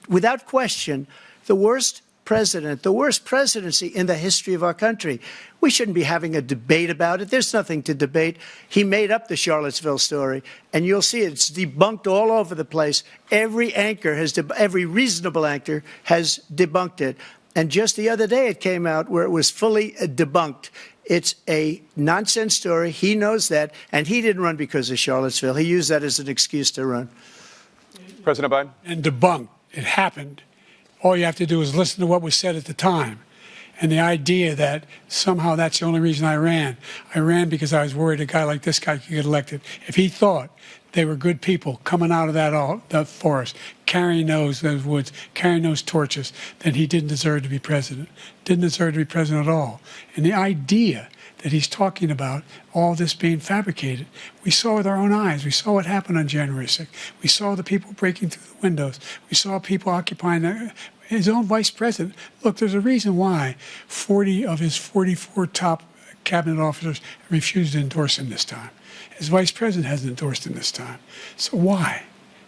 without question, the worst president, the worst presidency in the history of our country. We shouldn't be having a debate about it. There's nothing to debate. He made up the Charlottesville story, and you'll see it's debunked all over the place. Every reasonable anchor has debunked it. And just the other day, it came out where it was fully debunked. It's a nonsense story. He knows that, and he didn't run because of Charlottesville. He used that as an excuse to run. President Biden. And debunked. It happened. All you have to do is listen to what was said at the time. And the idea that somehow that's the only reason I ran because I was worried a guy like this guy could get elected. If he thought they were good people coming out of that forest, carrying those woods, carrying those torches, then he didn't deserve to be president. Didn't deserve to be president at all. And the idea that he's talking about all this being fabricated, we saw with our own eyes. We saw what happened on January 6th. We saw the people breaking through the windows. We saw people occupying his own vice president. Look, there's a reason why 40 of his 44 top cabinet officers refused to endorse him this time. His vice president hasn't endorsed him this time. So why?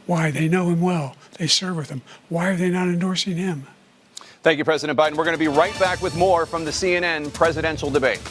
Why? They know him well. They serve with him. Why are they not endorsing him? Thank you, President Biden. We're going to be right back with more from the CNN presidential debate.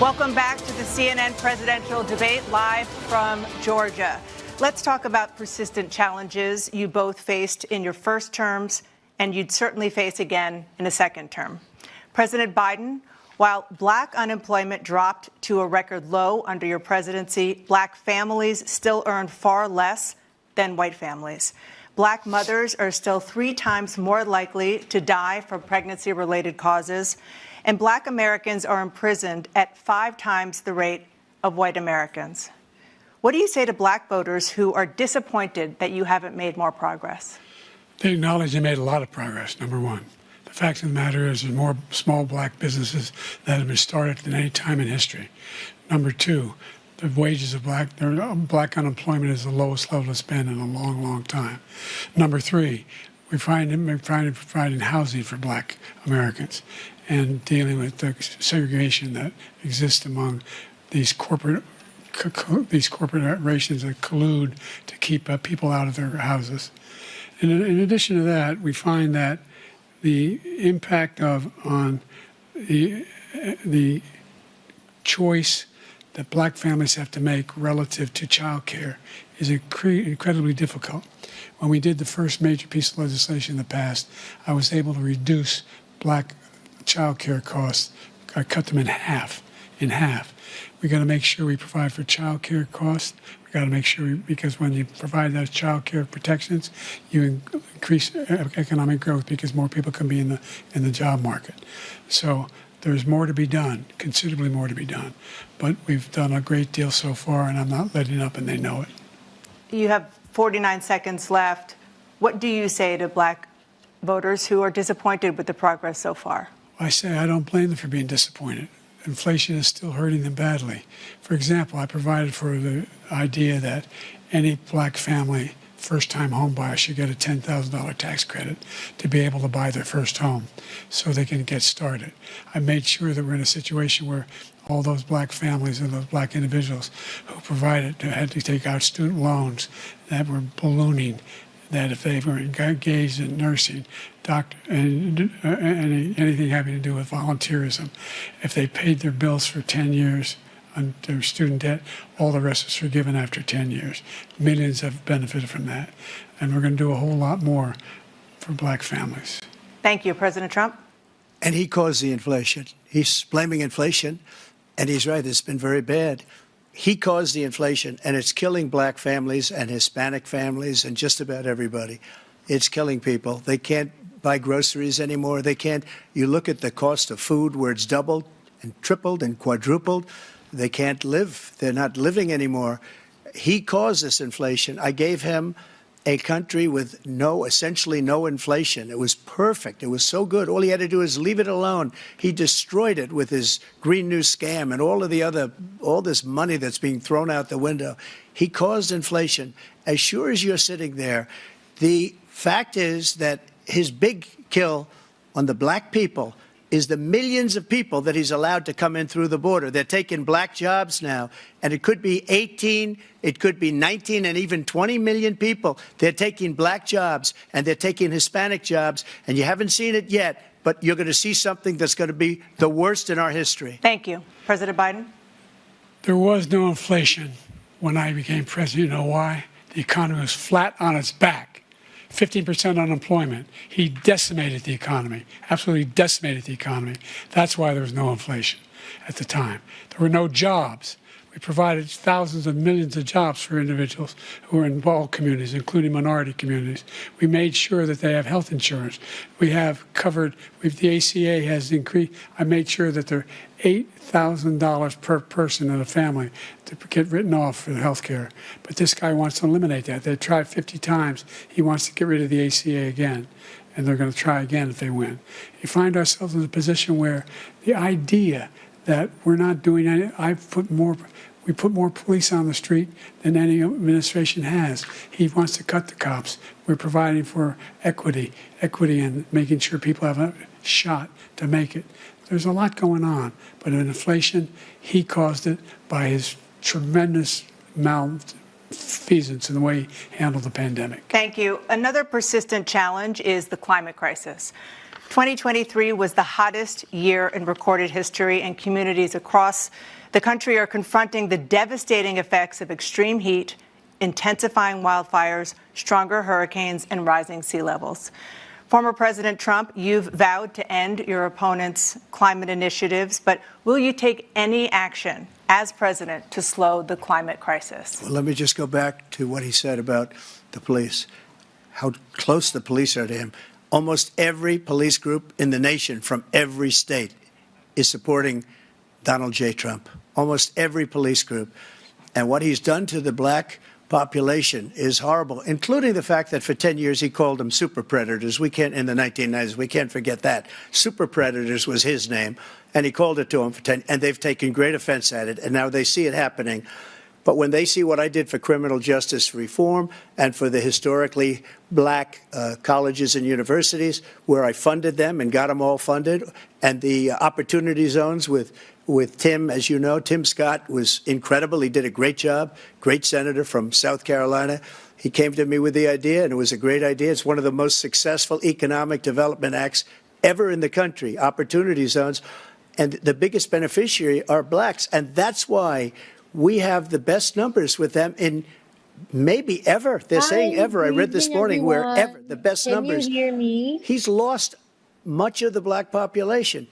Welcome back to the CNN presidential debate live from Georgia. Let's talk about persistent challenges you both faced in your first terms and you'd certainly face again in a second term. President Biden, while black unemployment dropped to a record low under your presidency, black families still earn far less than white families. Black mothers are still 3 times more likely to die from pregnancy-related causes, and black Americans are imprisoned at 5 times the rate of white Americans. What do you say to black voters who are disappointed that you haven't made more progress? They acknowledge they made a lot of progress, number one. The fact of the matter is there's more small black businesses that have been started than any time in history. Number two, the wages of black unemployment is the lowest level it's been in a long, long time. Number three, we're providing housing for black Americans and dealing with the segregation that exists among these corporations that collude to keep people out of their houses. And in addition to that, we find that the impact on the choice that black families have to make relative to child care is incredibly difficult. When we did the first major piece of legislation in the past, I was able to reduce black child care costs. I cut them in half. We got to make sure we provide for child care costs. We got to make sure, because when you provide those child care protections, you increase economic growth because more people can be in the job market. So there's more to be done, considerably more to be done. But we've done a great deal so far, and I'm not letting up, and they know it. You have 49 seconds left. What do you say to black voters who are disappointed with the progress so far? I say I don't blame them for being disappointed. Inflation is still hurting them badly. For example, I provided for the idea that any black family, first-time home buyer, should get a $10,000 tax credit to be able to buy their first home so they can get started. I made sure that we're in a situation where all those black families and those black individuals who had to take out student loans that were ballooning, that if they were engaged in nursing, doctor, and anything having to do with volunteerism, if they paid their bills for 10 years on their student debt, all the rest is forgiven after 10 years. Millions have benefited from that. And we're going to do a whole lot more for black families. Thank you, President Trump. And he caused the inflation. He's blaming inflation, and he's right, it's been very bad. He caused the inflation, and it's killing black families and Hispanic families and just about everybody. It's killing people. They can't buy groceries anymore. They can't. You look at the cost of food where it's doubled and tripled and quadrupled. They can't live. They're not living anymore. He caused this inflation. I gave him a country with essentially no inflation. It was perfect. It was so good. All he had to do is leave it alone. He destroyed it with his Green New scam and all this money that's being thrown out the window. He caused inflation. As sure as you're sitting there, the fact is that his big kill on the black people is the millions of people that he's allowed to come in through the border. They're taking black jobs now, and it could be 18, it could be 19, and even 20 million people. They're taking black jobs, and they're taking Hispanic jobs, and you haven't seen it yet, but you're going to see something that's going to be the worst in our history. Thank you. President Biden? There was no inflation when I became president. You know why? The economy was flat on its back. 15% unemployment. He decimated the economy, absolutely decimated the economy. That's why there was no inflation at the time. There were no jobs. We provided thousands of millions of jobs for individuals who are in all communities, including minority communities. We made sure that they have health insurance. We have covered, the ACA has increased. I made sure that they're $8,000 per person in a family to get written off for health care. But this guy wants to eliminate that. They tried 50 times. He wants to get rid of the ACA again, and they're going to try again if they win. You find ourselves in a position where the idea that we're not doing any, we put more police on the street than any administration has. He wants to cut the cops. We're providing for equity and making sure people have a shot to make it. There's a lot going on, but in inflation, he caused it by his tremendous malfeasance in the way he handled the pandemic. Thank you. Another persistent challenge is the climate crisis. 2023 was the hottest year in recorded history, and communities across the country are confronting the devastating effects of extreme heat, intensifying wildfires, stronger hurricanes, and rising sea levels. Former President Trump, you've vowed to end your opponent's climate initiatives, but will you take any action as president to slow the climate crisis? Well, let me just go back to what he said about the police, how close the police are to him. Almost every police group in the nation from every state is supporting Donald J. Trump. Almost every police group. And what he's done to the black population is horrible, including the fact that for 10 years he called them super predators. We can't, in the 1990s, we can't forget that. Super predators was his name, and he called it to them for 10, and they've taken great offense at it, and now they see it happening. But when they see what I did for criminal justice reform and for the historically black colleges and universities, where I funded them and got them all funded, and the opportunity zones with Tim, as you know, Tim Scott was incredible. He did a great job, great senator from South Carolina. He came to me with the idea, and it was a great idea. It's one of the most successful economic development acts ever in the country, opportunity zones. And the biggest beneficiary are blacks. And that's why we have the best numbers with them in maybe ever. They're saying ever. I read this morning where ever, the best numbers. Can you hear me? He's lost much of the black population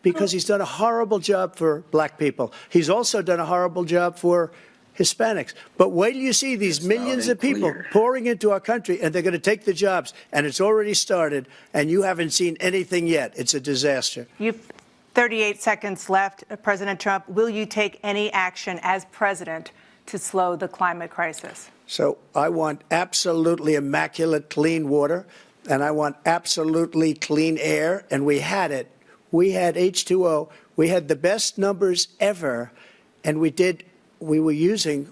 because he's done a horrible job for black people. He's also done a horrible job for Hispanics. But wait till you see these millions of people pouring into our country, and they're going to take the jobs, and it's already started, and you haven't seen anything yet. It's a disaster. You've 38 seconds left. President Trump, will you take any action as president to slow the climate crisis? So I want absolutely immaculate clean water, and I want absolutely clean air, and we had it. We had H2O. We had the best numbers ever, and we were using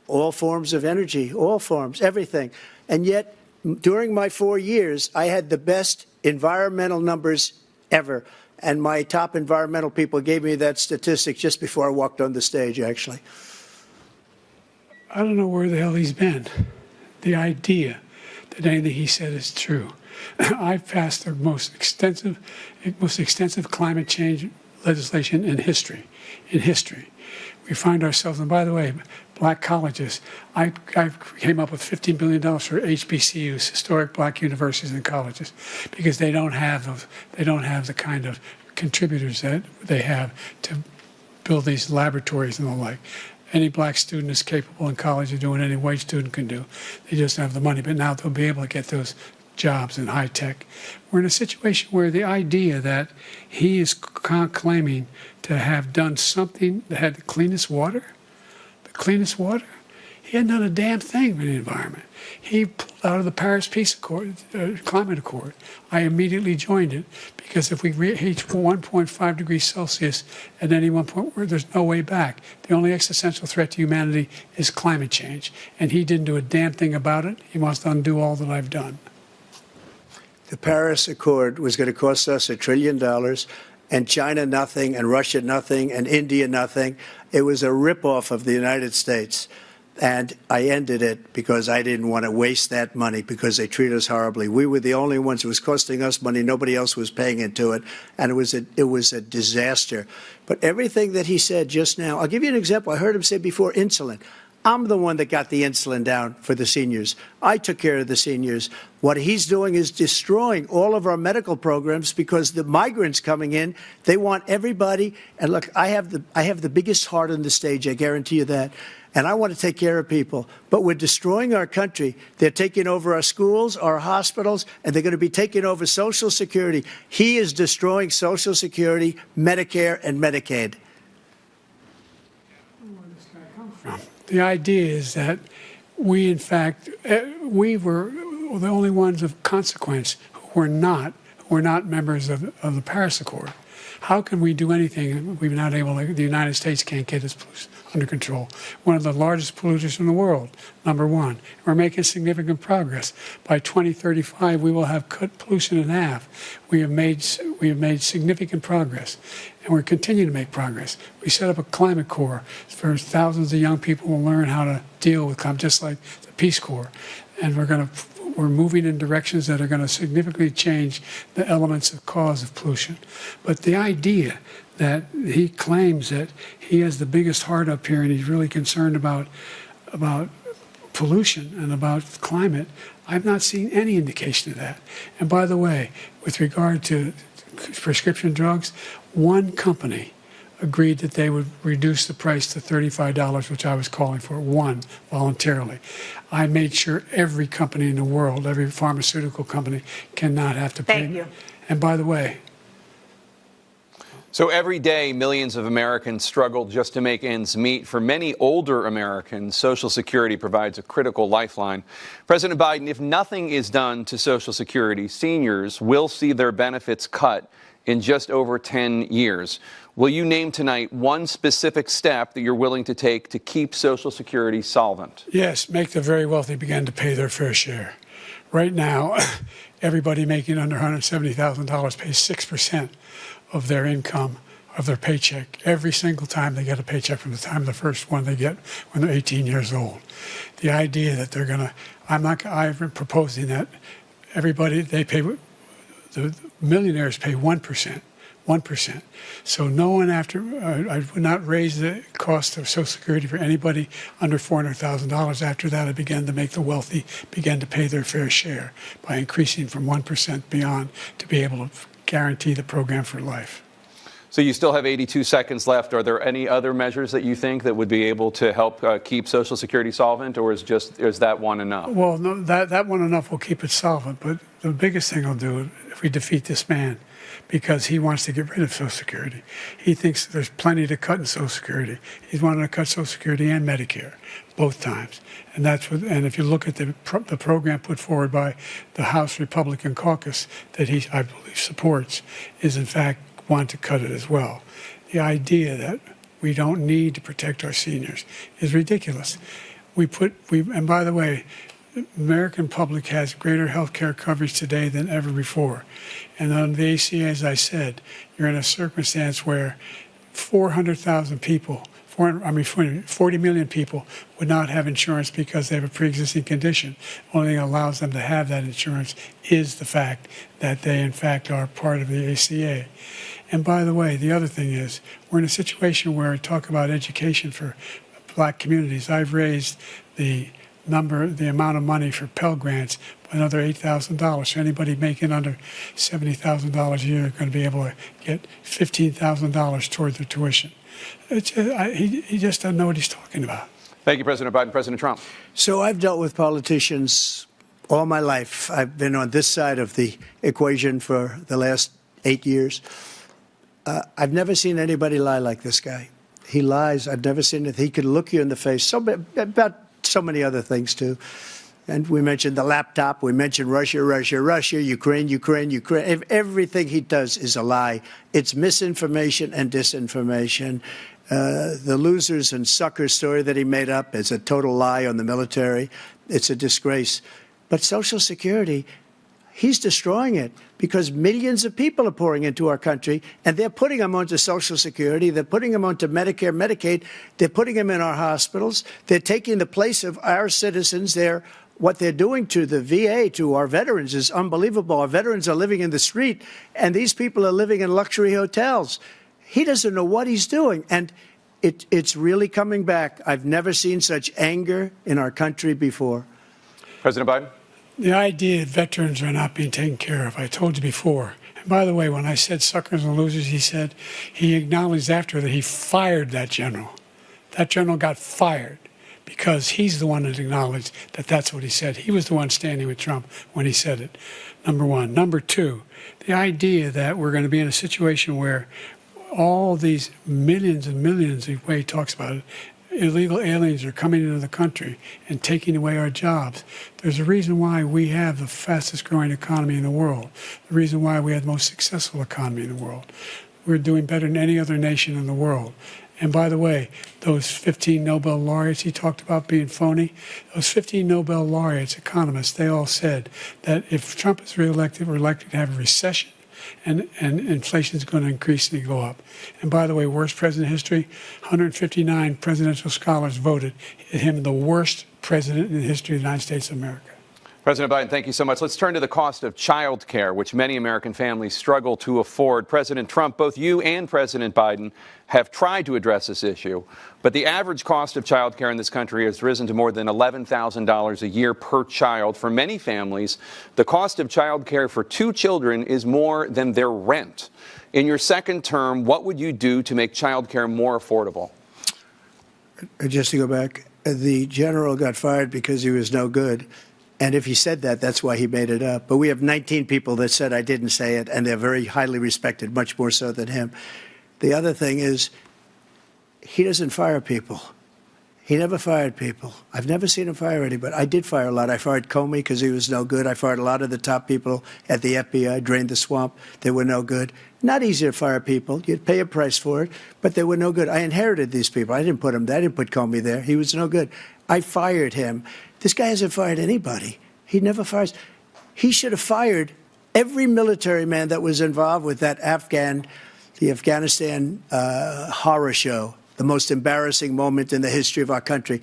all forms of energy, all forms, everything. And yet, during my 4 years, I had the best environmental numbers ever. And my top environmental people gave me that statistic just before I walked on the stage, actually. I don't know where the hell he's been. The idea that anything he said is true. I've passed the most extensive climate change legislation in history. We find ourselves, and by the way, black colleges. I came up with $15 billion for HBCUs, historic black universities and colleges, because they don't have the kind of contributors that they have to build these laboratories and the like. Any black student is capable in college of doing any white student can do. They just don't have the money, but now they'll be able to get those jobs in high tech. We're in a situation where the idea that he is claiming to have done something that had the cleanest water, he hadn't done a damn thing for the environment. He pulled out of the Paris Peace Accord, Climate Accord. I immediately joined it because if we reach 1.5 degrees Celsius at any one point, there's no way back. The only existential threat to humanity is climate change, and he didn't do a damn thing about it. He wants to undo all that I've done. The Paris Accord was going to cost us $1 trillion, and China nothing, and Russia nothing, and India nothing. It was a ripoff of the United States. And I ended it because I didn't want to waste that money because they treat us horribly. We were the only ones. It was costing us money. Nobody else was paying into it. And it was a disaster. But everything that he said just now, I'll give you an example. I heard him say before insulin. I'm the one that got the insulin down for the seniors. I took care of the seniors. What he's doing is destroying all of our medical programs because the migrants coming in, they want everybody. And look, I have the biggest heart on the stage. I guarantee you that. And I want to take care of people. But we're destroying our country. They're taking over our schools, our hospitals, and they're going to be taking over Social Security. He is destroying Social Security, Medicare, and Medicaid. The idea is that we, in fact, we were the only ones of consequence who were not members of the Paris Accord. How can we do anything? We've not able to, the United States can't get its pollution under control. One of the largest polluters in the world, number one. We're making significant progress. By 2035, we will have cut pollution in half. We have made significant progress, and we're continuing to make progress. We set up a climate corps for thousands of young people to learn how to deal with climate, just like the Peace Corps. And we're going to we're moving in directions that are going to significantly change the elements of cause of pollution. But the idea that he claims that he has the biggest heart up here and he's really concerned about pollution and about climate, I've not seen any indication of that. And by the way, with regard to prescription drugs, one company agreed that they would reduce the price to $35, which I was calling for, one, voluntarily. I made sure every company in the world, every pharmaceutical company, cannot have to pay. Thank you. And by the way, So every day, millions of Americans struggle just to make ends meet. For many older Americans, Social Security provides a critical lifeline. President Biden, if nothing is done to Social Security, seniors will see their benefits cut in just over 10 years. Will you name tonight one specific step that you're willing to take to keep Social Security solvent? yes, make the very wealthy begin to pay their fair share. Right now, everybody making under $170,000 pays 6% of their income, of their paycheck, every single time they get a paycheck from the time of the first one they get when they're 18 years old. The idea that they're going to, I'm proposing that everybody, they pay, the millionaires pay 1%. 1%. So no one I would not raise the cost of Social Security for anybody under $400,000. After that, I began to make the wealthy begin to pay their fair share by increasing from 1% beyond to be able to guarantee the program for life. So you still have 82 seconds left. Are there any other measures that you think that would be able to help keep Social Security solvent, or is that one enough? Well, no, that one enough will keep it solvent. But the biggest thing I'll do if we defeat this man, because he wants to get rid of Social Security. He thinks there's plenty to cut in Social Security. He's wanting to cut Social Security and Medicare, both times. And that's what. And if you look at the program put forward by the House Republican caucus that he, I believe, supports, is in fact want to cut it as well. The idea that we don't need to protect our seniors is ridiculous. And by the way, the American public has greater health care coverage today than ever before. And on the ACA, as I said, you're in a circumstance where 400,000 people, 40 million people would not have insurance because they have a pre-existing condition. The only thing that allows them to have that insurance is the fact that they, in fact, are part of the ACA. And by the way, the other thing is, we're in a situation where we talk about education for black communities. I've raised the amount of money for Pell Grants by another $8,000. So anybody making under $70,000 a year is going to be able to get $15,000 toward their tuition. He just doesn't know what he's talking about. Thank you, President Biden. President Trump. So I've dealt with politicians all my life. I've been on this side of the equation for the last 8 years. I've never seen anybody lie like this guy. He lies. I've never seen it. He could look you in the face about so many other things, too. And we mentioned the laptop. We mentioned Russia, Ukraine. Everything he does is a lie. It's misinformation and disinformation. The losers and suckers story that he made up is a total lie on the military. It's a disgrace. But Social Security, he's destroying it because millions of people are pouring into our country, and they're putting them onto Social Security. They're putting them onto Medicare, Medicaid. They're putting them in our hospitals. They're taking the place of our citizens. What they're doing to the VA, to our veterans, is unbelievable. Our veterans are living in the street, and these people are living in luxury hotels. He doesn't know what he's doing, and it's really coming back. I've never seen such anger in our country before. President Biden. The idea that veterans are not being taken care of, I told you before. And by the way, when I said suckers and losers, he acknowledged after that he fired that general. That general got fired because he's the one that acknowledged that that's what he said. He was the one standing with Trump when he said it, number one. Number two, the idea that we're going to be in a situation where all these millions and millions, the way he talks about it, illegal aliens are coming into the country and taking away our jobs. There's a reason why we have the fastest growing economy in the world, the reason why we have the most successful economy in the world. We're doing better than any other nation in the world. And by the way, those 15 Nobel laureates he talked about being phony, those 15 Nobel laureates, economists, they all said that if Trump is reelected, we're likely to have a recession. And inflation is going to increasingly go up. And by the way, worst president in history, 159 presidential scholars voted him the worst president in the history of the United States of America. President Biden, thank you so much. Let's turn to the cost of child care, which many American families struggle to afford. President Trump, both you and President Biden have tried to address this issue, but the average cost of child care in this country has risen to more than $11,000 a year per child. For many families, the cost of child care for 2 children is more than their rent. In your second term, what would you do to make child care more affordable? Just to go back, the general got fired because he was no good. And if he said that, that's why he made it up. But we have 19 people that said I didn't say it, and they're very highly respected, much more so than him. The other thing is, he doesn't fire people. He never fired people. I've never seen him fire anybody. I did fire a lot. I fired Comey because he was no good. I fired a lot of the top people at the FBI, drained the swamp. They were no good. Not easy to fire people. You'd pay a price for it, but they were no good. I inherited these people. I didn't put them there. I didn't put Comey there. He was no good. I fired him. This guy hasn't fired anybody. He never fires. He should have fired every military man that was involved with that the Afghanistan horror show, the most embarrassing moment in the history of our country.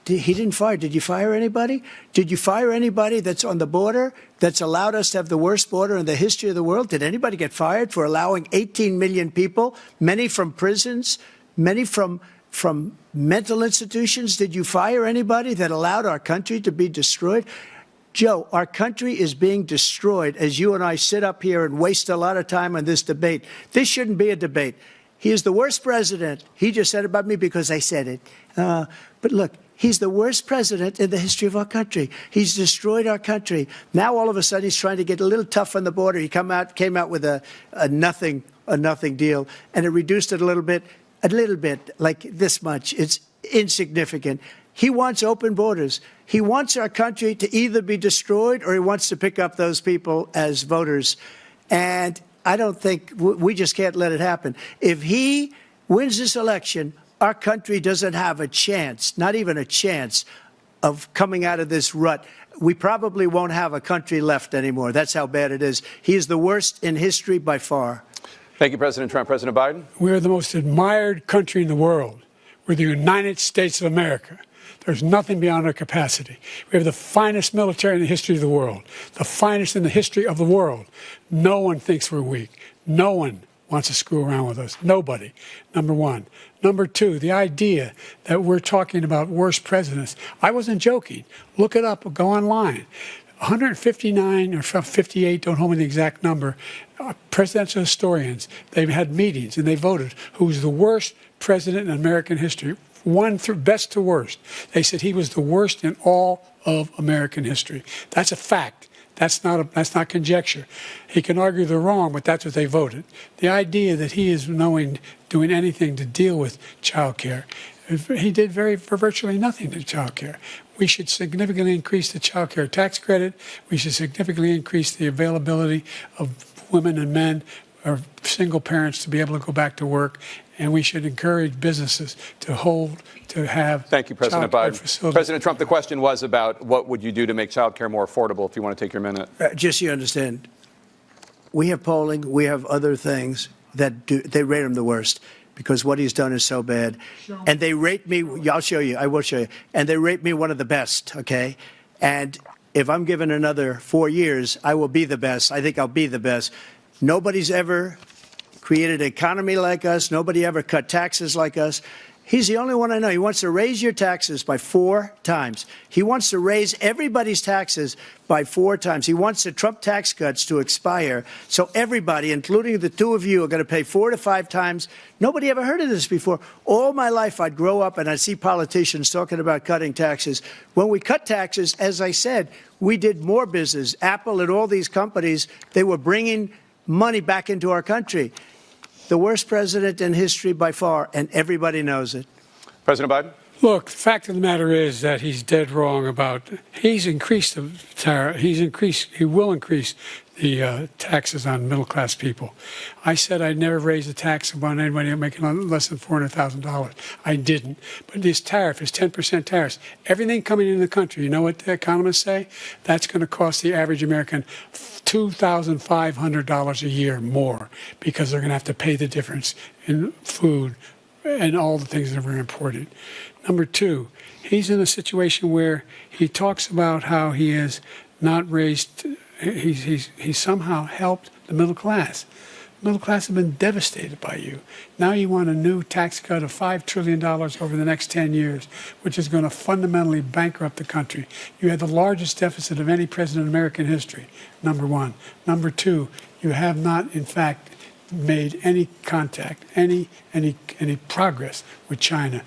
He didn't fire. Did you fire anybody? Did you fire anybody that's on the border, that's allowed us to have the worst border in the history of the world? Did anybody get fired for allowing 18 million people, many from prisons, many from mental institutions? Did you fire anybody that allowed our country to be destroyed? Joe, our country is being destroyed as you and I sit up here and waste a lot of time on this debate. This shouldn't be a debate. He is the worst president. He just said about me because I said it. But look, he's the worst president in the history of our country. He's destroyed our country. Now all of a sudden he's trying to get a little tough on the border. He came out with a nothing deal, and it reduced it a little bit, like this much. It's insignificant. He wants open borders. He wants our country to either be destroyed or he wants to pick up those people as voters. And I don't think we just can't let it happen. If he wins this election, our country doesn't have a chance, not even a chance, of coming out of this rut. We probably won't have a country left anymore. That's how bad it is. He is the worst in history by far. Thank you, President Trump. President Biden? We're the most admired country in the world. We're the United States of America. There's nothing beyond our capacity. We have the finest military in the history of the world, the finest in the history of the world. No one thinks we're weak. No one wants to screw around with us. Nobody, number one. Number two, the idea that we're talking about worst presidents. I wasn't joking. Look it up. Go online. 159 or 58, don't hold me the exact number, presidential historians, they've had meetings and they voted who's the worst president in American history. One through best to worst. They said he was the worst in all of American history. That's a fact. That's not conjecture. He can argue they're wrong, but that's what they voted. The idea that he is doing anything to deal with child care, he did virtually nothing to child care. We should significantly increase the child care tax credit. We should significantly increase the availability of women and men or single parents to be able to go back to work. And we should encourage businesses to have. Thank you, President Biden. President Trump, the question was about what would you do to make child care more affordable, if you want to take your minute. Just so you understand, we have polling, we have other things that they rate him the worst because what he's done is so bad. And they rate me, I'll show you, I will show you. And they rate me one of the best, okay? And if I'm given another 4 years, I will be the best. I think I'll be the best. Nobody's ever created an economy like us. Nobody ever cut taxes like us. He's the only one I know. He wants to raise your taxes by 4 times. He wants to raise everybody's taxes by 4 times. He wants the Trump tax cuts to expire. So everybody, including the 2 of you, are going to pay 4 to 5 times. Nobody ever heard of this before. All my life, I'd grow up and I'd see politicians talking about cutting taxes. When we cut taxes, as I said, we did more business. Apple and all these companies, they were bringing money back into our country. The worst president in history by far, and everybody knows it. President Biden? Look, the fact of the matter is that he's dead wrong about, he's increased the tariff, he will increase the taxes on middle-class people. I said I'd never raise a tax on anybody making less than $400,000. I didn't. But this tariff is 10% tariffs. Everything coming into the country, you know what the economists say? That's going to cost the average American $2,500 a year more because they're going to have to pay the difference in food and all the things that are very important. Number two, he's in a situation where he talks about how he is not raised. He's somehow helped the middle class. Middle class have been devastated by you. Now you want a new tax cut of $5 trillion over the next 10 years, which is going to fundamentally bankrupt the country. You had the largest deficit of any president in American history, number one. Number two, you have not, in fact, made any contact, any progress with China.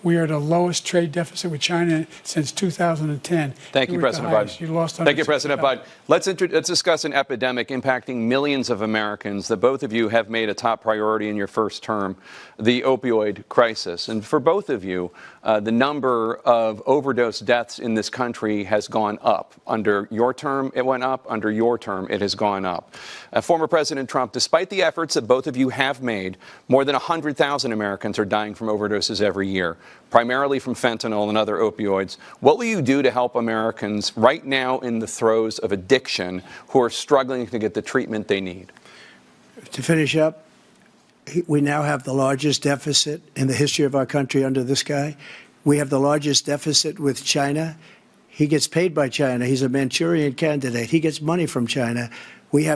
We are at the lowest trade deficit with China since 2010. Thank you, President Biden. You lost. Thank you, President Biden. Let's discuss an epidemic impacting millions of Americans that both of you have made a top priority in your first term, the opioid crisis. And for both of you, the number of overdose deaths in this country has gone up. Under your term, it went up. Under your term, it has gone up. Former President Trump, despite the efforts that both of you have made, more than 100,000 Americans are dying from overdoses every year, primarily from fentanyl and other opioids. What will you do to help Americans right now in the throes of addiction who are struggling to get the treatment they need? To finish up, we now have the largest deficit in the history of our country under this guy. We have the largest deficit with China. He gets paid by China. He's a Manchurian candidate. He gets money from China.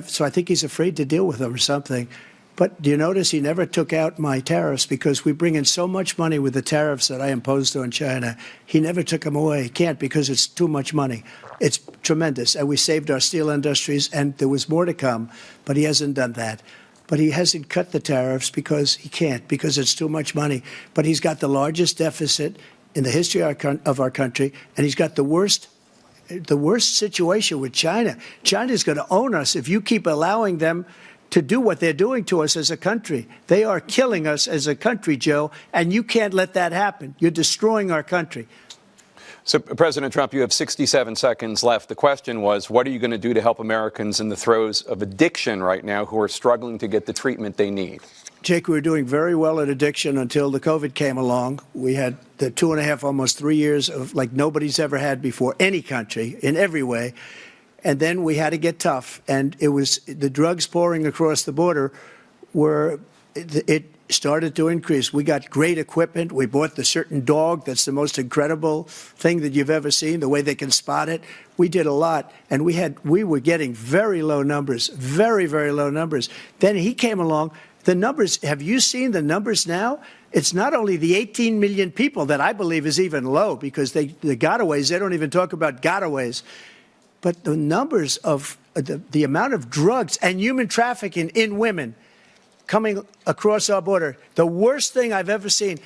So I think he's afraid to deal with them or something. But do you notice he never took out my tariffs because we bring in so much money with the tariffs that I imposed on China. He never took them away. He can't because it's too much money. It's tremendous. And we saved our steel industries, and there was more to come, but he hasn't done that. But he hasn't cut the tariffs because he can't, because it's too much money. But he's got the largest deficit in the history of our country, and he's got the worst situation with China. China's going to own us if you keep allowing them to do what they're doing to us as a country. They are killing us as a country, Joe, and you can't let that happen. You're destroying our country. So, President Trump, you have 67 seconds left. The question was, what are you going to do to help Americans in the throes of addiction right now who are struggling to get the treatment they need? Jake, we were doing very well at addiction until the COVID came along. We had the 2.5, almost 3 years of like nobody's ever had before, any country, in every way. And then we had to get tough. And it was the drugs pouring across the border it started to increase. We got great equipment. We bought the certain dog that's the most incredible thing that you've ever seen, the way they can spot it. We did a lot, and we were getting very low numbers, very, very low numbers. Then he came along. The numbers, have you seen the numbers now? It's not only the 18 million people that I believe is even low because the gotaways, they don't even talk about gotaways. But the numbers of the amount of drugs and human trafficking in women coming across our border, the worst thing I've ever seen,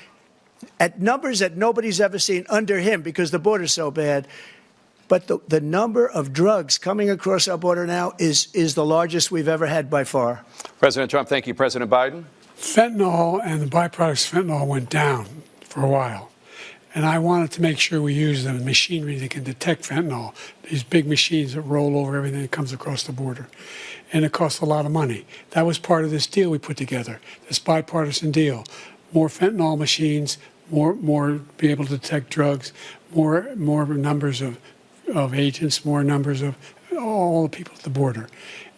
at numbers that nobody's ever seen under him because the border's so bad. But the number of drugs coming across our border now is the largest we've ever had by far. President Trump, thank you. President Biden? Fentanyl and the byproducts of fentanyl went down for a while. And I wanted to make sure we use the machinery that can detect fentanyl, these big machines that roll over everything that comes across the border. And it costs a lot of money. That was part of this deal we put together, this bipartisan deal. More fentanyl machines, more be able to detect drugs, more numbers of agents, more numbers of all the people at the border.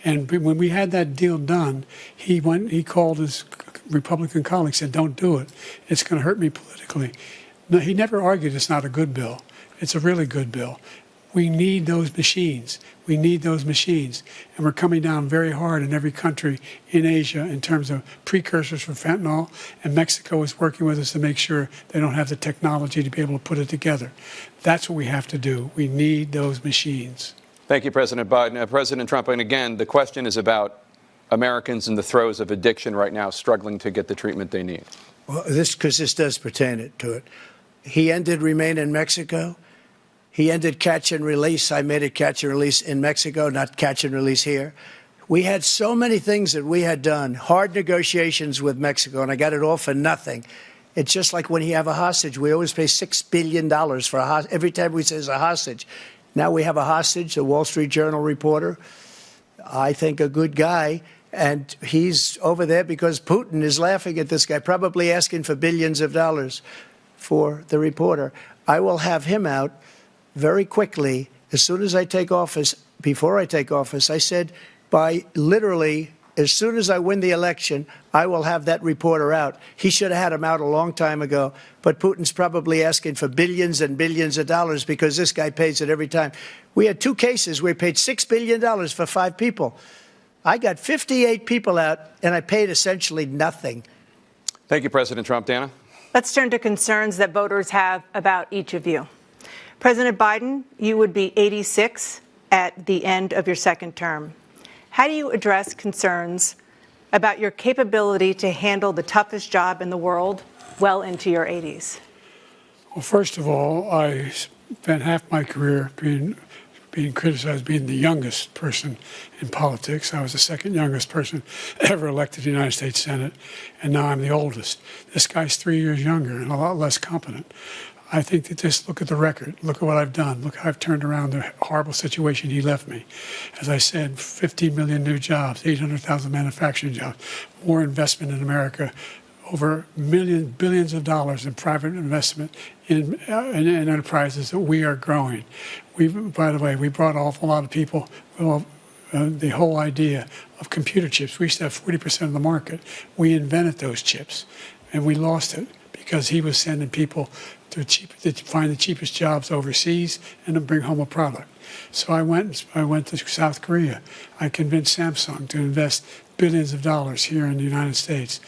And when we had that deal done, he called his Republican colleagues, said, "Don't do it. It's going to hurt me politically." No, he never argued it's not a good bill. It's a really good bill. We need those machines. We need those machines. And we're coming down very hard in every country in Asia in terms of precursors for fentanyl. And Mexico is working with us to make sure they don't have the technology to be able to put it together. That's what we have to do. We need those machines. Thank you, President Biden. President Trump, and again, the question is about Americans in the throes of addiction right now struggling to get the treatment they need. Well, because this does pertain to it. He ended Remain in Mexico. He ended catch and release. I made it catch and release in Mexico, not catch and release here. We had so many things that we had done, hard negotiations with Mexico, and I got it all for nothing. It's just like when you have a hostage. We always pay $6 billion for a hostage. Every time we say it's a hostage. Now we have a hostage, a Wall Street Journal reporter, I think a good guy, and he's over there because Putin is laughing at this guy, probably asking for billions of dollars for the reporter. I will have him out very quickly as soon as I take office. Before I take office, I said by literally As soon as I win the election, I will have that reporter out. He should have had him out a long time ago, but Putin's probably asking for billions and billions of dollars because this guy pays it every time. We had 2 cases where he paid $6 billion for 5 people. I got 58 people out, and I paid essentially nothing. Thank you, President Trump. Dana? Let's turn to concerns that voters have about each of you. President Biden, you would be 86 at the end of your second term. How do you address concerns about your capability to handle the toughest job in the world well into your 80s? Well, first of all, I spent half my career being criticized being the youngest person in politics. I was the second youngest person ever elected to the United States Senate, and now I'm the oldest. This guy's 3 years younger and a lot less competent. I think that just look at the record. Look at what I've done. Look how I've turned around the horrible situation he left me. As I said, 15 million new jobs, 800,000 manufacturing jobs, more investment in America, over billions of dollars in private investment in enterprises that we are growing. By the way, we brought an awful lot of people. The whole idea of computer chips, we used to have 40% of the market. We invented those chips, and we lost it because he was sending people to find the cheapest jobs overseas and to bring home a product. So I went to South Korea. I convinced Samsung to invest billions of dollars here in the United States.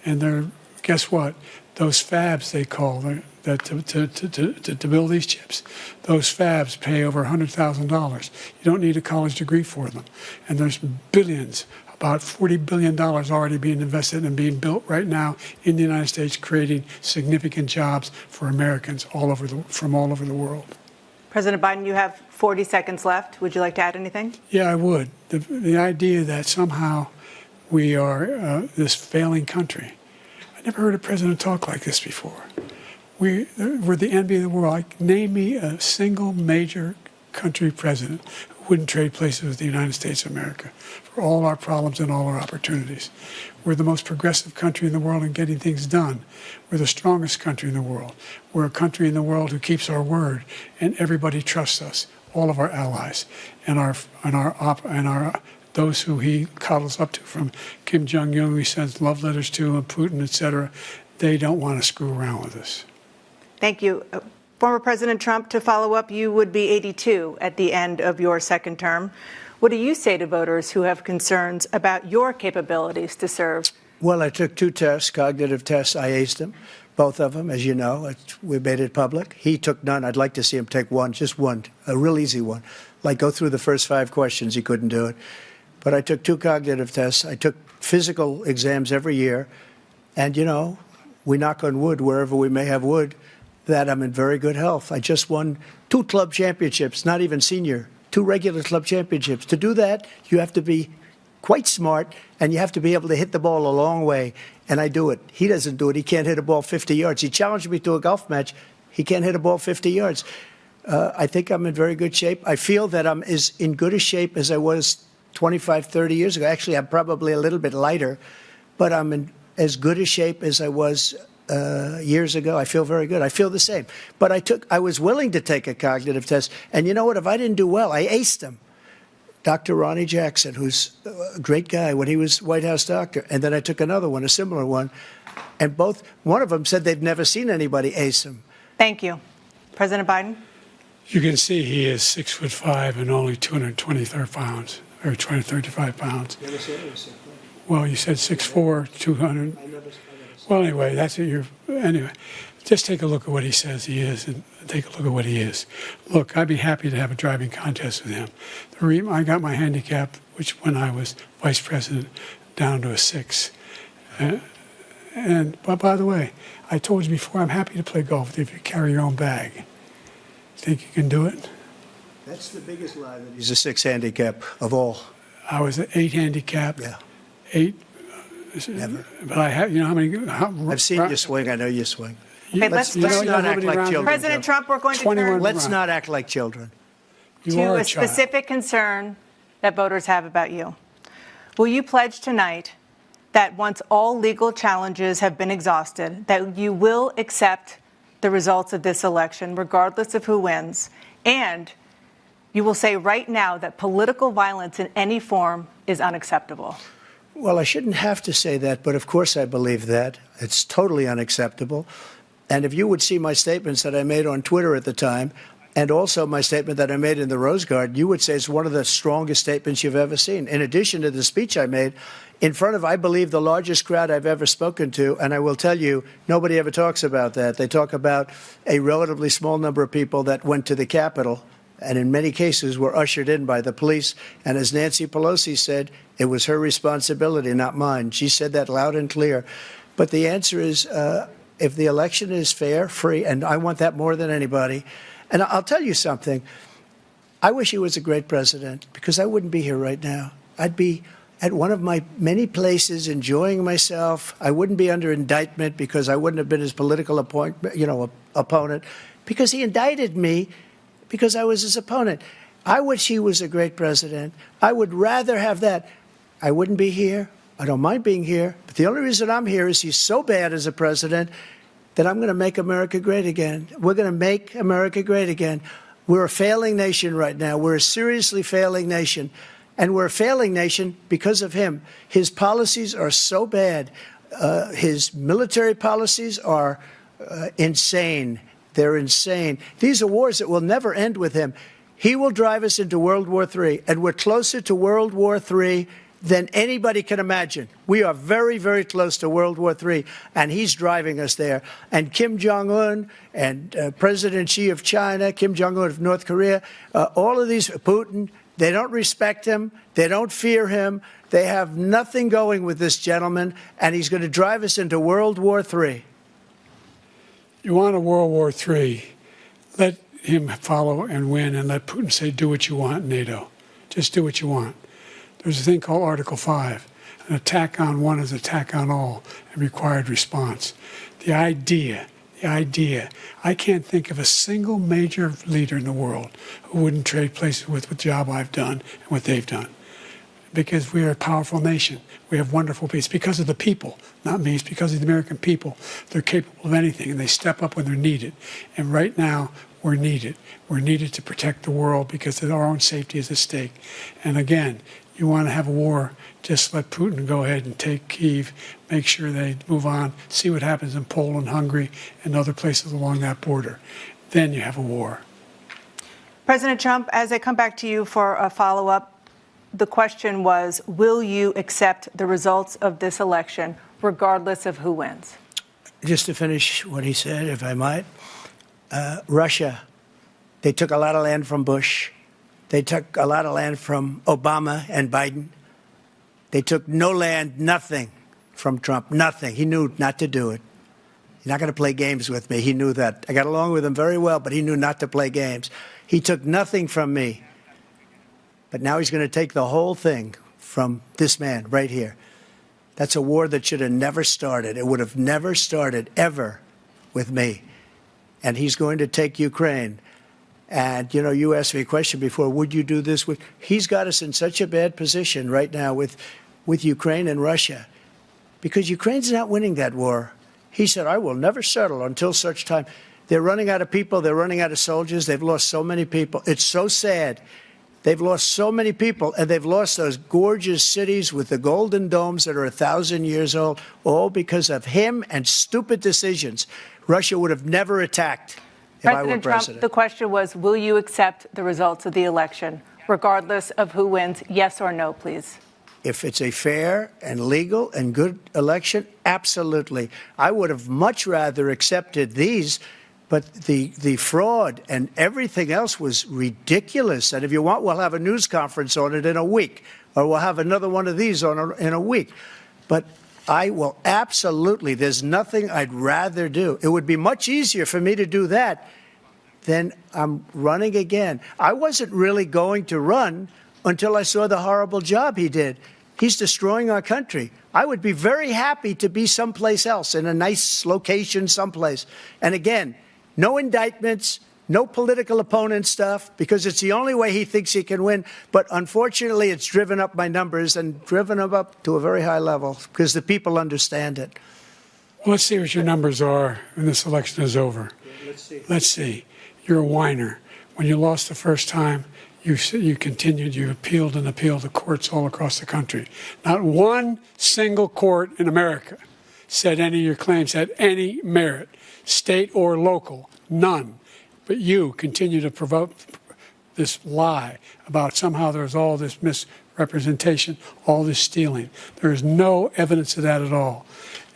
And guess what? Those fabs, they call to build these chips, those fabs pay over $100,000. You don't need a college degree for them. And there's billions, about $40 billion already being invested and being built right now in the United States, creating significant jobs for Americans from all over the world. President Biden, you have 40 seconds left. Would you like to add anything? Yeah, I would. The idea that somehow we are this failing country. I never heard a president talk like this before. We're the envy of the world. Name me a single major country president who wouldn't trade places with the United States of America for all our problems and all our opportunities. We're the most progressive country in the world in getting things done. We're the strongest country in the world. We're a country in the world who keeps our word, and everybody trusts us, all of our allies, and those who he coddles up to, from Kim Jong-un, who he sends love letters to, and Putin, etc. They don't want to screw around with us. Thank you. Former President Trump, to follow up, you would be 82 at the end of your second term. What do you say to voters who have concerns about your capabilities to serve? Well, I took 2 tests, cognitive tests. I aced them, both of them, as you know. We made it public. He took none. I'd like to see him take one, just one, a real easy one. Like go through the first 5 questions. He couldn't do it. But I took 2 cognitive tests. I took physical exams every year. And, we knock on wood wherever we may have wood, that I'm in very good health. I just won 2 club championships, not even senior, 2 regular club championships. To do that, you have to be quite smart, and you have to be able to hit the ball a long way. And I do it. He doesn't do it. He can't hit a ball 50 yards. He challenged me to a golf match. He can't hit a ball 50 yards. I think I'm in very good shape. I feel that I'm as in good a shape as I was 25, 30 years ago. Actually, I'm probably a little bit lighter, but I'm in as good a shape as I was years ago. I feel very good. I feel the same. But I was willing to take a cognitive test. And you know what? If I didn't do well, I aced him. Dr. Ronnie Jackson, who's a great guy when he was White House doctor. And then I took another one, a similar one. And one of them said they've never seen anybody ace him. Thank you. President Biden? You can see he is 6'5" and only 223 pounds, or 235 pounds. You never said it was Well, you said 6'4", 200. Well, anyway, that's what anyway, just take a look at what he says he is and take a look at what he is. Look, I'd be happy to have a driving contest with him. I got my handicap, which when I was vice president, down to a 6. But by the way, I told you before, I'm happy to play golf if you carry your own bag. Think you can do it? That's the biggest lie that he's a 6 handicap of all. I was an 8 handicap. Yeah. 8. Never. But I have, how many? I've seen you swing. I know you swing. Okay, let's not act like children. President Trump, we're going to turn Let's not act like children. to a specific concern that voters have about you. Will you pledge tonight that once all legal challenges have been exhausted, that you will accept the results of this election, regardless of who wins, and you will say right now that political violence in any form is unacceptable? Well, I shouldn't have to say that, but of course I believe that. It's totally unacceptable. And if you would see my statements that I made on Twitter at the time, and also my statement that I made in the Rose Garden, you would say it's one of the strongest statements you've ever seen. In addition to the speech I made in front of, I believe, the largest crowd I've ever spoken to, and I will tell you, nobody ever talks about that. They talk about a relatively small number of people that went to the Capitol, and in many cases were ushered in by the police. And as Nancy Pelosi said, it was her responsibility, not mine. She said that loud and clear. But the answer is, if the election is fair, free, and I want that more than anybody. And I'll tell you something. I wish he was a great president, because I wouldn't be here right now. I'd be at one of my many places enjoying myself. I wouldn't be under indictment because I wouldn't have been his political opponent, because he indicted me because I was his opponent. I wish he was a great president. I would rather have that. I wouldn't be here. I don't mind being here. But the only reason I'm here is he's so bad as a president that I'm going to make America great again. We're going to make America great again. We're a failing nation right now. We're a seriously failing nation. And we're a failing nation because of him. His policies are so bad. His military policies are insane. They're insane. These are wars that will never end with him. He will drive us into World War III, and we're closer to World War III than anybody can imagine. We are very, very close to World War III, and he's driving us there. And Kim Jong-un and President Xi of China, Kim Jong-un of North Korea, all of these, Putin, they don't respect him. They don't fear him. They have nothing going with this gentleman, and he's going to drive us into World War III. You want a World War III, let him follow and win, and let Putin say, do what you want, NATO. Just do what you want. There's a thing called Article 5. An attack on one is an attack on all, and required response. The idea, I can't think of a single major leader in the world who wouldn't trade places with the job I've done and what they've done. Because we are a powerful nation. We have wonderful people. It's because of the people, not me. It's because of the American people. They're capable of anything, and they step up when they're needed. And right now, we're needed. We're needed to protect the world because our own safety is at stake. And again, you want to have a war, just let Putin go ahead and take Kyiv, make sure they move on, see what happens in Poland, Hungary, and other places along that border. Then you have a war. President Trump, as I come back to you for a follow-up, the question was, will you accept the results of this election, regardless of who wins? Just to finish what he said, if I might, Russia, they took a lot of land from Bush. They took a lot of land from Obama and Biden. They took no land, nothing from Trump, nothing. He knew not to do it. He's not going to play games with me. He knew that. I got along with him very well, but he knew not to play games. He took nothing from me. But now he's going to take the whole thing from this man right here. That's a war that should have never started. It would have never started ever with me. And he's going to take Ukraine. And, you know, you asked me a question before, would you do this? He's got us in such a bad position right now with Ukraine and Russia, because Ukraine's not winning that war. He said, I will never settle until such time. They're running out of people. They're running out of soldiers. They've lost so many people. It's so sad. They've lost so many people, and they've lost those gorgeous cities with the golden domes that are 1,000 years old, all because of him and stupid decisions. Russia would have never attacked if I were president. President Trump, the question was, will you accept the results of the election, regardless of who wins? Yes or no, please. If it's a fair and legal and good election, absolutely. I would have much rather accepted these. But the fraud and everything else was ridiculous. And if you want, we'll have a news conference on it in a week, or we'll have another one of these in a week. But I will absolutely, there's nothing I'd rather do. It would be much easier for me to do that than I'm running again. I wasn't really going to run until I saw the horrible job he did. He's destroying our country. I would be very happy to be someplace else, in a nice location someplace. And again, no indictments, no political opponent stuff, because it's the only way he thinks he can win. But unfortunately, it's driven up my numbers and driven them up to a very high level because the people understand it. Well, let's see what your numbers are when this election is over. Let's see. Let's see. You're a whiner. When you lost the first time, You continued, you appealed and appealed to courts all across the country. Not one single court in America said any of your claims had any merit, state or local, none. But you continue to provoke this lie about somehow there's all this misrepresentation, all this stealing. There is no evidence of that at all.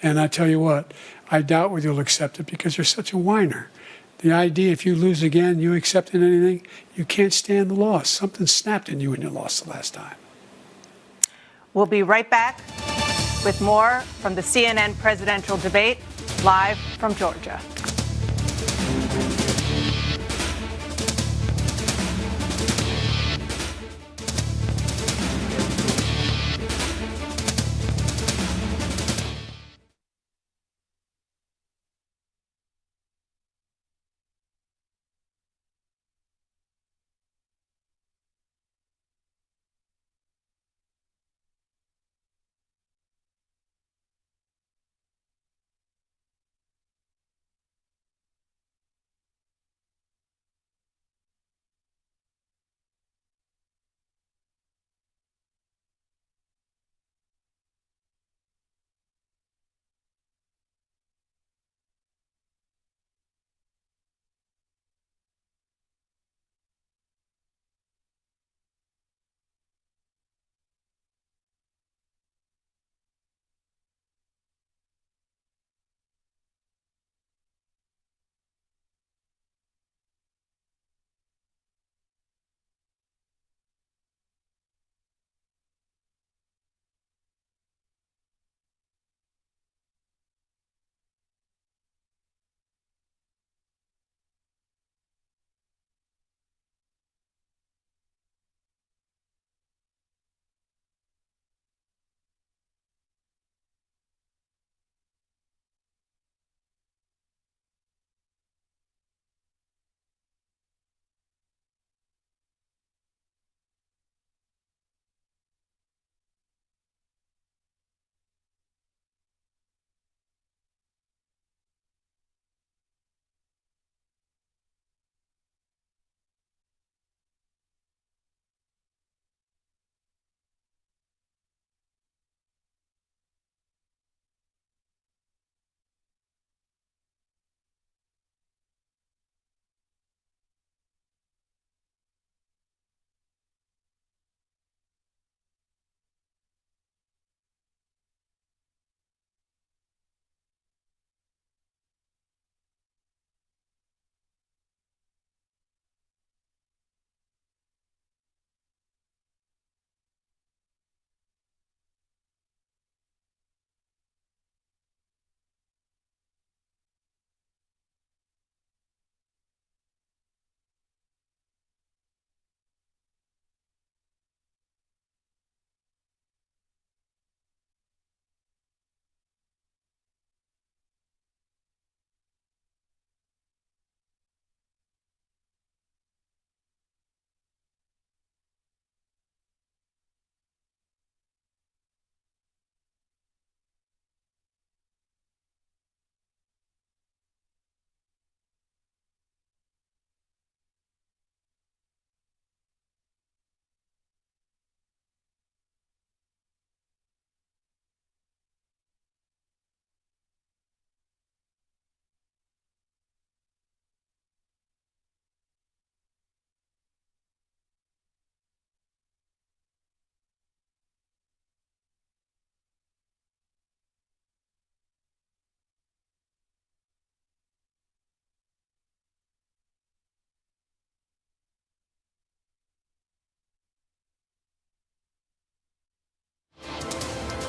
And I tell you what, I doubt whether you'll accept it because you're such a whiner. The idea, if you lose again, you accepting anything, you can't stand the loss. Something snapped in you when you lost the last time. We'll be right back with more from the CNN presidential debate, live from Georgia.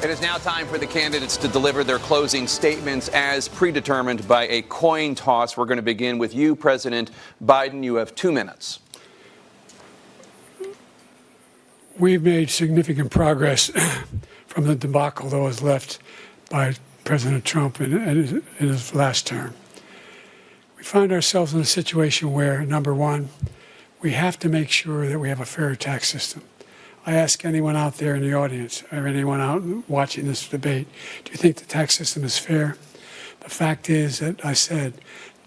It is now time for the candidates to deliver their closing statements as predetermined by a coin toss. We're going to begin with you, President Biden. You have 2 minutes. We've made significant progress from the debacle that was left by President Trump in his last term. We find ourselves in a situation where, number one, we have to make sure that we have a fair tax system. I ask anyone out there in the audience or anyone out watching this debate, do you think the tax system is fair? The fact is that I said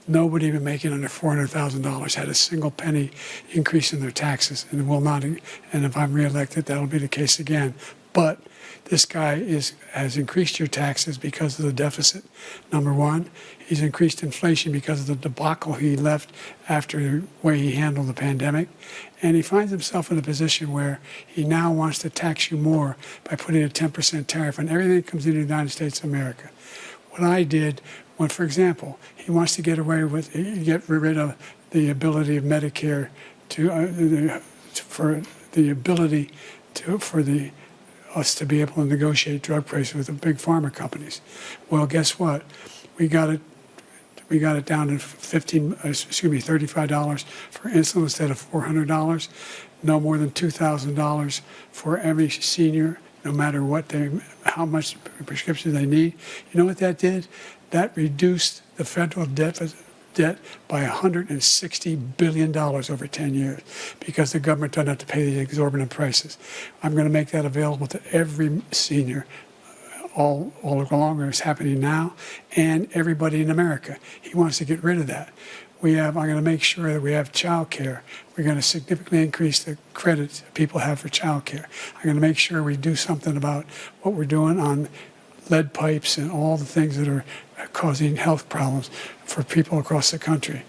Nobody even making under $400,000 had a single penny increase in their taxes, and will not. And if I'm reelected, that'll be the case again. But this guy has increased your taxes because of the deficit. Number one, he's increased inflation because of the debacle he left after the way he handled the pandemic. And he finds himself in a position where he now wants to tax you more by putting a 10% tariff on everything that comes into the United States of America. What I did, when, for example, he wants to get rid of the ability of Medicare for us to be able to negotiate drug prices with the big pharma companies. Well, guess what? We got it down to $35 for insulin instead of $400. No more than $2,000 for every senior, no matter how much prescription they need. You know what that did? That reduced the federal debt by $160 billion over 10 years because the government doesn't have to pay these exorbitant prices. I'm going to make that available to every senior all along. It's happening now, and everybody in America. He wants to get rid of that. I'm going to make sure that we have child care. We're going to significantly increase the credit people have for child care. I'm going to make sure we do something about what we're doing on lead pipes and all the things that are causing health problems for people across the country.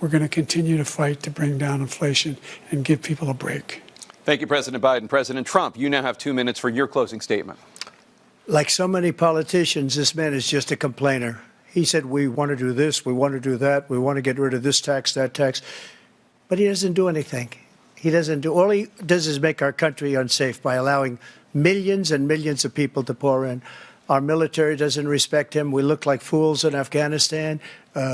We're going to continue to fight to bring down inflation and give people a break. Thank you, President Biden. President Trump, you now have 2 minutes for your closing statement. Like so many politicians, this man is just a complainer. He said, we want to do this, we want to do that, we want to get rid of this tax, that tax. But he doesn't do anything. All he does is make our country unsafe by allowing millions and millions of people to pour in. Our military doesn't respect him. We look like fools in Afghanistan.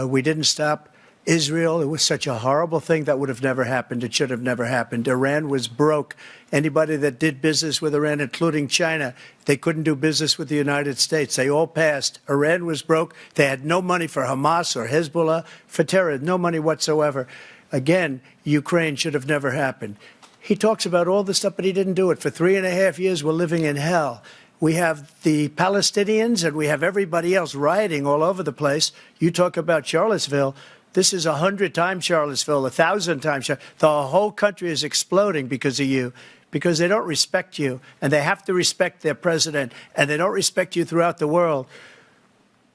We didn't stop Israel. It was such a horrible thing that would have never happened. It should have never happened. Iran was broke. Anybody that did business with Iran, including China, they couldn't do business with the United States. They all passed. Iran was broke. They had no money for Hamas or Hezbollah, for terror, no money whatsoever. Again, Ukraine should have never happened. He talks about all this stuff, but he didn't do it. For 3.5 years, we're living in hell. We have the Palestinians and we have everybody else rioting all over the place. You talk about Charlottesville. This is 100 times Charlottesville, 1,000 times. The whole country is exploding because of you, because they don't respect you, and they have to respect their president, and they don't respect you throughout the world.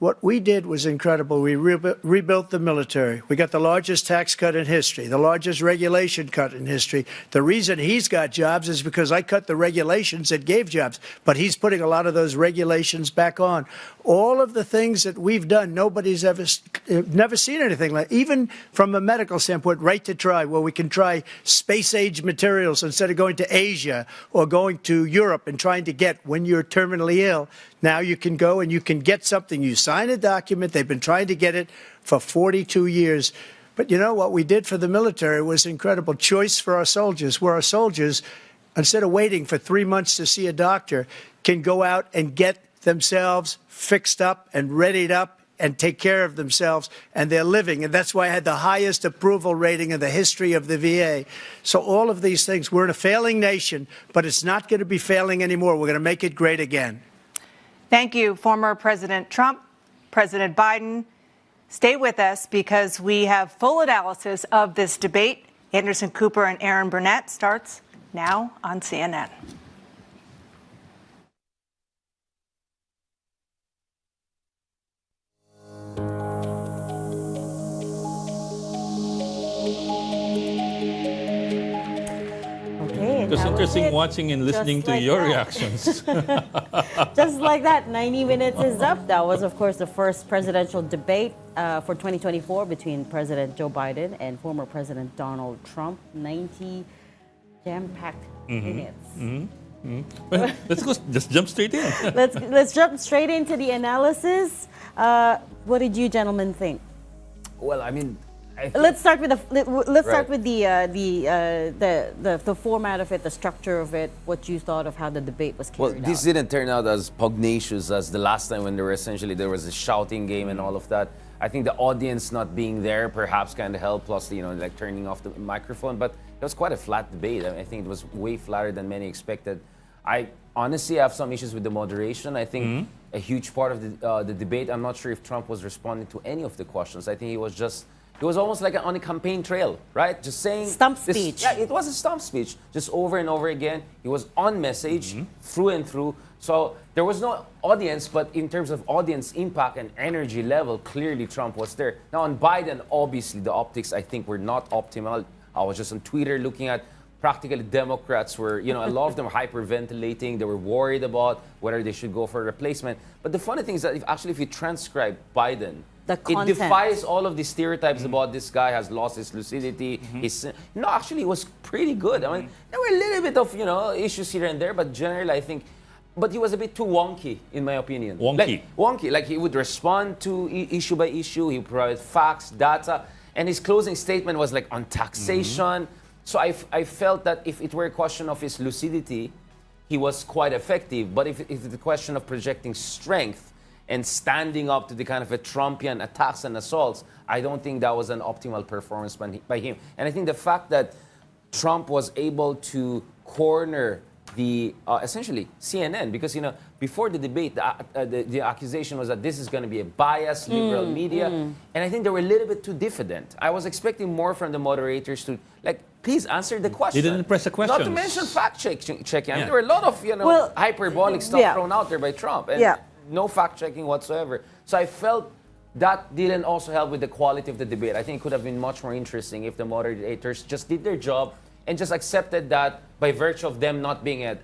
What we did was incredible. We rebuilt the military. We got the largest tax cut in history, the largest regulation cut in history. The reason he's got jobs is because I cut the regulations that gave jobs, but he's putting a lot of those regulations back on. All of the things that we've done, nobody's never seen anything like. Even from a medical standpoint, right to try, where we can try space-age materials instead of going to Asia or going to Europe and trying to get when you're terminally ill. Now you can go and you can get something. You sign a document. They've been trying to get it for 42 years. But you know what we did for the military was incredible. Choice for our soldiers, where our soldiers, instead of waiting for 3 months to see a doctor, can go out and get themselves fixed up and readied up and take care of themselves, and they're living. And that's why I had the highest approval rating in the history of the VA. So all of these things, we're in a failing nation, but it's not going to be failing anymore. We're going to make it great again. Thank you, former President Trump, President Biden. Stay with us because we have full analysis of this debate. Anderson Cooper and Aaron Burnett starts now on CNN. It's interesting watching and listening to your reactions. Just like that, 90 minutes is up. That was, of course, the first presidential debate for 2024 between President Joe Biden and former President Donald Trump. 90 jam-packed minutes. Well, let's jump straight in. Let's jump straight into the analysis. What did you gentlemen think? Well, I mean, Let's start with the format of it, the structure of it, what you thought of how the debate was carried out. Well, this didn't turn out as pugnacious as the last time when there was a shouting game and all of that. I think the audience not being there perhaps kind of helped, plus like turning off the microphone. But it was quite a flat debate. I think it was way flatter than many expected. I honestly have some issues with the moderation. I think a huge part of the debate. I'm not sure if Trump was responding to any of the questions. I think it was almost like on a campaign trail, right? Just saying... Stump speech. Yeah, it was a stump speech, just over and over again. He was on message, through and through. So there was no audience, but in terms of audience impact and energy level, clearly Trump was there. Now on Biden, obviously the optics, I think, were not optimal. I was just on Twitter looking at practically Democrats were, a lot of them were hyperventilating. They were worried about whether they should go for a replacement. But the funny thing is that if you transcribe Biden, it defies all of the stereotypes about this guy has lost his lucidity. No, actually, it was pretty good. I mean, there were a little bit of, issues here and there, but generally, I think, but he was a bit too wonky, in my opinion. Wonky. Like he would respond to issue by issue. He would provide facts, data, and his closing statement was like on taxation. So I felt that if it were a question of his lucidity, he was quite effective. But if it's the question of projecting strength and standing up to the kind of a Trumpian attacks and assaults, I don't think that was an optimal performance by him. And I think the fact that Trump was able to corner the essentially CNN, because before the debate, the accusation was that this is going to be a biased liberal media, and I think they were a little bit too diffident. I was expecting more from the moderators to please answer the question. They didn't press the questions. Not to mention fact checking. I mean, there were a lot of hyperbolic stuff thrown out there by Trump, and no fact checking whatsoever. So I felt that didn't also help with the quality of the debate. I think it could have been much more interesting if the moderators just did their job and just accepted that by virtue of them not being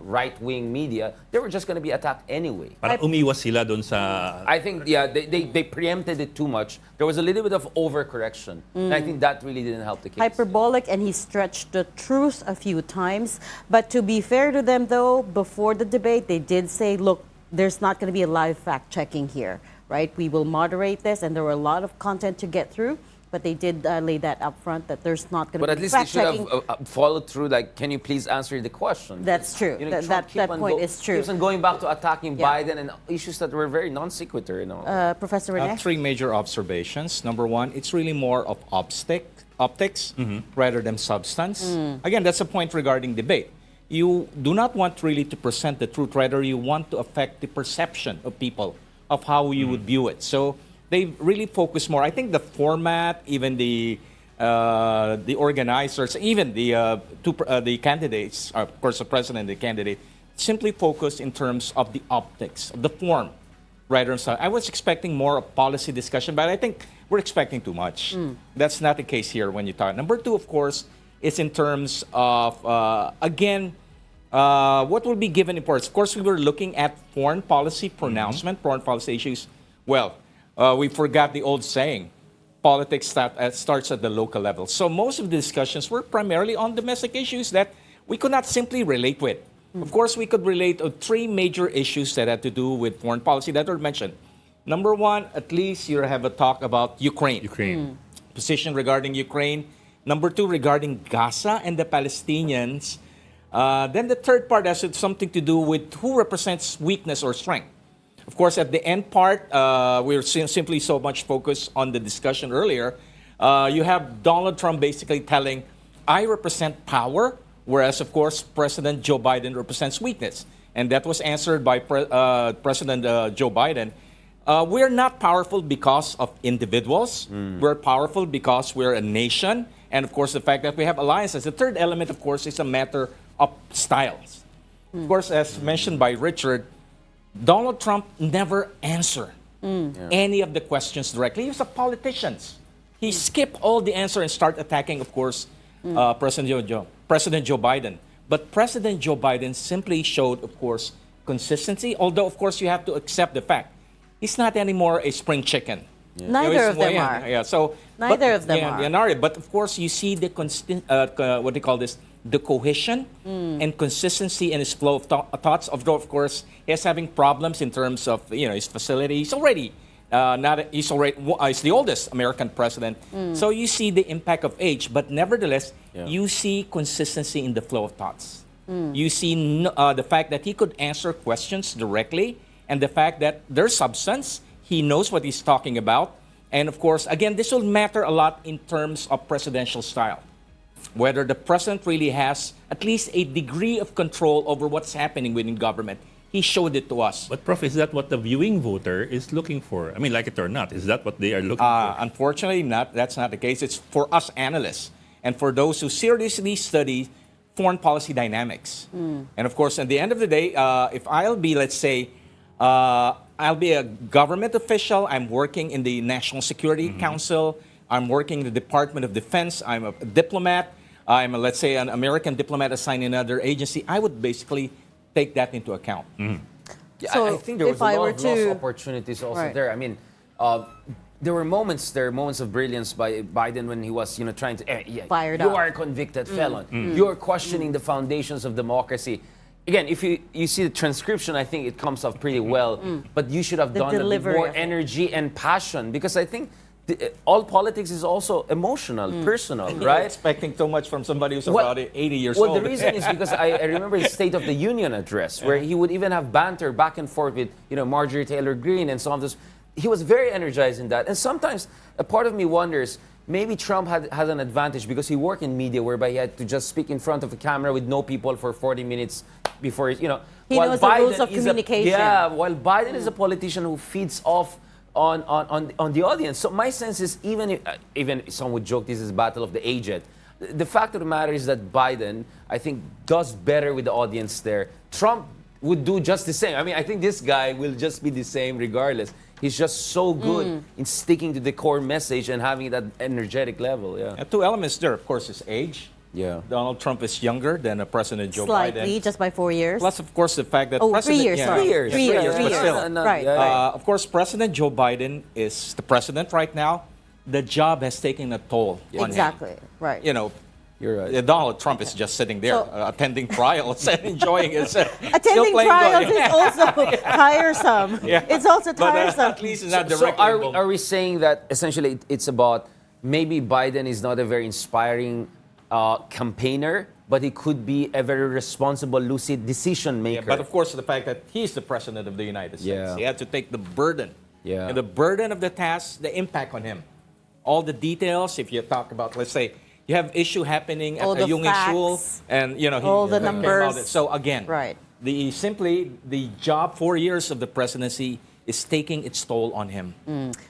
right-wing media, they were just going to be attacked anyway. Parang umiwas sila dun sa... I think, they preempted it too much. There was a little bit of overcorrection. And I think that really didn't help the case. Hyperbolic, and he stretched the truth a few times. But to be fair to them, though, before the debate, they did say, look, there's not going to be a live fact-checking here, right? We will moderate this, and there were a lot of content to get through. But they did lay that up front that there's not going to be fact-checking. But at least they should have followed through, can you please answer the question? That's true. That point is true. Keeps on going back to attacking Biden and issues that were very non-sequitur. Professor Rene? Three major observations. Number one, it's really more of optics rather than substance. Again, that's a point regarding debate. You do not want really to present the truth, rather you want to affect the perception of people of how you would view it. So they really focus more. I think the format, even the organizers, even the candidates, of course, the president and the candidate, simply focus in terms of the optics, of the form, rather than. I was expecting more of policy discussion, but I think we're expecting too much. That's not the case here when you talk. Number two, of course, is in terms of what will be given importance. Of course, we were looking at foreign policy pronouncement, foreign policy issues. Well. We forgot the old saying, politics starts at the local level. So most of the discussions were primarily on domestic issues that we could not simply relate with. Of course, we could relate to three major issues that had to do with foreign policy that were mentioned. Number one, at least you have a talk about Ukraine. Position regarding Ukraine. Number two, regarding Gaza and the Palestinians. Then the third part has something to do with who represents weakness or strength. Of course, at the end part, we're simply so much focused on the discussion earlier. You have Donald Trump basically telling, I represent power, whereas, of course, President Joe Biden represents weakness. And that was answered by President Joe Biden. We're not powerful because of individuals. We're powerful because we're a nation. And, of course, the fact that we have alliances. The third element, of course, is a matter of styles. Of course, as mentioned by Richard, Donald Trump never answered any of the questions directly. He was a politician. He skipped all the answer and started attacking, of course, President Joe Biden. But President Joe Biden simply showed, of course, consistency, although, of course, you have to accept the fact he's not anymore a spring chicken. Neither of them are. Yeah, so Neither of them are. But, of course, you see the what they call this, the cohesion and consistency in his flow of thoughts. Although, of course, he's having problems in terms of his facility. He's already he's the oldest American president. So you see the impact of age, but nevertheless, you see consistency in the flow of thoughts. You see the fact that he could answer questions directly, and the fact that there's substance. He knows what he's talking about, and of course, again, this will matter a lot in terms of presidential style. Whether the president really has at least a degree of control over what's happening within government. he showed it to us. But, Prof, is that what the viewing voter is looking for? I mean, like it or not, is that what they are looking for? Unfortunately, that's not the case. It's for us analysts and for those who seriously study foreign policy dynamics. And of course, at the end of the day, if I'll be, let's say, I'll be a government official, I'm working in the National Security Council, I'm working in the Department of Defense, I'm a diplomat, let's say, an American diplomat assigned in another agency, I would basically take that into account. Yeah, So I think there was if a I lot were of lost to- opportunities also Right. there. I mean, there were moments of brilliance by Biden when he was, trying to, Fired you up. are a convicted felon. You're questioning the foundations of democracy. Again, if you see the transcription, I think it comes off pretty well. But you should have The done it with delivery more of it. energy and passion, because I think all politics is also emotional, personal, right? Expecting so much from somebody who's Well- about 80 years Well, old. the reason is because I remember his State of the Union address, where he would even have banter back and forth with, Marjorie Taylor Greene and some of this. He was very energized in that. And sometimes a part of me wonders, maybe Trump had an advantage because he worked in media, whereby he had to just speak in front of a camera with no people for 40 minutes before, He while knows the rules of is communication. while Biden is a politician who feeds off on the audience. So my sense is, even some would joke this is battle of the aged. The fact of the matter is that Biden, I think, does better with the audience there. Trump would do just the same. I mean, I think this guy will just be the same regardless. He's just so good in sticking to the core message and having that energetic level. Yeah. Two elements there, of course, is age. Yeah. Donald Trump is younger than President Joe Slightly, Biden. just by 4 years. Plus, of course, the fact that Oh, 3 President... years, sorry. 3 years. 3 years, but still. Right. Of course, President Joe Biden is the president right now. The job has taken a toll on him. Exactly, right. You're right. Donald Trump is just sitting there So- attending trials and enjoying it. Still Attending playing trials golf. is also tiresome. Yeah. It's also But tiresome. at least it's not So directly are involved. we saying that essentially it's about maybe Biden is not a very inspiring campaigner, but he could be a very responsible, lucid decision Yeah, maker? but of course, the fact that he's the president of the United States, Yeah. he had to take the burden. Yeah. And the burden of the task, the impact on him. All the details, if you talk about, let's say, you have issue happening at All a the Jungin School, facts, and all the came out numbers. it. So again, Right. the job, 4 years of the presidency is taking its toll on him.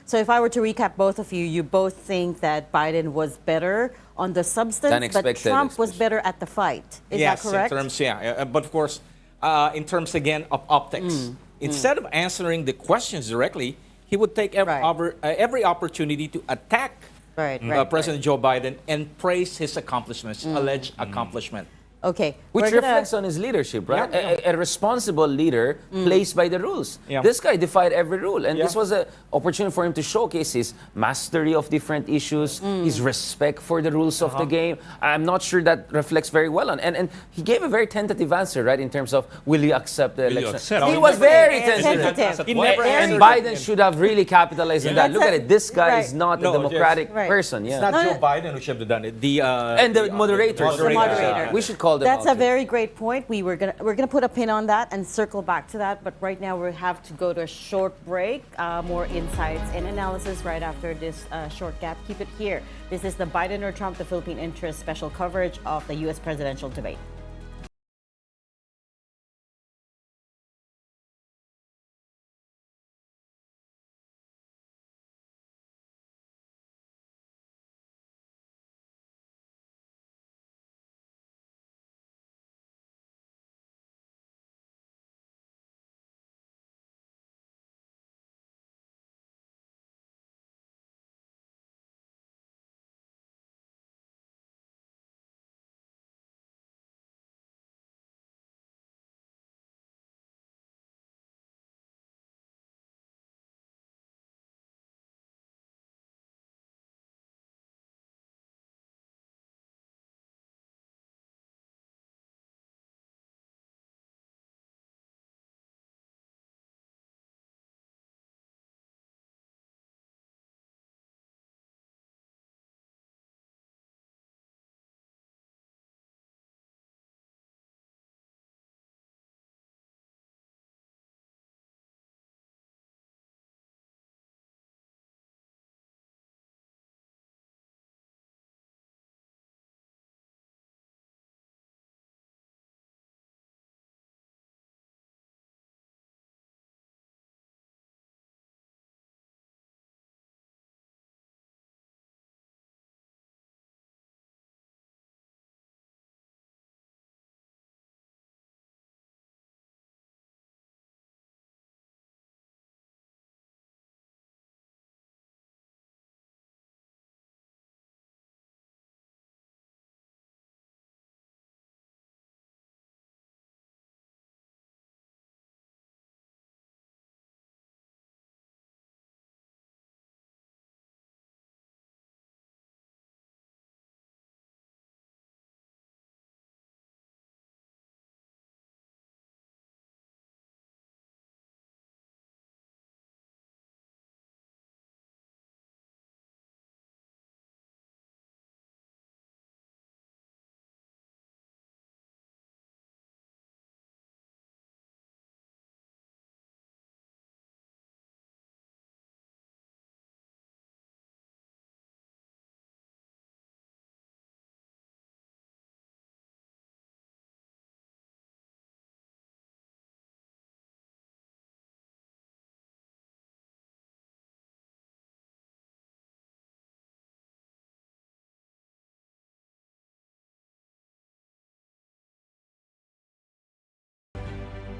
So if I were to recap both of you, you both think that Biden was better on the substance, Than but expected, Trump was especially. better at the fight. Is Yes, that correct? in terms, but of course, in terms again of optics, instead of answering the questions directly, he would take every opportunity to attack Right, President Joe Biden and praise his accomplishments, alleged accomplishment. Okay. Which we're gonna- reflects on his leadership, right? Yeah. A responsible leader plays by the rules. Yeah. This guy defied every rule, and Yeah. this was an opportunity for him to showcase his mastery of different issues, his respect for the rules of the game. I'm not sure that reflects very well on, and he gave a very tentative answer, right, in terms of will you accept the Will you election? accept? He No, was he never- very Tentative. tentative. He never And answered Biden it. should have really capitalized on that. That's Look at a- it. This guy right. is not No, a democratic Right. person. Yeah. It's not No, Joe no. Biden who should have done it. And the moderators. The moderator. We should call them That's out a too. very great point. We're gonna put a pin on that and circle back to that. But right now we have to go to a short break. More insights and analysis right after this short gap. Keep it here. This is the Biden or Trump, the Philippine interest special coverage of the U.S. presidential debate.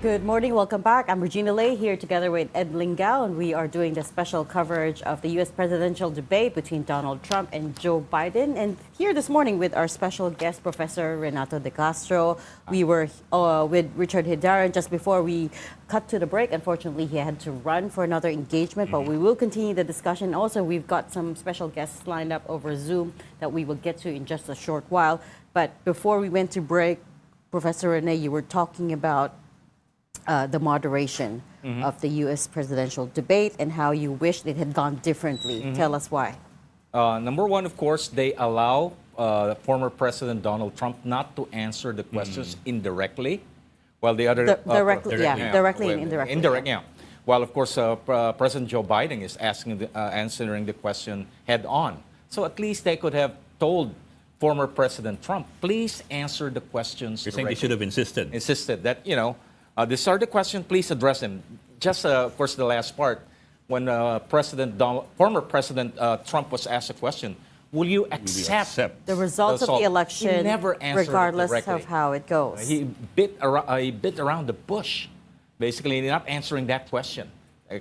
Good morning, welcome back. I'm Regina Lay here together with Ed Lingao, and we are doing the special coverage of the U.S. presidential debate between Donald Trump and Joe Biden. And here this morning with our special guest, Professor Renato De Castro. We were with Richard Hidaran just before we cut to the break. Unfortunately, he had to run for another engagement, but we will continue the discussion. Also, we've got some special guests lined up over Zoom that we will get to in just a short while. But before we went to break, Professor Rene, you were talking about the moderation of the U.S. presidential debate and how you wished it had gone differently. Tell us why. Number one, of course, they allow former President Donald Trump not to answer the questions indirectly, while the other Directly and indirectly. Indirect, yeah. While of course President Joe Biden is answering the question head on. So at least they could have told former President Trump, please answer the questions. You're saying they should have insisted. Insisted that these are the questions, please address them. Just, of course, the last part, when former President Trump was asked a question, will you accept the results of the election, he never answered regardless directly. of how it goes? He bit around the bush, basically not answering that question.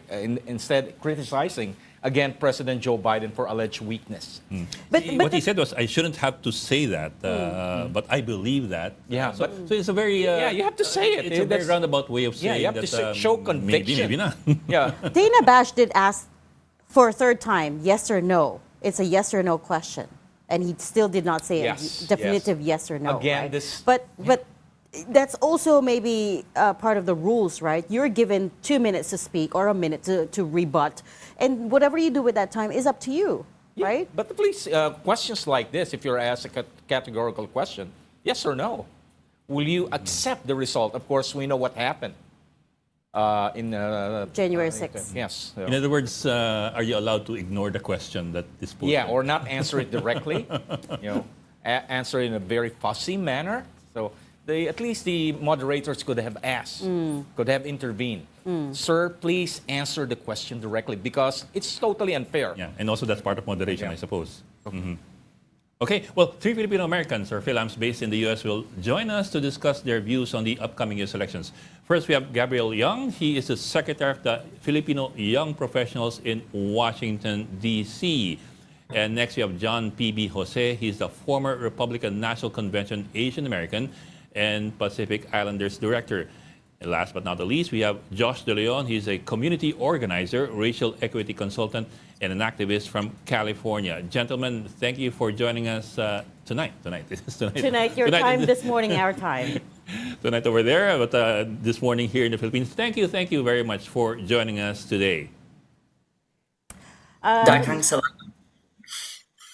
Instead, criticizing, again, President Joe Biden for alleged weakness. But what he said was, I shouldn't have to say that, but I believe that. Yeah, so it's a very... you have to say it. It's a very roundabout way of saying you have that, to show conviction. Maybe not. Yeah. Dana Bash did ask for a third time, yes or no. It's a yes or no question. And he still did not say a definitive yes or no. Again, right? But that's also maybe part of the rules, right? You're given 2 minutes to speak or a minute to rebut. And whatever you do with that time is up to you, right? But please, questions like this, if you're asked a categorical question, yes or no, will you accept the result? Of course, we know what happened in January 6th. Yes. In other words, are you allowed to ignore the question that is posed? Yeah, or not answer it directly. Answer it in a very fussy manner. So at least the moderators could have asked, could have intervened. Sir, please answer the question directly because it's totally unfair. Yeah, and also that's part of moderation, I suppose. Okay, well, 3 Filipino Americans or Philams based in the U.S. will join us to discuss their views on the upcoming U.S. elections. First, we have Gabriel Young. He is the Secretary of the Filipino Young Professionals in Washington, D.C. And next, we have John P.B. Jose. He's the former Republican National Convention Asian American and Pacific Islanders Director. And last but not the least, we have Josh De Leon. He's a community organizer, racial equity consultant, and an activist from California. Gentlemen, thank you for joining us tonight. Tonight, your time, this morning, our time. Tonight over there, but this morning here in the Philippines. Thank you very much for joining us today.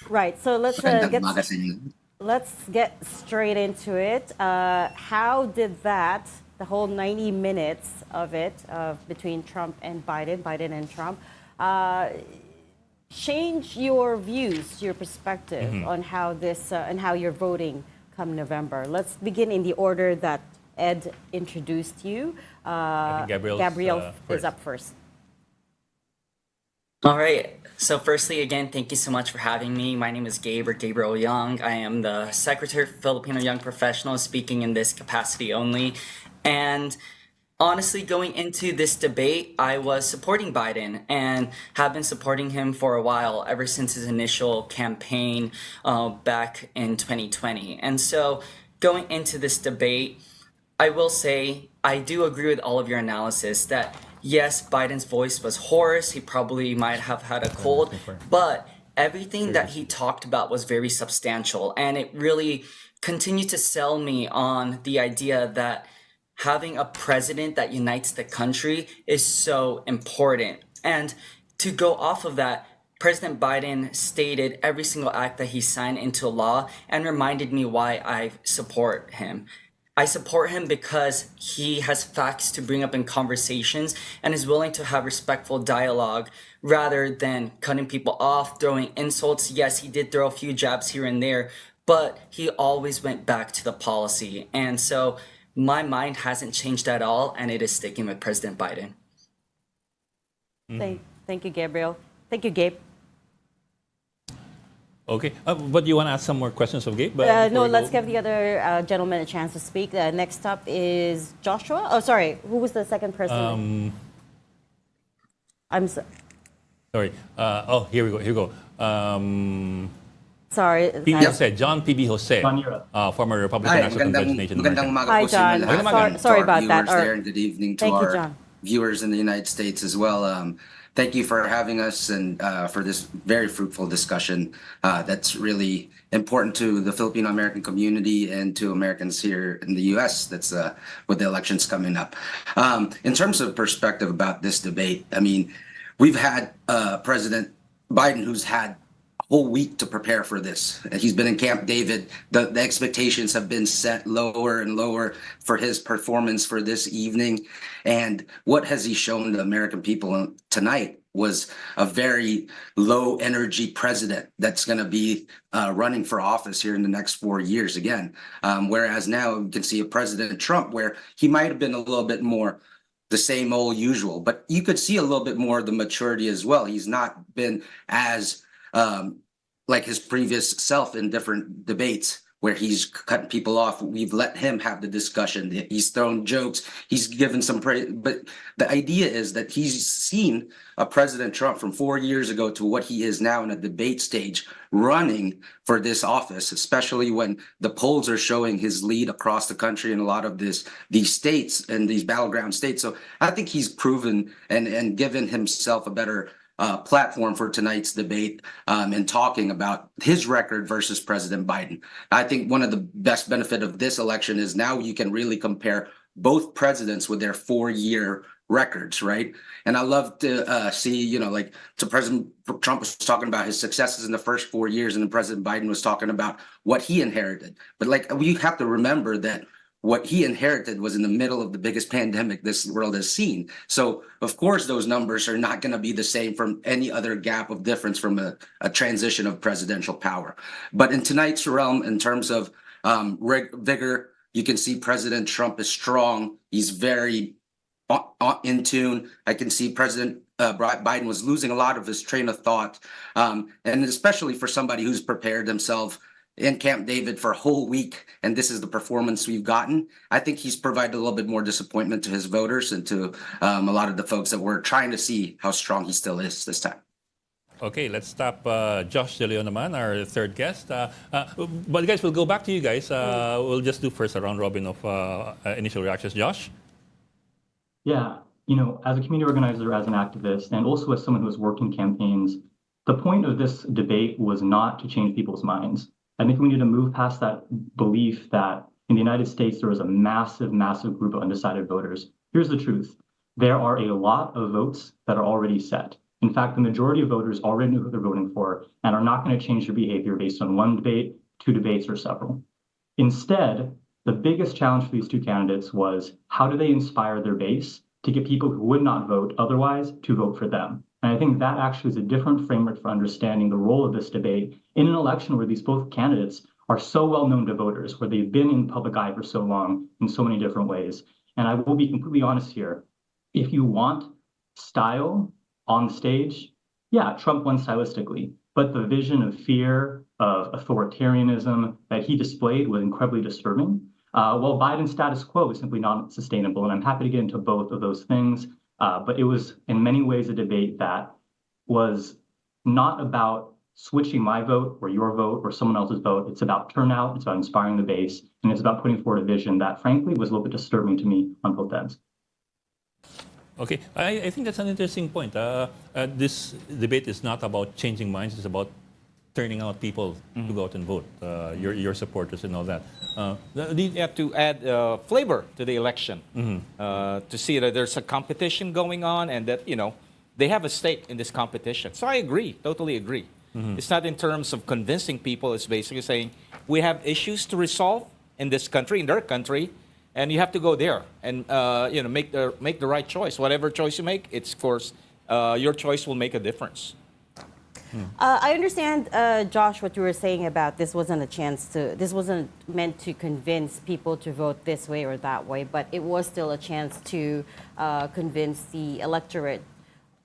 Right, so let's get straight into it. How did that, the whole 90 minutes of it, between Trump and Biden and Trump, change your views, your perspective on how this and how you're voting come November? Let's begin in the order that Ed introduced you. I think Gabriel is up first. All right. So firstly, again, thank you so much for having me. My name is Gabriel Young. I am the Secretary of Filipino Young Professionals, speaking in this capacity only. And honestly, going into this debate, I was supporting Biden and have been supporting him for a while, ever since his initial campaign back in 2020. And so going into this debate, I will say I do agree with all of your analysis that yes, Biden's voice was hoarse. He probably might have had a cold, but everything that he talked about was very substantial. And it really continued to sell me on the idea that having a president that unites the country is so important. And to go off of that, President Biden stated every single act that he signed into law and reminded me why I support him. I support him because he has facts to bring up in conversations and is willing to have respectful dialogue rather than cutting people off, throwing insults. Yes, he did throw a few jabs here and there, but he always went back to the policy. And so my mind hasn't changed at all, and it is sticking with President Biden. Thank you, Gabriel. Thank you, Gabe. Okay, but you want to ask some more questions of Gabe? No, before we let's go? give the other gentleman a chance to speak. Next up is Joshua. Oh, sorry. Who was the second person? I'm Sorry. Here we go. Here we go. sorry. PB Jose, John PB Jose, former Republican Hi, National Convention agent in magandang America. umaga Hi, po sa John. inyo lahat. Magandang Sorry To our about that. viewers there, and good evening to Thank you, our John. viewers in the United States as well. Thank you for having us and for this very fruitful discussion that's really important to the Filipino American community and to Americans here in the U.S. That's with the elections coming up. In terms of perspective about this debate, I mean, we've had President Biden who's had whole week to prepare for this. He's been in Camp David. The expectations have been set lower and lower for his performance for this evening. And what has he shown the American people tonight was a very low energy president that's going to be running for office here in the next 4 years again. Whereas now you can see a President Trump where he might have been a little bit more the same old usual, but you could see a little bit more of the maturity as well. He's not been as like his previous self in different debates where he's cutting people off. We've let him have the discussion. He's thrown jokes. He's given some praise. But the idea is that he's seen a President Trump from 4 years ago to what he is now in a debate stage running for this office, especially when the polls are showing his lead across the country in a lot of these states and these battleground states. So I think he's proven and given himself a better platform for tonight's debate and talking about his record versus President Biden. I think one of the best benefit of this election is now you can really compare both presidents with their 4-year records, right? And I love to see, like President Trump was talking about his successes in the first 4 years, and then President Biden was talking about what he inherited. But like we have to remember that what he inherited was in the middle of the biggest pandemic this world has seen. So, of course, those numbers are not going to be the same from any other gap of difference from a transition of presidential power. But in tonight's realm, in terms of vigor, you can see President Trump is strong. He's very in tune. I can see President Biden was losing a lot of his train of thought. And especially for somebody who's prepared himself in Camp David for a whole week, and this is the performance we've gotten. I think he's provided a little bit more disappointment to his voters and to a lot of the folks that were trying to see how strong he still is this time. Okay, let's stop Josh De Leon naman, our third guest. But guys, we'll go back to you guys. We'll just do first a round robin of initial reactions. Josh? Yeah, as a community organizer, as an activist, and also as someone who has worked in campaigns, the point of this debate was not to change people's minds. I think we need to move past that belief that in the United States, there is a massive, massive group of undecided voters. Here's the truth. There are a lot of votes that are already set. In fact, the majority of voters already know who they're voting for and are not going to change their behavior based on one debate, 2 debates, or several. Instead, the biggest challenge for these 2 candidates was how do they inspire their base to get people who would not vote otherwise to vote for them? And I think that actually is a different framework for understanding the role of this debate in an election where these both candidates are so well known to voters, where they've been in public eye for so long in so many different ways. And I will be completely honest here. If you want style on stage, yeah, Trump won stylistically, but the vision of fear, of authoritarianism that he displayed was incredibly disturbing. While Biden's status quo is simply not sustainable, and I'm happy to get into both of those things. But it was in many ways a debate that was not about switching my vote or your vote or someone else's vote. It's about turnout, it's about inspiring the base, and it's about putting forward a vision that frankly was a little bit disturbing to me on both ends. Okay, I think that's an interesting point. This debate is not about changing minds, it's about turning out people to go out and vote, your supporters and all that. You have to add flavor to the election to see that there's a competition going on and that, they have a stake in this competition. So I agree, totally agree. It's not in terms of convincing people, it's basically saying we have issues to resolve in this country, in their country, and you have to go there and make the right choice. Whatever choice you make, it's of course your choice will make a difference. I understand, Josh, what you were saying about this wasn't meant to convince people to vote this way or that way, but it was still a chance to convince the electorate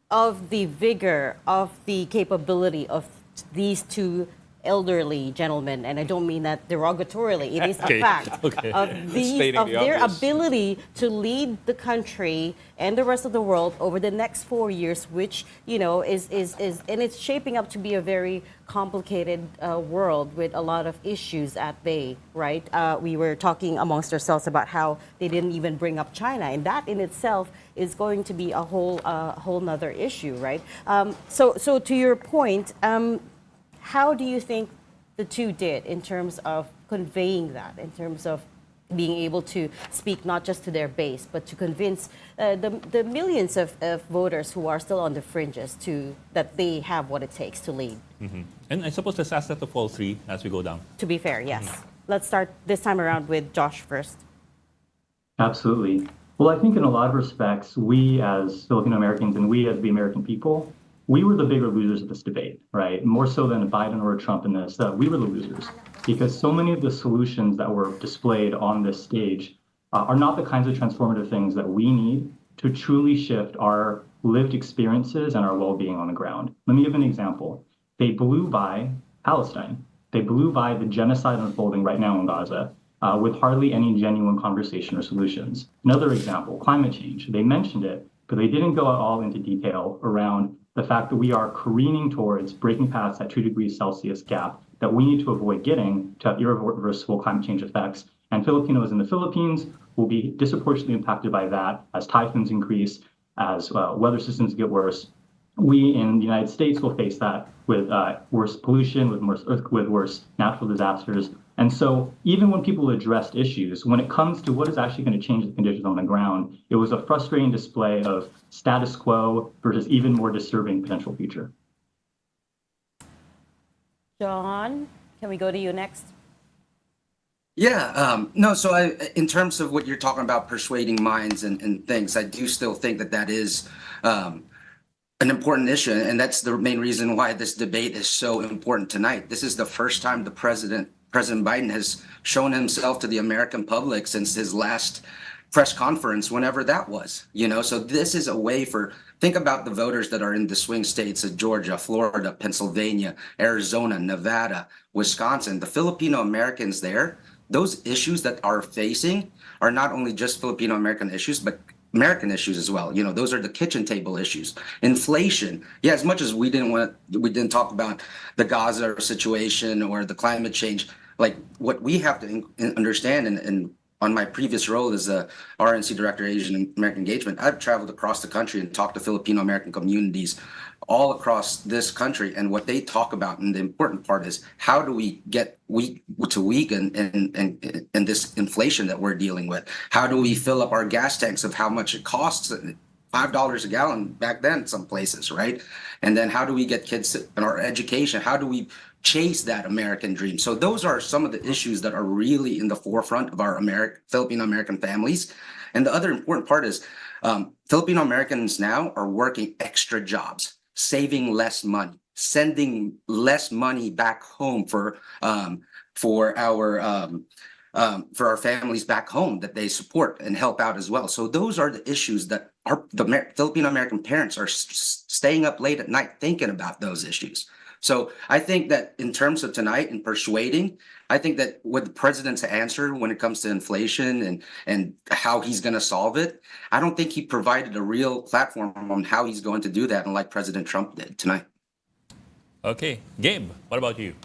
of the vigor, of the capability of these 2 elderly gentlemen, and I don't mean that derogatorily. It is Okay. a fact Okay. of Stating the their obvious. ability to lead the country and the rest of the world over the next 4 years, which is and it's shaping up to be a very complicated world with a lot of issues at bay. Right? We were talking amongst ourselves about how they didn't even bring up China, and that in itself is going to be a whole nother issue, right? So to your point, how do you think the two did in terms of conveying that, in terms of being able to speak not just to their base, but to convince the millions of voters who are still on the fringes that they have what it takes to lead? And I suppose let's ask that of all three as we go down. To be fair, yes. Let's start this time around with Josh first. Absolutely. Well, I think in a lot of respects, we as Filipino Americans and we as the American people, we were the bigger losers of this debate, right? More so than a Biden or a Trump in this, we were the losers because so many of the solutions that were displayed on this stage are not the kinds of transformative things that we need to truly shift our lived experiences and our well-being on the ground. Let me give an example. They blew by Palestine. They blew by the genocide unfolding right now in Gaza with hardly any genuine conversation or solutions. Another example, climate change. They mentioned it, but they didn't go at all into detail around the fact that we are careening towards breaking past that 2 degrees Celsius gap that we need to avoid getting to have irreversible climate change effects. And Filipinos in the Philippines will be disproportionately impacted by that as typhoons increase, as weather systems get worse. We in the United States will face that with worse pollution, with worse natural disasters. And so even when people addressed issues, when it comes to what is actually going to change the conditions on the ground, it was a frustrating display of status quo versus even more disturbing potential future. John, can we go to you next? Yeah, no, so in terms of what you're talking about, persuading minds and things, I do still think that is an important issue. And that's the main reason why this debate is so important tonight. This is the first time President Biden has shown himself to the American public since his last press conference, whenever that was, so this is a way think about the voters that are in the swing states of Georgia, Florida, Pennsylvania, Arizona, Nevada, Wisconsin, the Filipino Americans there, those issues that are facing are not only just Filipino American issues, but American issues as well. Those are the kitchen table issues. Inflation. Yeah, as much as we didn't talk about the Gaza situation or the climate change, like what we have to understand and on my previous role as a RNC Director, Asian American Engagement, I've traveled across the country and talked to Filipino American communities all across this country. And what they talk about, and the important part is, how do we get weak and this inflation that we're dealing with? How do we fill up our gas tanks of how much it costs? $5 a gallon back then, some places, right? And then how do we get kids in our education? How do we chase that American dream? So those are some of the issues that are really in the forefront of our Filipino American families. And the other important part is Filipino Americans now are working extra jobs, saving less money, sending less money back home for our families back home that they support and help out as well. So those are the issues that the Filipino American parents are staying up late at night thinking about those issues. So I think that in terms of tonight and persuading, I think that with the president's answer when it comes to inflation and how he's going to solve it, I don't think he provided a real platform on how he's going to do that, unlike President Trump did tonight. Okay, Gabe, what about you?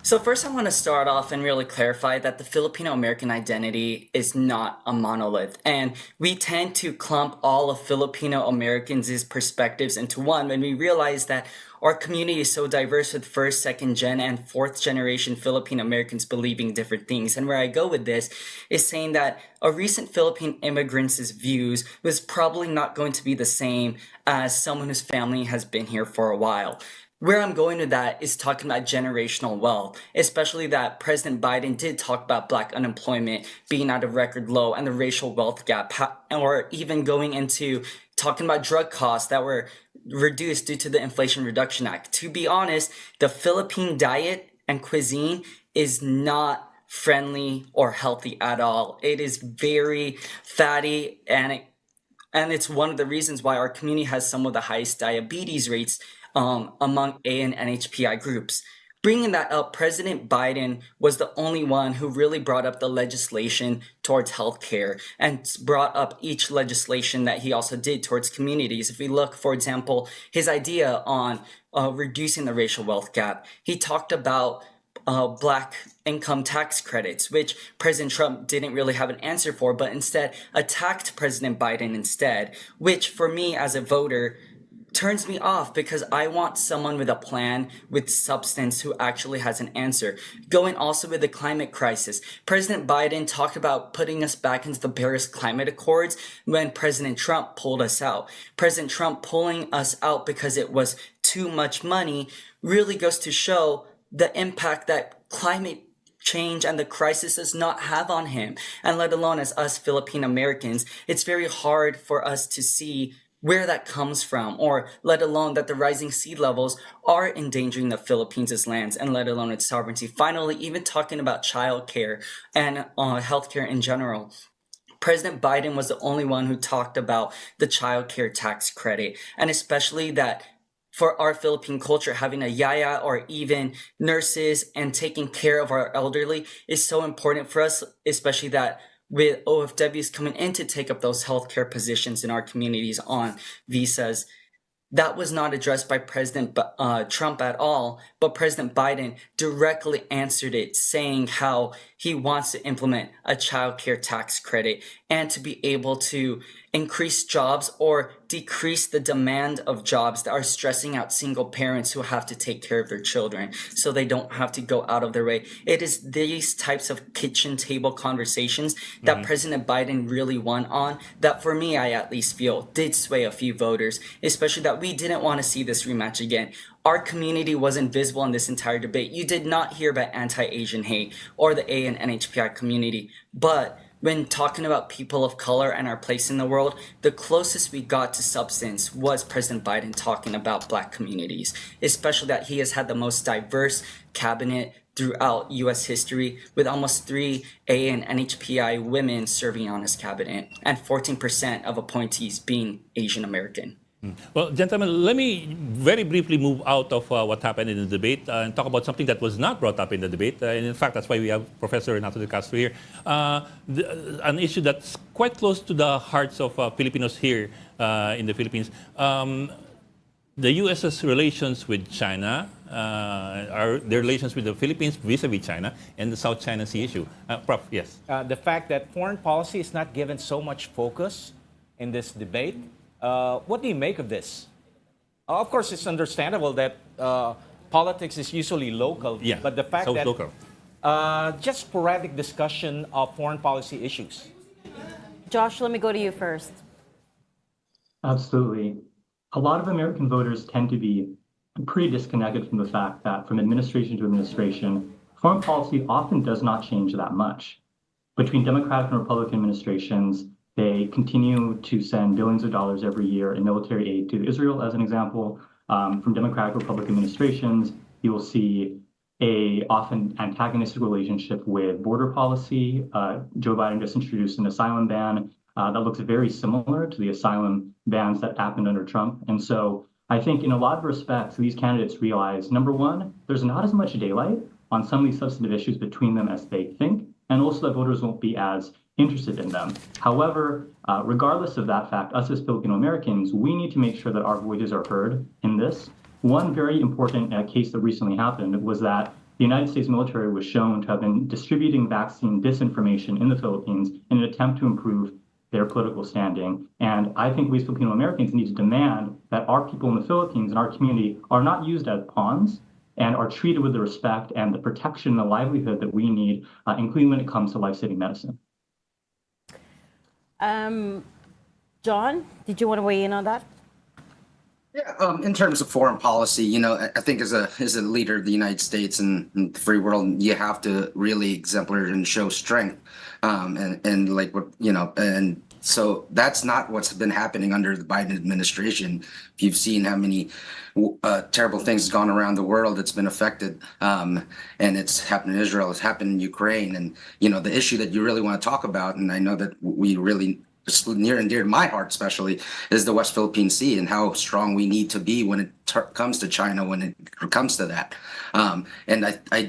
So first I want to start off and really clarify that the Filipino American identity is not a monolith. And we tend to clump all of Filipino Americans' perspectives into one when we realize that our community is so diverse with first, second gen, and fourth generation Filipino Americans believing different things. And where I go with this is saying that a recent Philippine immigrant's views was probably not going to be the same as someone whose family has been here for a while. Where I'm going with that is talking about generational wealth, especially that President Biden did talk about Black unemployment being at a record low and the racial wealth gap, or even going into talking about drug costs that were reduced due to the Inflation Reduction Act. To be honest, the Philippine diet and cuisine is not friendly or healthy at all. It is very fatty and And it's one of the reasons why our community has some of the highest diabetes rates among A and NHPI groups. Bringing that up, President Biden was the only one who really brought up the legislation towards healthcare and brought up each legislation that he also did towards communities. If we look, for example, his idea on reducing the racial wealth gap, he talked about Black income tax credits, which President Trump didn't really have an answer for, but instead attacked President Biden instead, which for me as a voter turns me off because I want someone with a plan, with substance, who actually has an answer. Going also with the climate crisis, President Biden talked about putting us back into the Paris Climate Accords when President Trump pulled us out. President Trump pulling us out because it was too much money really goes to show the impact that climate change and the crisis does not have on him. And let alone as us Philippine Americans, it's very hard for us to see where that comes from, or let alone that the rising sea levels are endangering the Philippines' lands, and let alone its sovereignty. Finally, even talking about childcare and healthcare in general. President Biden was the only one who talked about the childcare tax credit, and especially that for our Philippine culture, having a yaya or even nurses and taking care of our elderly is so important for us, especially that with OFWs coming in to take up those healthcare positions in our communities on visas. That was not addressed by President Trump at all, but President Biden directly answered it, saying how he wants to implement a child care tax credit and to be able to increase jobs or decrease the demand of jobs that are stressing out single parents who have to take care of their children so they don't have to go out of their way. It is these types of kitchen table conversations that President Biden really won on, that for me, I at least feel did sway a few voters, especially that we didn't want to see this rematch again. Our community was invisible in this entire debate. You did not hear about anti-Asian hate or the A and NHPI community, but when talking about people of color and our place in the world, the closest we got to substance was President Biden talking about Black communities, especially that he has had the most diverse cabinet throughout U.S. history, with almost 3 A and NHPI women serving on his cabinet, and 14% of appointees being Asian American. Well, gentlemen, let me very briefly move out of what happened in the debate and talk about something that was not brought up in the debate. And in fact, that's why we have Professor Renato de Castro here. An issue that's quite close to the hearts of Filipinos here in the Philippines. The U.S.'s relations with China, their relations with the Philippines vis-a-vis China, and the South China Sea issue. Prof, yes. The fact that foreign policy is not given so much focus in this debate. What do you make of this? Of course, it's understandable that politics is usually local, but the fact that local. Just sporadic discussion of foreign policy issues. Josh, let me go to you first. Absolutely. A lot of American voters tend to be pretty disconnected from the fact that from administration to administration, foreign policy often does not change that much. Between Democratic and Republican administrations, they continue to send billions of dollars every year in military aid to Israel, as an example. From Democratic Republican administrations, you will see a often antagonistic relationship with border policy. Joe Biden just introduced an asylum ban that looks very similar to the asylum bans that happened under Trump. And so I think in a lot of respects, these candidates realize, number one, there's not as much daylight on some of these substantive issues between them as they think, and also that voters won't be as interested in them. However, regardless of that fact, us as Filipino Americans, we need to make sure that our voices are heard in this. One very important case that recently happened was that the United States military was shown to have been distributing vaccine disinformation in the Philippines in an attempt to improve their political standing. And I think we as Filipino Americans need to demand that our people in the Philippines and our community are not used as pawns and are treated with the respect and the protection and the livelihood that we need, including when it comes to life-saving medicine. John, did you want to weigh in on that? Yeah, in terms of foreign policy, you know, I think as a leader of the United States and the free world, you have to really exemplary and show strength, and like what you know, and so that's not what's been happening under the Biden administration. If you've seen how many terrible things have gone around the world, it's been affected, and it's happened in Israel, it's happened in Ukraine, and you know the issue that you really want to talk about, and I know that we really near and dear to my heart, especially, is the West Philippine Sea and how strong we need to be when it comes to China, when it comes to that. And I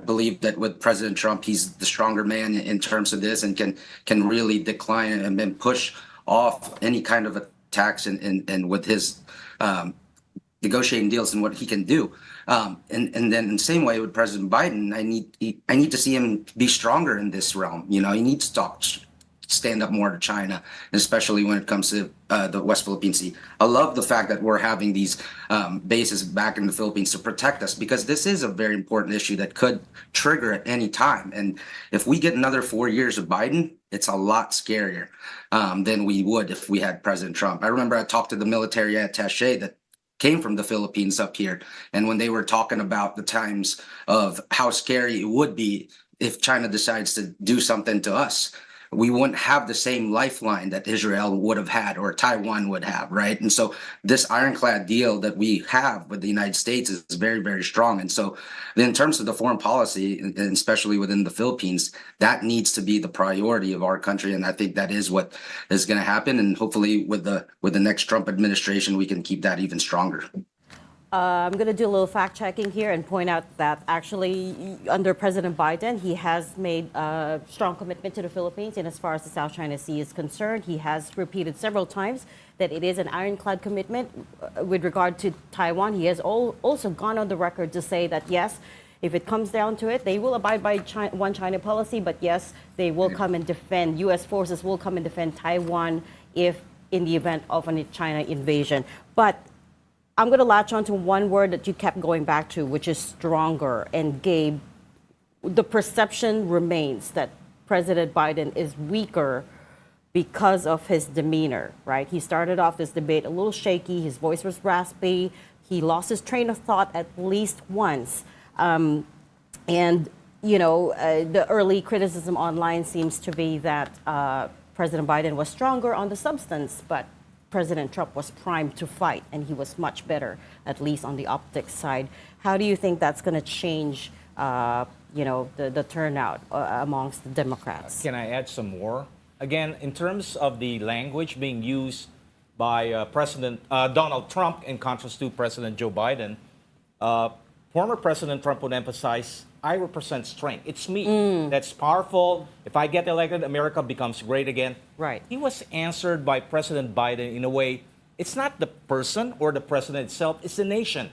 believe that with President Trump, he's the stronger man in terms of this and can really decline and then push off any kind of attacks and with his negotiating deals and what he can do. And then in the same way with President Biden, I need to see him be stronger in this realm. You know, he needs to stand up more to China, especially when it comes to the West Philippine Sea. I love the fact that we're having these bases back in the Philippines to protect us, because this is a very important issue that could trigger at any time. And if we get another 4 years of Biden, it's a lot scarier than we would if we had President Trump. I remember I talked to the military attaché that came from the Philippines up here, and when they were talking about the times of how scary it would be if China decides to do something to us, we wouldn't have the same lifeline that Israel would have had or Taiwan would have, right? And so this ironclad deal that we have with the United States is very, very strong. And so in terms of the foreign policy, and especially within the Philippines, that needs to be the priority of our country. And I think that is what is going to happen. And hopefully with the next Trump administration, we can keep that even stronger. I'm going to do a little fact checking here and point out that actually under President Biden, he has made a strong commitment to the Philippines. And as far as the South China Sea is concerned, he has repeated several times that it is an ironclad commitment. With regard to Taiwan, he has also gone on the record to say that, yes, if it comes down to it, they will abide by one China policy. But yes, they will come and defend, U.S. forces will come and defend Taiwan if in the event of a China invasion. But I'm going to latch on to one word that you kept going back to, which is stronger. And Gabe, the perception remains that President Biden is weaker because of his demeanor, right? He started off this debate a little shaky. His voice was raspy. He lost his train of thought at least once. And, you know, the early criticism online seems to be that President Biden was stronger on the substance, but President Trump was primed to fight, and he was much better, at least on the optics side. How do you think that's going to change, you know, the turnout amongst the Democrats? Can I add some more? Again, in terms of the language being used by President Donald Trump in contrast to President Joe Biden, former President Trump would emphasize, I represent strength. It's me that's powerful. If I get elected, America becomes great again. Right. He was answered by President Biden in a way, it's not the person or the president itself, it's the nation.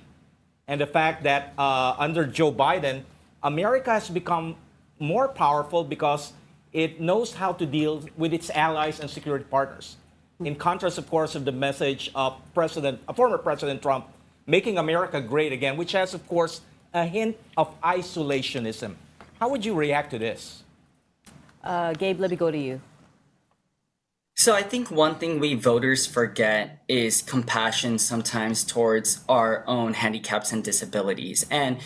And the fact that under Joe Biden, America has become more powerful because it knows how to deal with its allies and security partners. In contrast, of course, of the message of former President Trump, making America great again, which has, of course, a hint of isolationism. How would you react to this? Gabe, let me go to you. So I think one thing we voters forget is compassion sometimes towards our own handicaps and disabilities. And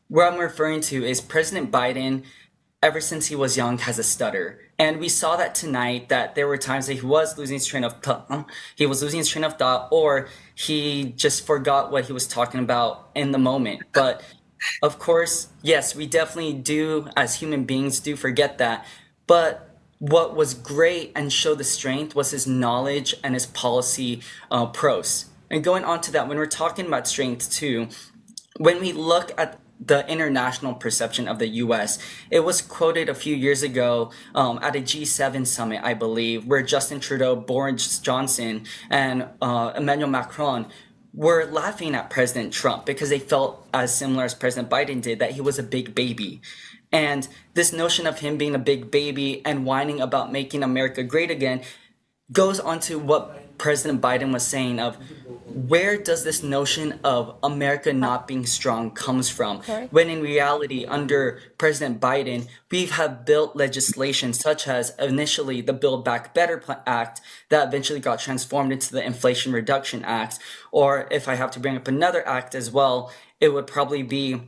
what I'm referring to is President Biden, ever since he was young, has a stutter. And we saw that tonight, that there were times that he was losing his train of thought, or he just forgot what he was talking about in the moment. But of course, yes, we definitely do, as human beings, do forget that. But what was great and showed the strength was his knowledge and his policy prose. And going on to that, when we're talking about strength too, when we look at the international perception of the U.S., it was quoted a few years ago at a G7 summit, I believe, where Justin Trudeau, Boris Johnson, and Emmanuel Macron were laughing at President Trump because they felt, as similar as President Biden did, that he was a big baby. And this notion of him being a big baby and whining about making America great again goes on to what President Biden was saying of where does this notion of America not being strong comes from? Okay. When in reality, under President Biden, we have built legislation such as initially the Build Back Better Act that eventually got transformed into the Inflation Reduction Act. Or if I have to bring up another act as well, it would probably be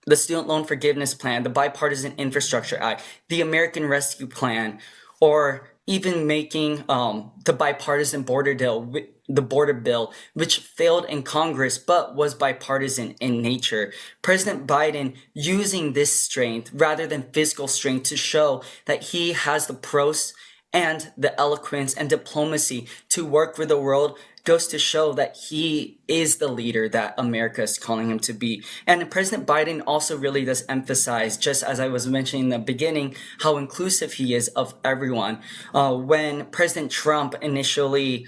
the Student Loan Forgiveness Plan, the Bipartisan Infrastructure Act, the American Rescue Plan, or even making the bipartisan border bill, which failed in Congress but was bipartisan in nature. President Biden using this strength rather than physical strength to show that he has the pros and the eloquence and diplomacy to work for the world goes to show that he is the leader that America is calling him to be. And President Biden also really does emphasize, just as I was mentioning in the beginning, how inclusive he is of everyone. When President Trump initially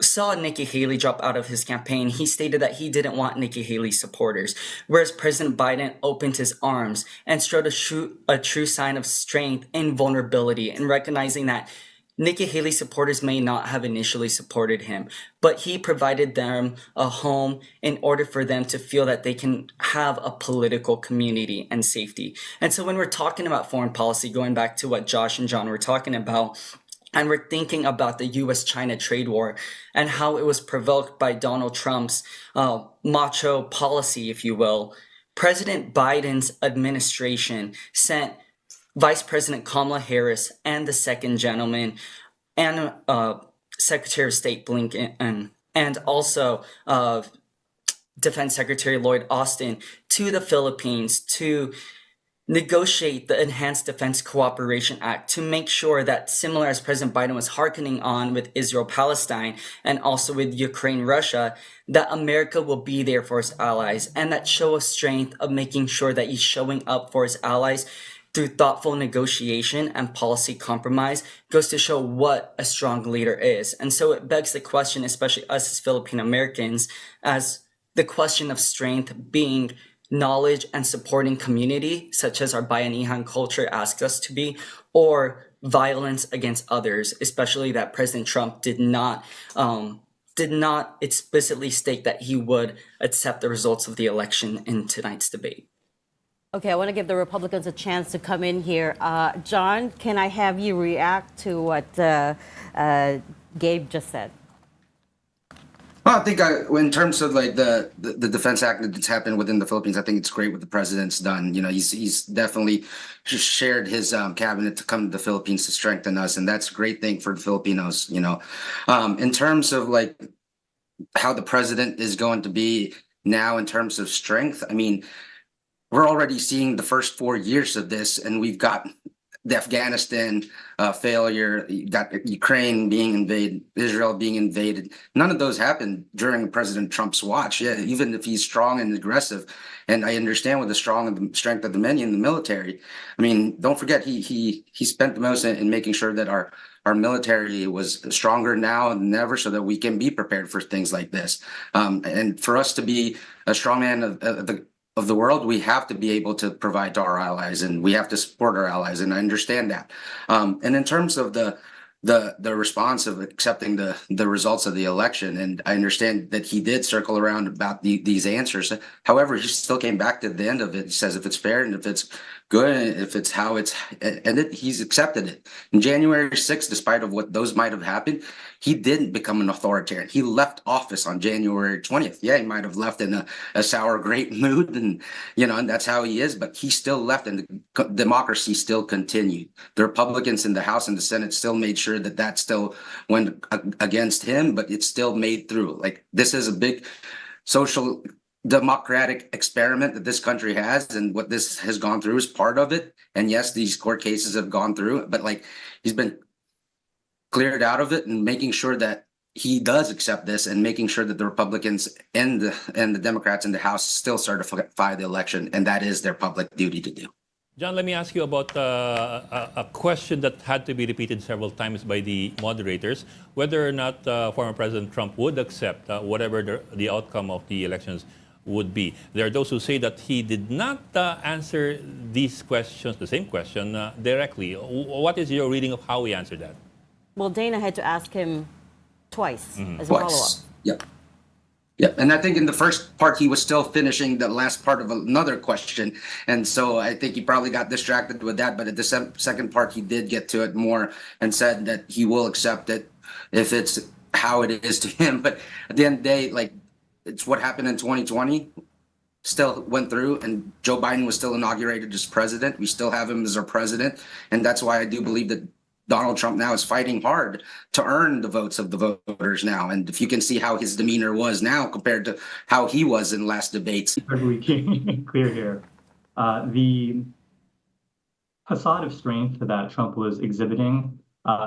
saw Nikki Haley drop out of his campaign, he stated that he didn't want Nikki Haley supporters, whereas President Biden opened his arms and showed a true sign of strength and vulnerability, and recognizing that Nikki Haley supporters may not have initially supported him, but he provided them a home in order for them to feel that they can have a political community and safety. And so when we're talking about foreign policy, going back to what Josh and John were talking about, and we're thinking about the US-China trade war and how it was provoked by Donald Trump's macho policy, if you will, President Biden's administration sent Vice President Kamala Harris and the second gentleman and Secretary of State Blinken and also Defense Secretary Lloyd Austin to the Philippines to negotiate the Enhanced Defense Cooperation Act to make sure that, similar as President Biden was hearkening on with Israel-Palestine and also with Ukraine-Russia, that America will be there for its allies, and that show of strength of making sure that he's showing up for his allies through thoughtful negotiation and policy compromise goes to show what a strong leader is. And so it begs the question, especially us as Filipino Americans, as the question of strength being knowledge and supporting community, such as our Bayanihan culture asks us to be, or violence against others, especially that President Trump did not explicitly state that he would accept the results of the election in tonight's debate. Okay, I want to give the Republicans a chance to come in here. John, can I have you react to what Gabe just said? Well, I think in terms of like the Defense Act that's happened within the Philippines, I think it's great what the president's done. You know, he's definitely just shared his cabinet to come to the Philippines to strengthen us, and that's a great thing for the Filipinos. You know, in terms of like how the president is going to be now in terms of strength, I mean, we're already seeing the first 4 years of this, and we've got the Afghanistan failure, you got Ukraine being invaded, Israel being invaded. None of those happened during President Trump's watch. Yeah, even if he's strong and aggressive, and I understand with the strength of the many in the military. I mean, don't forget he spent the most in making sure that our military was stronger now than ever, so that we can be prepared for things like this. And for us to be a strong man of the world, we have to be able to provide to our allies, and we have to support our allies, and I understand that. And in terms of the response of accepting the results of the election, and I understand that he did circle around about these answers. However, he still came back to the end of it. He says if it's fair and if it's good, and if it's how it's ended, he's accepted it. In January 6th, despite of what those might have happened, he didn't become an authoritarian. He left office on January 20th. Yeah, he might have left in a sour grape mood, and and that's how he is, but he still left, and the democracy still continued. The Republicans in the House and the Senate still made sure that still went against him, but it still made through. Like, this is a big social democratic experiment that this country has, and what this has gone through is part of it. And yes, these court cases have gone through, but like, he's been cleared out of it, and making sure that he does accept this, and making sure that the Republicans and the Democrats in the House still certify the election, and that is their public duty to do. John, let me ask you about a question that had to be repeated several times by the moderators, whether or not former President Trump would accept whatever the outcome of the elections would be. There are those who say that he did not answer these questions, the same question, directly. What is your reading of how he answered that? Well, Dana had to ask him twice as a follow-up. Yep. Yep. And I think in the first part, he was still finishing the last part of another question. And so I think he probably got distracted with that. But at the second part, he did get to it more and said that he will accept it if it's how it is to him. But at the end of the day, like, it's what happened in 2020 still went through, and Joe Biden was still inaugurated as president. We still have him as our president. And that's why I do believe that Donald Trump now is fighting hard to earn the votes of the voters now. And if you can see how his demeanor was now compared to how he was in last debates. Perfectly clear here. The facade of strength that Trump was exhibiting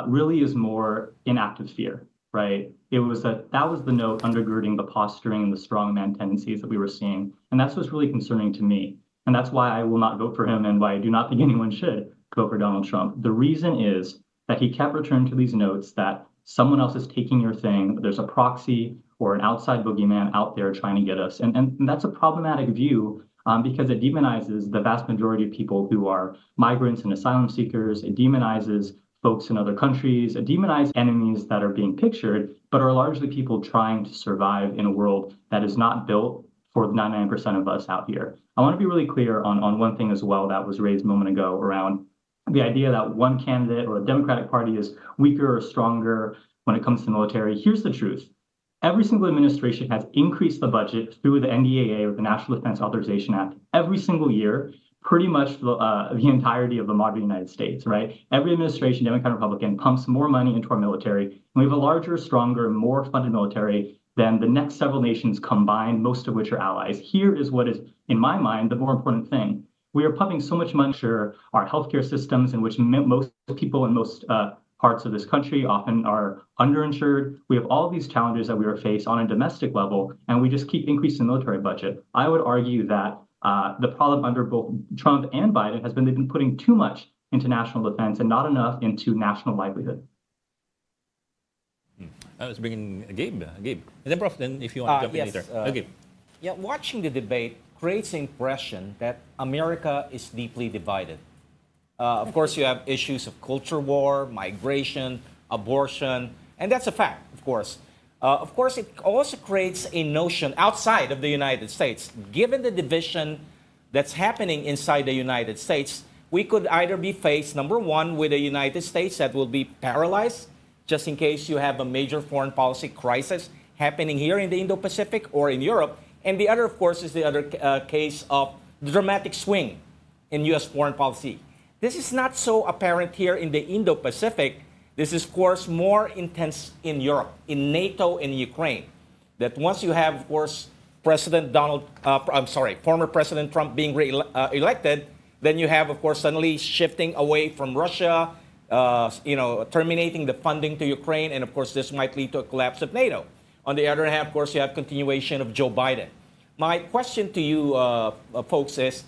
really is more inactive fear, right? It was that was the note undergirding the posturing and the strongman tendencies that we were seeing. And that's what's really concerning to me. And that's why I will not vote for him and why I do not think anyone should vote for Donald Trump. The reason is that he kept returning to these notes that someone else is taking your thing, there's a proxy or an outside boogeyman out there trying to get us. And that's a problematic view because it demonizes the vast majority of people who are migrants and asylum seekers. It demonizes folks in other countries, it demonizes enemies that are being pictured, but are largely people trying to survive in a world that is not built for 99% of us out here. I want to be really clear on one thing as well that was raised a moment ago around the idea that one candidate or a Democratic Party is weaker or stronger when it comes to the military. Here's the truth. Every single administration has increased the budget through the NDAA or the National Defense Authorization Act every single year, pretty much the entirety of the modern United States, right? Every administration, Democrat, Republican, pumps more money into our military. And we have a larger, stronger, more funded military than the next several nations combined, most of which are allies. Here is what is, in my mind, the more important thing. We are pumping so much money into our healthcare systems, in which most people in most parts of this country often are underinsured. We have all these challenges that we are faced on a domestic level, and we just keep increasing the military budget. I would argue that the problem under both Trump and Biden has been they've been putting too much into national defense and not enough into national livelihood. Let's bring in Gabe. Gabe. And then, Prof, then if you want to jump in later. Gabe. Yeah, watching the debate creates the impression that America is deeply divided. Of course, you have issues of culture war, migration, abortion, and that's a fact, of course. Of course, it also creates a notion outside of the United States. Given the division that's happening inside the United States, we could either be faced, number one, with a United States that will be paralyzed, just in case you have a major foreign policy crisis happening here in the Indo-Pacific or in Europe. And the other, of course, is the other case of the dramatic swing in U.S. foreign policy. This is not so apparent here in the Indo-Pacific. This is, of course, more intense in Europe, in NATO, in Ukraine. That once you have, of course, former President Trump being elected, then you have, of course, suddenly shifting away from Russia, terminating the funding to Ukraine, and of course, this might lead to a collapse of NATO. On the other hand, of course, you have continuation of Joe Biden. My question to you, folks, is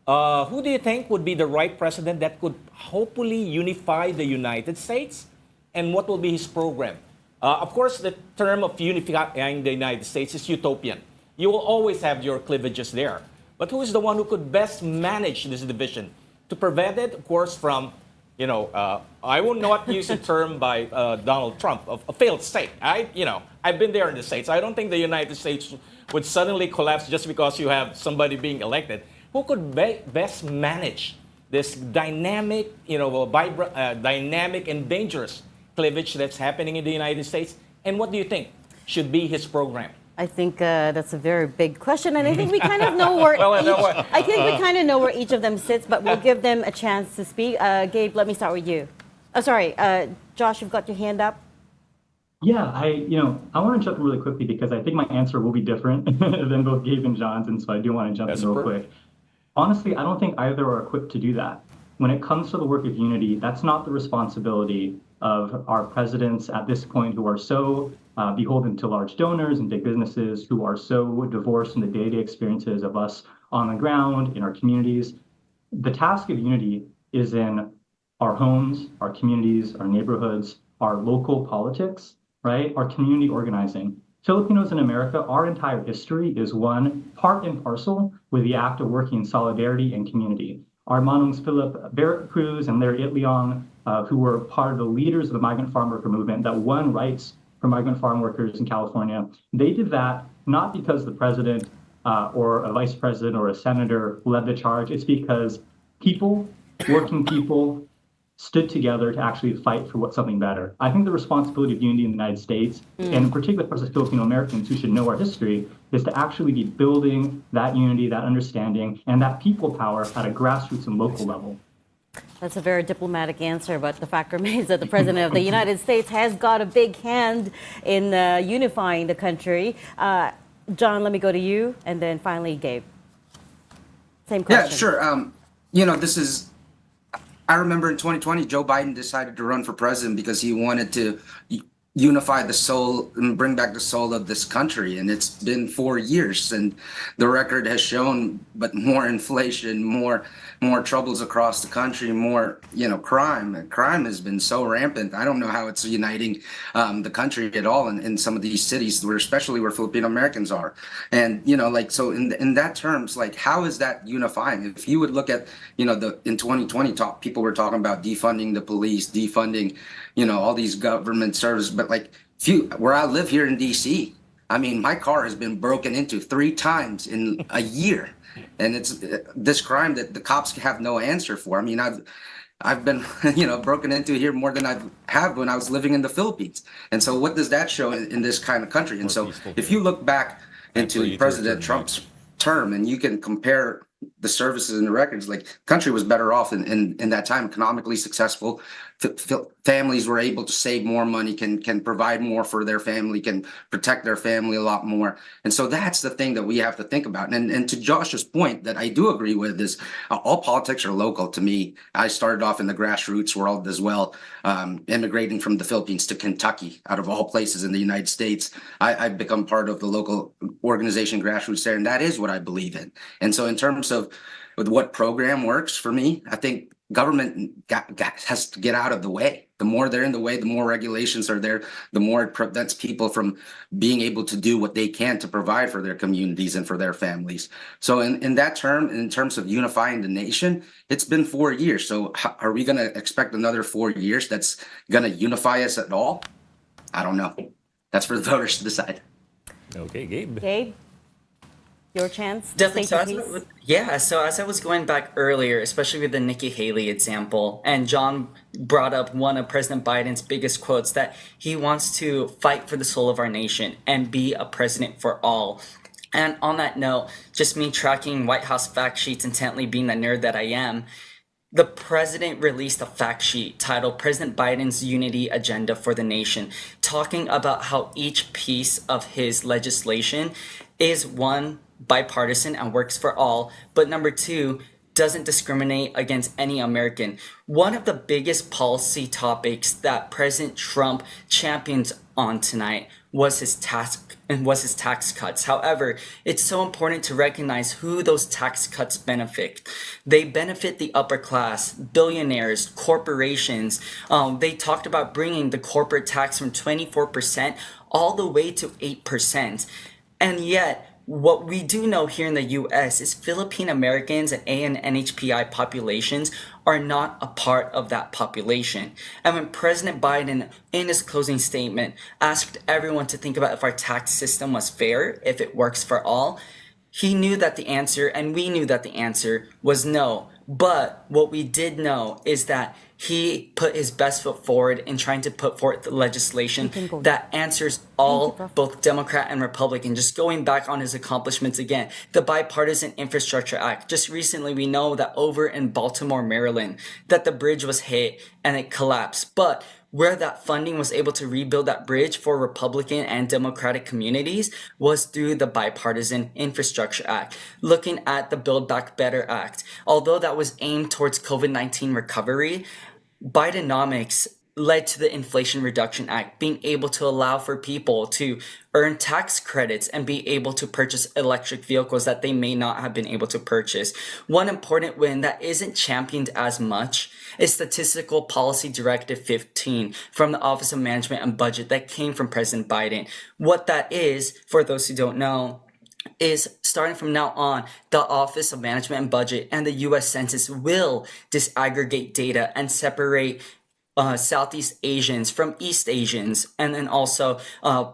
who do you think would be the right president that could hopefully unify the United States, and what will be his program? Of course, the term of unifying the United States is utopian. You will always have your cleavages there. But who is the one who could best manage this division to prevent it, of course, from, I will not use a term by Donald Trump, of a failed state. I've been there in the States. I don't think the United States would suddenly collapse just because you have somebody being elected. Who could best manage this dynamic, dynamic and dangerous cleavage that's happening in the United States? And what do you think should be his program? I think that's a very big question, and I think we kind of know where we kind of know where each of them sits, but we'll give them a chance to speak. Gabe, let me start with you. Josh, you've got your hand up. Yeah, I want to jump in really quickly because I think my answer will be different than both Gabe and John's, and so I do want to jump in real quick. Honestly, I don't think either are equipped to do that. When it comes to the work of unity, that's not the responsibility of our presidents at this point, who are so beholden to large donors and big businesses, who are so divorced from the day-to-day experiences of us on the ground, in our communities. The task of unity is in our homes, our communities, our neighborhoods, our local politics, right? Our community organizing. Filipinos in America, our entire history is one part and parcel with the act of working in solidarity and community. Our Manongs Philip Barrett Cruz and Larry Itliong, who were part of the leaders of the migrant farm worker movement that won rights for migrant farm workers in California, they did that not because the president or a vice president or a senator led the charge. It's because people, working people, stood together to actually fight for something better. I think the responsibility of unity in the United States, and in particular for us as Filipino Americans who should know our history, is to actually be building that unity, that understanding, and that people power at a grassroots and local level. That's a very diplomatic answer, but the fact remains that the President of the United States has got a big hand in unifying the country. John, let me go to you, and then finally Gabe. Same question. Yeah, sure. This is I remember in 2020, Joe Biden decided to run for president because he wanted to unify the soul and bring back the soul of this country. And it's been 4 years, and the record has shown, but more inflation, more troubles across the country, more crime. And crime has been so rampant. I don't know how it's uniting the country at all in some of these cities, especially where Filipino Americans are. And so in that terms, like, how is that unifying? If you would look at in 2020, people were talking about defunding the police, defunding all these government services, but like where I live here in DC, I mean, my car has been broken into 3 times in a year, and it's this crime that the cops have no answer for. I mean, I've been broken into here more than I've had when I was living in the Philippines. And so what does that show in this kind of country? And so if you look back into President Trump's term and you can compare the services and the records, like, country was better off in that time, economically successful. Families were able to save more money, can provide more for their family, can protect their family a lot more. And so that's the thing that we have to think about. And to Josh's point that I do agree with is all politics are local to me. I started off in the grassroots world as well, immigrating from the Philippines to Kentucky, out of all places in the United States. I've become part of the local organization grassroots there, and that is what I believe in. And so in terms of what program works for me, I think government has to get out of the way. The more they're in the way, the more regulations are there, the more it prevents people from being able to do what they can to provide for their communities and for their families. So in that term, in terms of unifying the nation, it's been 4 years. So are we going to expect another 4 years that's going to unify us at all? I don't know. That's for the voters to decide. Okay, Gabe. Gabe, your chance. Definitely. So as I was going back earlier, especially with the Nikki Haley example, and John brought up one of President Biden's biggest quotes, that he wants to fight for the soul of our nation and be a president for all. And on that note, just me tracking White House fact sheets intently, being the nerd that I am, the president released a fact sheet titled President Biden's Unity Agenda for the Nation, talking about how each piece of his legislation is, one, bipartisan and works for all, but number 2, doesn't discriminate against any American. One of the biggest policy topics that President Trump champions on tonight was his tax cuts. However, it's so important to recognize who those tax cuts benefit. They benefit the upper class, billionaires, corporations. They talked about bringing the corporate tax from 24% all the way to 8%. And yet, what we do know here in the U.S. is Philippine Americans and ANHPI populations are not a part of that population. And when President Biden, in his closing statement, asked everyone to think about if our tax system was fair, if it works for all, he knew that the answer, and we knew that the answer, was no. But what we did know is that he put his best foot forward in trying to put forth the legislation that answers all, both Democrat and Republican. Just going back on his accomplishments again, the Bipartisan Infrastructure Act. Just recently, we know that over in Baltimore, Maryland, that the bridge was hit and it collapsed. But where that funding was able to rebuild that bridge for Republican and Democratic communities was through the Bipartisan Infrastructure Act. Looking at the Build Back Better Act, although that was aimed towards COVID-19 recovery, Bidenomics led to the Inflation Reduction Act being able to allow for people to earn tax credits and be able to purchase electric vehicles that they may not have been able to purchase. One important win that isn't championed as much is Statistical Policy Directive 15 from the Office of Management and Budget that came from President Biden. What that is, for those who don't know, is starting from now on, the Office of Management and Budget and the U.S. Census will disaggregate data and separate Southeast Asians from East Asians, and then also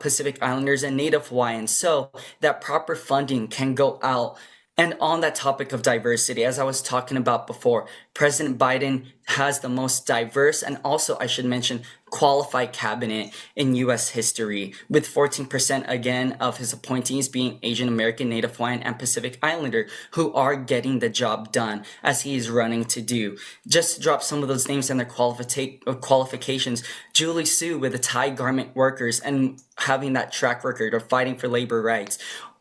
Pacific Islanders and Native Hawaiians, so that proper funding can go out. And on that topic of diversity, as I was talking about before, President Biden has the most diverse and also, I should mention, qualified cabinet in U.S. history, with 14% again of his appointees being Asian American, Native Hawaiian, and Pacific Islander, who are getting the job done as he is running to do. Just to drop some of those names and their qualifications, Julie Su with the Thai garment workers and having that track record of fighting for labor rights.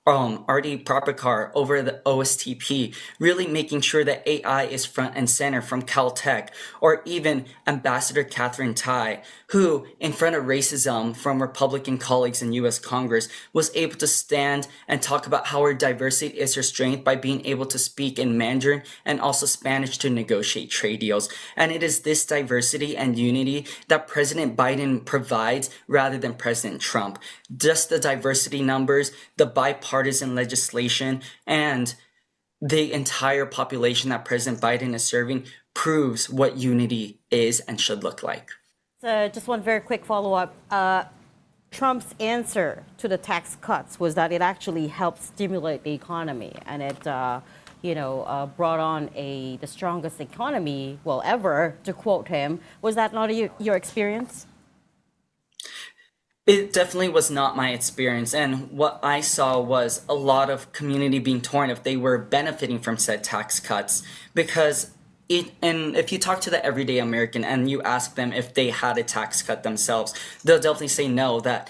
RD Propakar over the OSTP, really making sure that AI is front and center from Caltech, or even Ambassador Catherine Tai, who, in front of racism from Republican colleagues in US Congress, was able to stand and talk about how her diversity is her strength by being able to speak in Mandarin and also Spanish to negotiate trade deals. And it is this diversity and unity that President Biden provides rather than President Trump. Just the diversity numbers, the bipartisan legislation, and the entire population that President Biden is serving proves what unity is and should look like. So just one very quick follow-up. Trump's answer to the tax cuts was that it actually helped stimulate the economy, and it brought on the strongest economy, well, ever, to quote him. Was that not your experience? It definitely was not my experience, and what I saw was a lot of community being torn if they were benefiting from said tax cuts, because and if you talk to the everyday American and you ask them if they had a tax cut themselves, they'll definitely say no. That,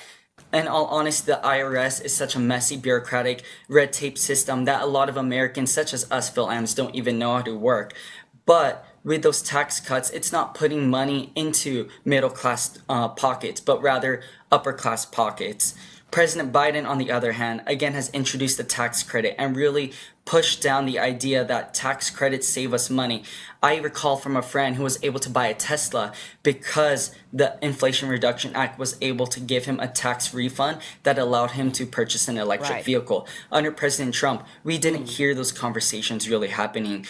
in all honesty, the IRS is such a messy, bureaucratic, red tape system that a lot of Americans, such as us Phil Ams, don't even know how to work. But with those tax cuts, it's not putting money into middle class pockets, but rather upper class pockets. President Biden, on the other hand, again has introduced the tax credit and really pushed down the idea that tax credits save us money. I recall from a friend who was able to buy a Tesla because the Inflation Reduction Act was able to give him a tax refund that allowed him to purchase an electric vehicle. Under President Trump, we didn't hear those conversations really happening.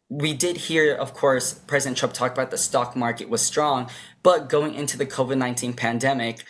We did hear, of course, President Trump talk about the stock market was strong, but going into the COVID-19 pandemic,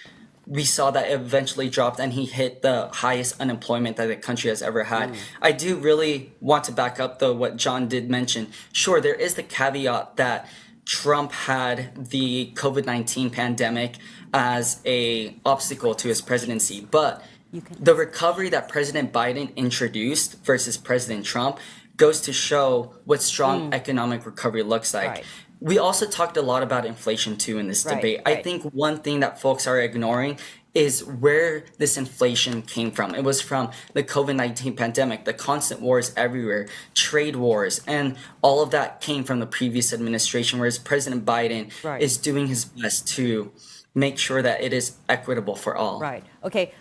we saw that it eventually dropped and he hit the highest unemployment that the country has ever had. I do really want to back up, though, what John did mention. Sure, there is the caveat that Trump had the COVID-19 pandemic as a obstacle to his presidency, but the recovery that President Biden introduced versus President Trump goes to show what strong economic recovery looks like. Right. We also talked a lot about inflation too in this debate. I think one thing that folks are ignoring is where this inflation came from. It was from the COVID-19 pandemic, the constant wars everywhere, trade wars, and all of that came from the previous administration, whereas President Biden is doing his best to make sure that it is equitable for all. Right. Okay.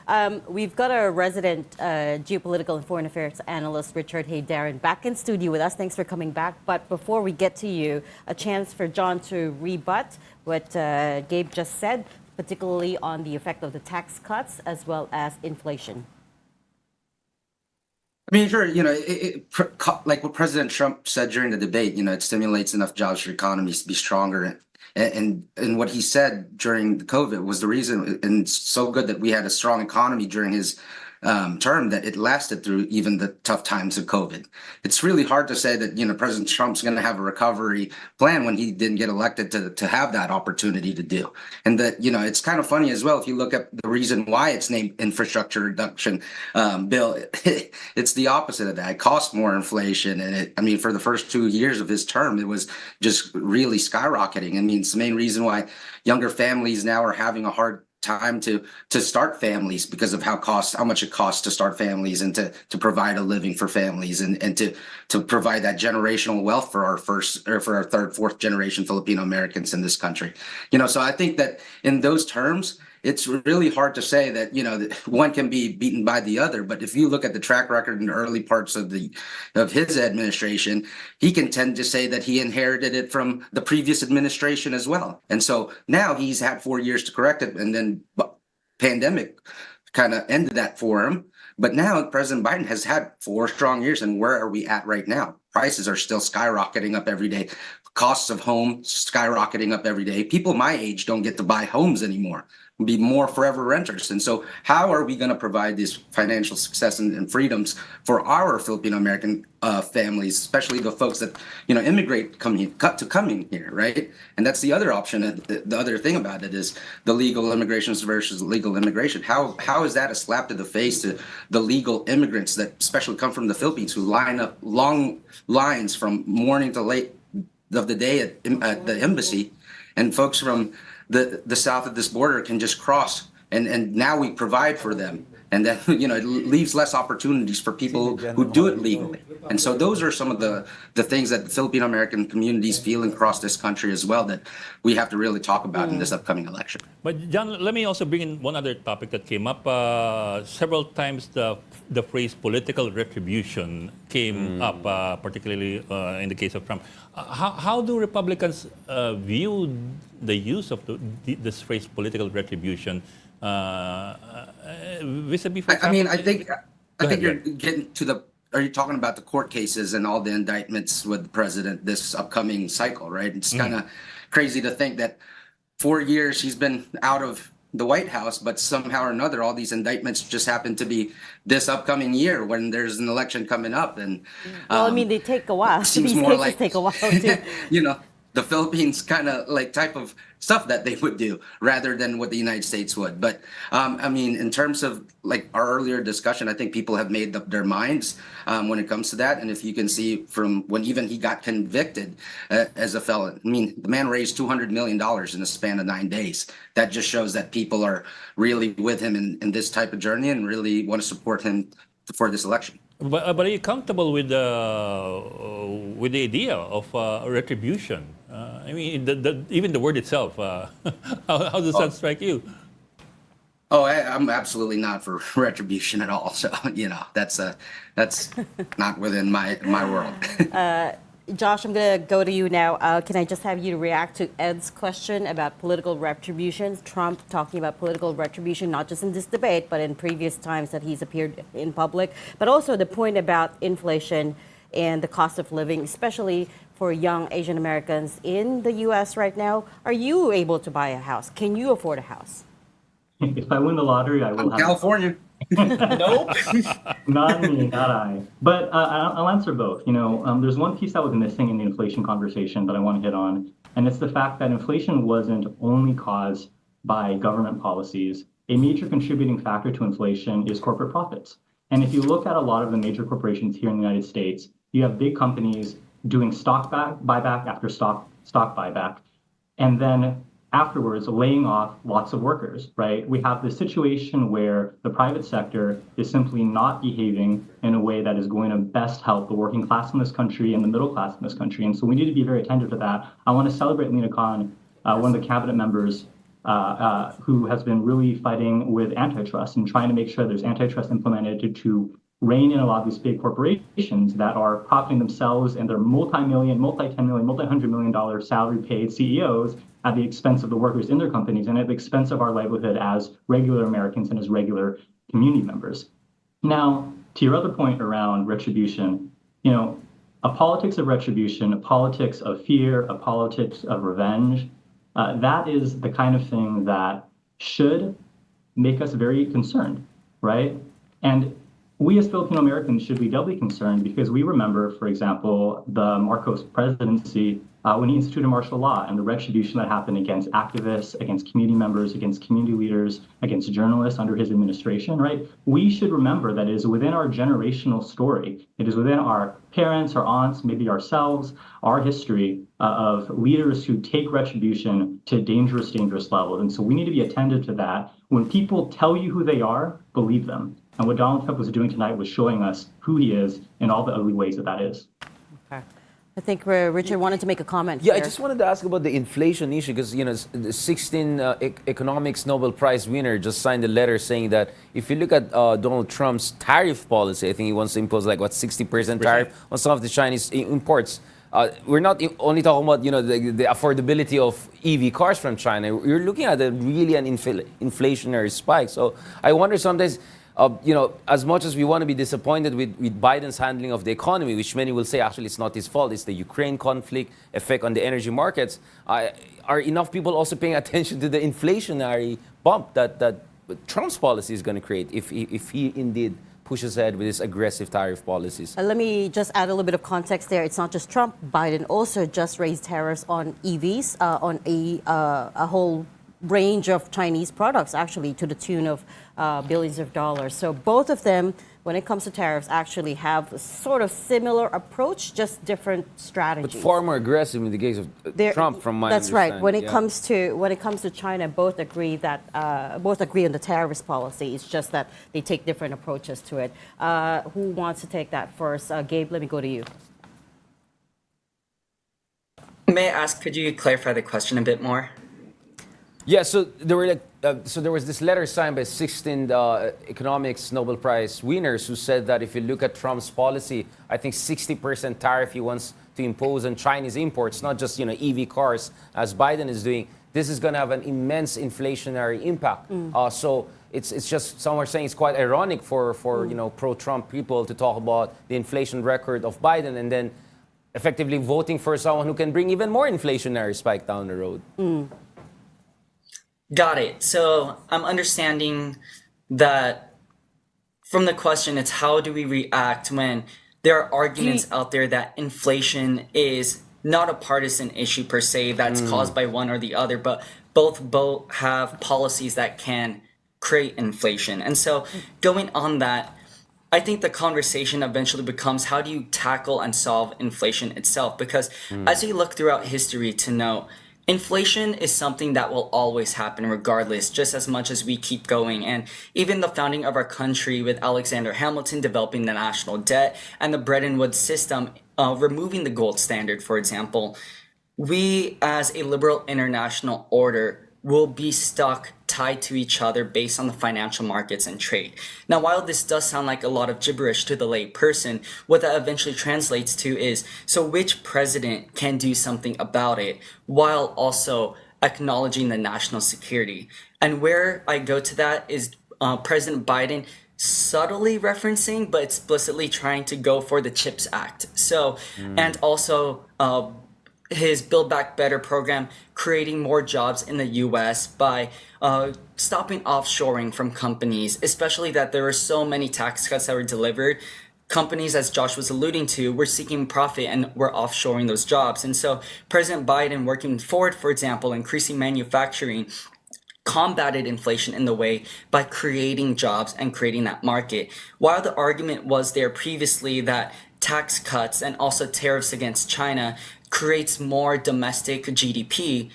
We've got our resident geopolitical and foreign affairs analyst, Richard Haydarren, back in studio with us. Thanks for coming back. But before we get to you, a chance for John to rebut what Gabe just said, particularly on the effect of the tax cuts as well as inflation. I mean, sure, like what President Trump said during the debate, it stimulates enough jobs for economies to be stronger. And what he said during the COVID was the reason, and it's so good that we had a strong economy during his term that it lasted through even the tough times of COVID. It's really hard to say that, President Trump's going to have a recovery plan when he didn't get elected to have that opportunity to do. And that, it's kind of funny as well, if you look at the reason why it's named Infrastructure Reduction Bill, it's the opposite of that. It costs more inflation. And for the first 2 years of his term, it was just really skyrocketing. I mean, it's the main reason why younger families now are having a hard time to start families because of how much it costs to start families and to provide a living for families and to provide that generational wealth for our third, fourth generation Filipino Americans in this country. So I think that in those terms, it's really hard to say that, that one can be beaten by the other. But if you look at the track record in the early parts of his administration, he can tend to say that he inherited it from the previous administration as well. And so now he's had 4 years to correct it, and then pandemic kind of ended that for him. But now President Biden has had 4 strong years, and where are we at right now? Prices are still skyrocketing up every day. Costs of homes skyrocketing up every day. People my age don't get to buy homes anymore. Be more forever renters. And so how are we going to provide this financial success and freedoms for our Filipino American families, especially the folks that, immigrate coming here, right? And that's the other option. The other thing about it is the legal immigrations versus legal immigration. How is that a slap to the face to the legal immigrants that especially come from the Philippines, who line up long lines from morning to late of the day at the embassy, and folks from the south of this border can just cross, and now we provide for them And then, it leaves less opportunities for people who do it legally. And so those are some of the things that the Filipino American communities feel across this country as well that we have to really talk about in this upcoming election. But John, let me also bring in one other topic that came up. Several times the phrase political retribution came up, particularly in the case of Trump. How do Republicans view the use of this phrase political retribution vis-a-vis? I mean, I think you're getting to the. Are you talking about the court cases and all the indictments with the president this upcoming cycle, right? It's kind of crazy to think that 4 years he's been out of the White House, but somehow or another, all these indictments just happen to be this upcoming year when there's an election coming up. And well, I mean, they take a while. Seems These more cases like take a while too. The Philippines kind of like type of stuff that they would do rather than what the United States would. But I mean, in terms of like our earlier discussion, I think people have made up their minds when it comes to that. And if you can see from when even he got convicted as a felon, I mean, the man raised $200 million in a span of 9 days. That just shows that people are really with him in this type of journey and really want to support him for this election. But are you comfortable with the idea of retribution? I mean, even the word itself. How does that strike you? Oh, I'm absolutely not for retribution at all. So that's not within my world. Josh, I'm going to go to you now. Can I just have you to react to Ed's question about political retribution? Trump talking about political retribution, not just in this debate, but in previous times that he's appeared in public, but also the point about inflation and the cost of living, especially for young Asian Americans in the U.S. right now. Are you able to buy a house? Can you afford a house? If I win the lottery, I will have California. Nope. Not me, not I. But I'll answer both. There's one piece that was missing in the inflation conversation that I want to hit on, and it's the fact that inflation wasn't only caused by government policies. A major contributing factor to inflation is corporate profits. And if you look at a lot of the major corporations here in the United States, you have big companies doing stock buyback after stock buyback, and then afterwards laying off lots of workers, right? We have this situation where the private sector is simply not behaving in a way that is going to best help the working class in this country and the middle class in this country. And so we need to be very attentive to that. I want to celebrate Lena Khan, one of the cabinet members who has been really fighting with antitrust and trying to make sure there's antitrust implemented to rein in a lot of these big corporations that are profiting themselves and their multi-$10 million, multi-$100 million salary paid CEOs at the expense of the workers in their companies and at the expense of our livelihood as regular Americans and as regular community members. Now, to your other point around retribution, a politics of retribution, a politics of fear, a politics of revenge, that is the kind of thing that should make us very concerned, right? And we as Filipino Americans should be doubly concerned because we remember, for example, the Marcos presidency when he instituted martial law and the retribution that happened against activists, against community members, against community leaders, against journalists under his administration, right? We should remember that it is within our generational story. It is within our parents, our aunts, maybe ourselves, our history of leaders who take retribution to dangerous, dangerous levels. And so we need to be attentive to that. When people tell you who they are, believe them. And what Donald Trump was doing tonight was showing us who he is in all the ugly ways that is. Okay. I think Richard wanted to make a comment. Yeah, here. I just wanted to ask about the inflation issue because, the 16 economics Nobel Prize winner just signed a letter saying that if you look at Donald Trump's tariff policy, I think he wants to impose 60% tariff on some of the Chinese imports. We're not only talking about, the affordability of EV cars from China. You're looking at an inflationary spike. So I wonder sometimes, as much as we want to be disappointed with Biden's handling of the economy, which many will say actually it's not his fault, it's the Ukraine conflict effect on the energy markets, are enough people also paying attention to the inflationary bump that Trump's policy is going to create if he indeed pushes ahead with his aggressive tariff policies? Let me just add a little bit of context there. It's not just Trump. Biden also just raised tariffs on EVs, on a whole range of Chinese products, actually, to the tune of billions of dollars. So both of them, when it comes to tariffs, actually have a sort of similar approach, just different But strategies. far more aggressive in the case of Trump, from my That's right. When it understanding. comes to China, both agree on the tariffs policy. It's just that they take different approaches to it. Who wants to take that first? Gabe, let me go to you. May I ask, could you clarify the question a bit more? Yeah, so there were there was this letter signed by 16 economics Nobel Prize winners who said that if you look at Trump's policy, I think 60% tariff he wants to impose on Chinese imports, not just EV cars as Biden is doing. This is going to have an immense inflationary impact. So it's just some are saying it's quite ironic for pro-Trump people to talk about the inflation record of Biden and then effectively voting for someone who can bring even more inflationary spike down the road. Got it. So I'm understanding that from the question, it's how do we react when there are arguments out there that inflation is not a partisan issue per se that's caused by one or the other, but both have policies that can create inflation. And so going on that, I think the conversation eventually becomes how do you tackle and solve inflation itself? Because as you look throughout history to know, inflation is something that will always happen regardless, just as much as we keep going. And even the founding of our country with Alexander Hamilton developing the national debt and the Bretton Woods system removing the gold standard, for example, we as a liberal international order will be stuck tied to each other based on the financial markets and trade. Now, while this does sound like a lot of gibberish to the lay person, what that eventually translates to is, so which president can do something about it while also acknowledging the national security? And where I go to that is President Biden subtly referencing, but explicitly trying to go for the CHIPS Act. So, and also his Build Back Better program, creating more jobs in the U.S. by stopping offshoring from companies, especially that there were so many tax cuts that were delivered. Companies, as Josh was alluding to, were seeking profit and were offshoring those jobs. And so President Biden, working forward, for example, increasing manufacturing, combated inflation in the way by creating jobs and creating that market. While the argument was there previously that tax cuts and also tariffs against China creates more domestic GDP,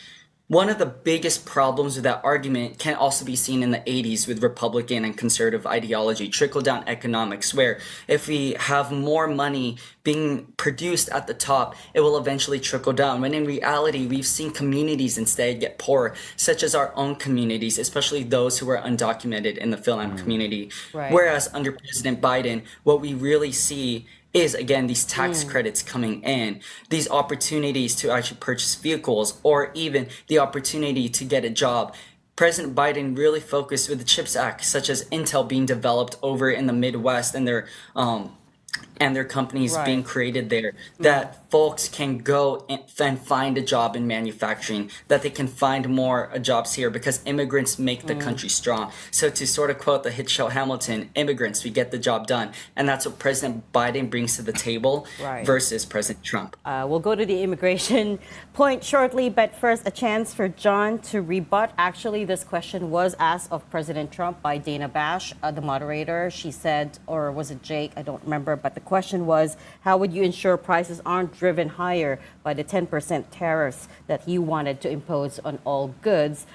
one of the biggest problems with that argument can also be seen in the 80s with Republican and conservative ideology, trickle-down economics, where if we have more money being produced at the top, it will eventually trickle down. When in reality, we've seen communities instead get poorer, such as our own communities, especially those who are undocumented in the Philippine community. Right. Whereas under President Biden, what we really see is, again, these tax credits coming in, these opportunities to actually purchase vehicles, or even the opportunity to get a job. President Biden really focused with the CHIPS Act, such as Intel being developed over in the Midwest and their companies being created there, that folks can go and find a job in manufacturing, that they can find more jobs here because immigrants make the country strong. So to sort of quote the hit show Hamilton, immigrants, we get the job done. And that's what President Biden brings to the table versus President Trump. We'll go to the immigration point shortly, but first a chance for John to rebut. Actually, this question was asked of President Trump by Dana Bash, the moderator. She said, or was it Jake? I don't remember, but the question was, how would you ensure prices aren't driven higher by the 10% tariffs that he wanted to impose on all goods?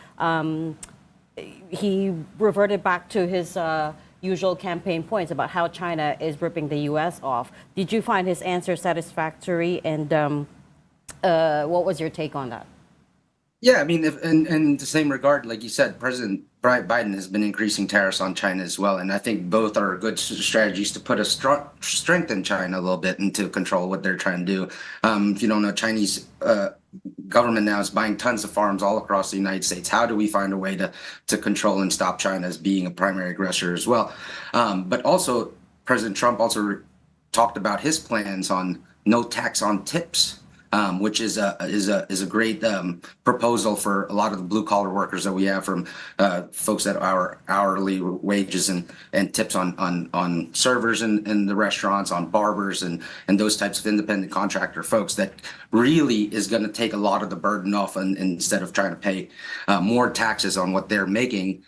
He reverted back to his usual campaign points about how China is ripping the U.S. off. Did you find his answer satisfactory? And what was your take on that? Yeah, I mean, in the same regard, like you said, President Biden has been increasing tariffs on China as well, and I think both are good strategies to put strengthen China a little bit and to control what they're trying to do. If you don't know, Chinese government now is buying tons of farms all across the United States. How do we find a way to control and stop China as being a primary aggressor as well? But also, President Trump also talked about his plans on no tax on tips. which is a great proposal for a lot of the blue collar workers that we have, from folks that are hourly wages and tips on servers in the restaurants, on barbers and those types of independent contractor folks, that really is going to take a lot of the burden off, and instead of trying to pay more taxes on what they're making.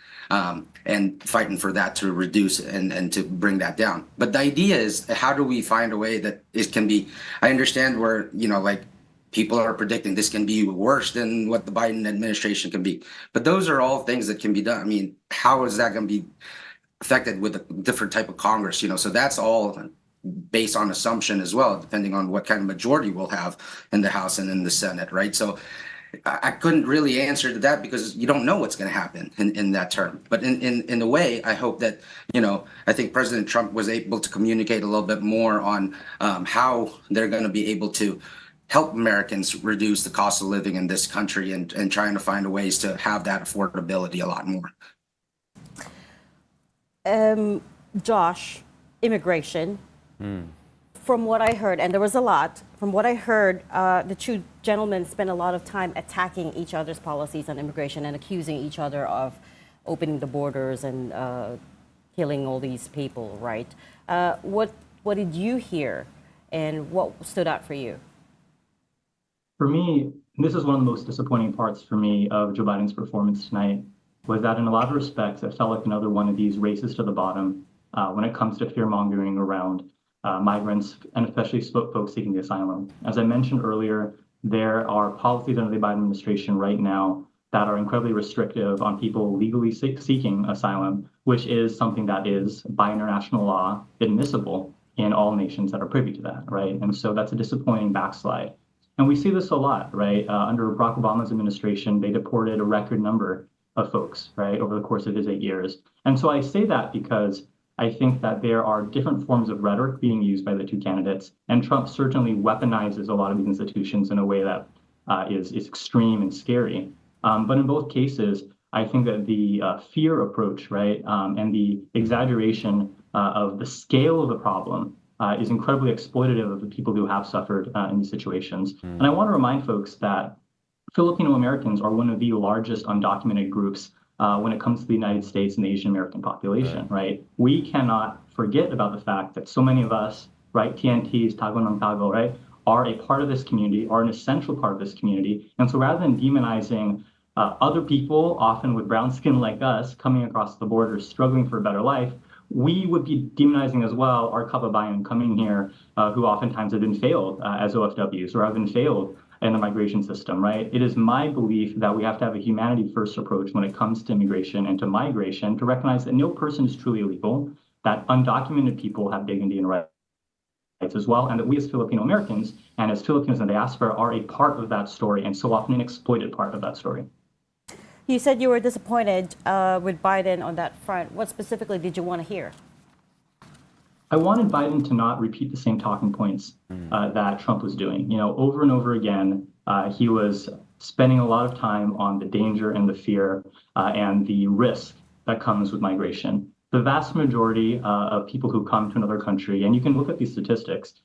And fighting for that to reduce and to bring that down. But the idea is, how do we find a way that it can be, I understand where, like people are predicting this can be worse than what the Biden administration can be. But those are all things that can be done. I mean, how is that going to be affected with a different type of Congress? So that's all based on assumption as well, depending on what kind of majority we'll have in the House and in the Senate, right? So I couldn't really answer to that because you don't know what's going to happen in that term. But in a way, I hope that, I think President Trump was able to communicate a little bit more on how they're going to be able to help Americans reduce the cost of living in this country, and trying to find ways to have that affordability a lot more. Josh, immigration. From what I heard, and there was a lot, from what I heard, the two gentlemen spent a lot of time attacking each other's policies on immigration and accusing each other of opening the borders and killing all these people, right? What did you hear, and what stood out for you? For me, this is one of the most disappointing parts for me of Joe Biden's performance tonight, was that in a lot of respects, it felt like another one of these races to the bottom when it comes to fear-mongering around migrants, and especially folks seeking asylum. As I mentioned earlier, there are policies under the Biden administration right now that are incredibly restrictive on people legally seeking asylum, which is something that is, by international law, admissible in all nations that are privy to that, right? And so that's a disappointing backslide. And we see this a lot, right? Under Barack Obama's administration, they deported a record number of folks, right, over the course of his 8 years. And so I say that because I think that there are different forms of rhetoric being used by the two candidates, and Trump certainly weaponizes a lot of these institutions in a way that is extreme and scary. But in both cases, I think that the fear approach, right, and the exaggeration of the scale of the problem is incredibly exploitative of the people who have suffered in these situations. And I want to remind folks that Filipino Americans are one of the largest undocumented groups when it comes to the United States and the Asian American population, right? We cannot forget about the fact that so many of us, right, TNTs, Tago ng Tago, right, are a part of this community, are an essential part of this community. And so rather than demonizing other people, often with brown skin like us, coming across the border, struggling for a better life, we would be demonizing as well our kababayan coming here, who oftentimes have been failed as OFWs or have been failed in the migration system, right? It is my belief that we have to have a humanity-first approach when it comes to immigration and to migration, to recognize that no person is truly illegal, that undocumented people have dignity and rights as well, and that we as Filipino Americans and as Filipinos in the diaspora are a part of that story, and so often an exploited part of that story. You said you were disappointed with Biden on that front. What specifically did you want to hear? I wanted Biden to not repeat the same talking points that Trump was doing. Over and over again, he was spending a lot of time on the danger and the fear and the risk that comes with migration. The vast majority of people who come to another country, and you can look at these statistics,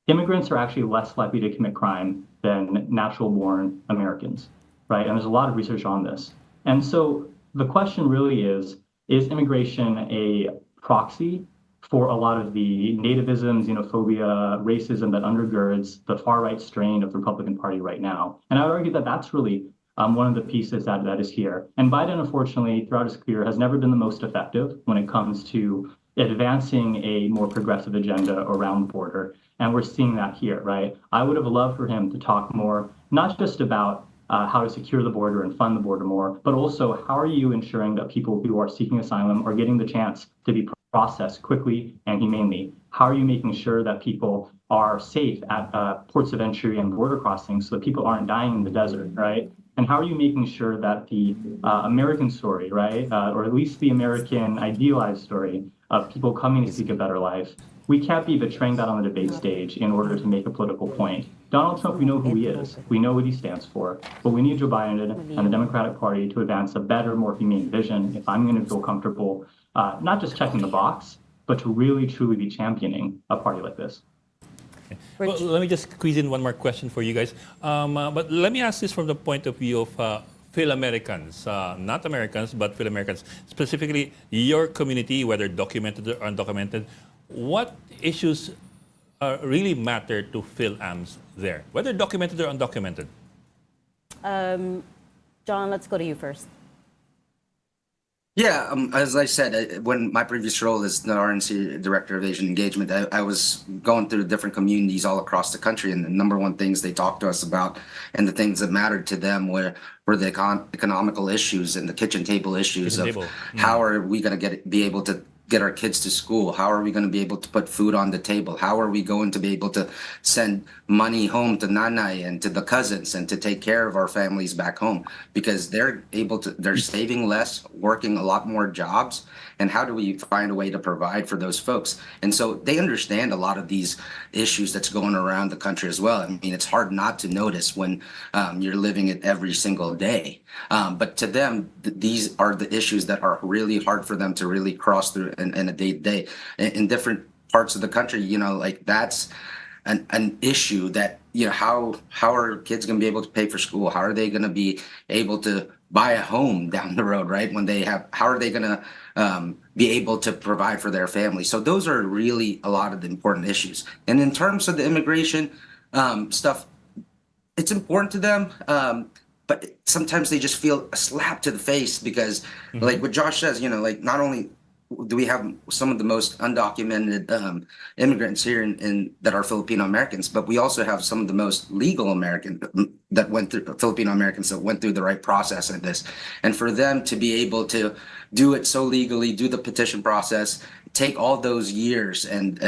immigrants are actually less likely to commit crime than natural-born Americans, right? And there's a lot of research on this. And so the question really is immigration a proxy for a lot of the nativism, xenophobia, racism that undergirds the far-right strain of the Republican Party right now? And I would argue that that's really one of the pieces that is here. And Biden, unfortunately, throughout his career, has never been the most effective when it comes to advancing a more progressive agenda around the border. And we're seeing that here, right? I would have loved for him to talk more, not just about how to secure the border and fund the border more, but also how are you ensuring that people who are seeking asylum are getting the chance to be processed quickly and humanely? How are you making sure that people are safe at ports of entry and border crossings so that people aren't dying in the desert, right? And how are you making sure that the American story, right, or at least the American idealized story of people coming to seek a better life, we can't be betraying that on the debate stage in order to make a political point. Donald Trump, we know who he is. We know what he stands for. But we need Joe Biden and the Democratic Party to advance a better, more humane vision if I'm going to feel comfortable not just checking the box, but to really, truly be championing a party like this. Well, let me just squeeze in one more question for you guys. But let me ask this from the point of view of Phil-Americans, not Americans, but Phil-Americans, specifically your community, whether documented or undocumented. What issues really matter to Phil-Ams there, whether documented or undocumented? John, let's go to you first. Yeah, as I said, when my previous role as the RNC Director of Asian Engagement, I was going through different communities all across the country, and the number one things they talked to us about and the things that mattered to them were the economical issues and the kitchen table issues how are we going to be able to get our kids to school? How are we going to be able to put food on the table? How are we going to be able to send money home to nanay and to the cousins and to take care of our families back home? Because they're saving less, working a lot more jobs. And how do we find a way to provide for those folks? And so they understand a lot of these issues that's going around the country as well. I mean, it's hard not to notice when you're living it every single day. But to them, these are the issues that are really hard for them to really cross through in a day-to-day. In different parts of the country, like that's an issue that, how are kids going to be able to pay for school? How are they going to be able to buy a home down the road, right? How are they going to be able to provide for their family? So those are really a lot of the important issues. And in terms of the immigration stuff, it's important to them. But sometimes they just feel a slap to the face because, like what Josh says, like not only do we have some of the most undocumented immigrants here that are Filipino Americans, but we also have some of the most legal Filipino Americans that went through the right process in this. And for them to be able to do it so legally, do the petition process, take all those years and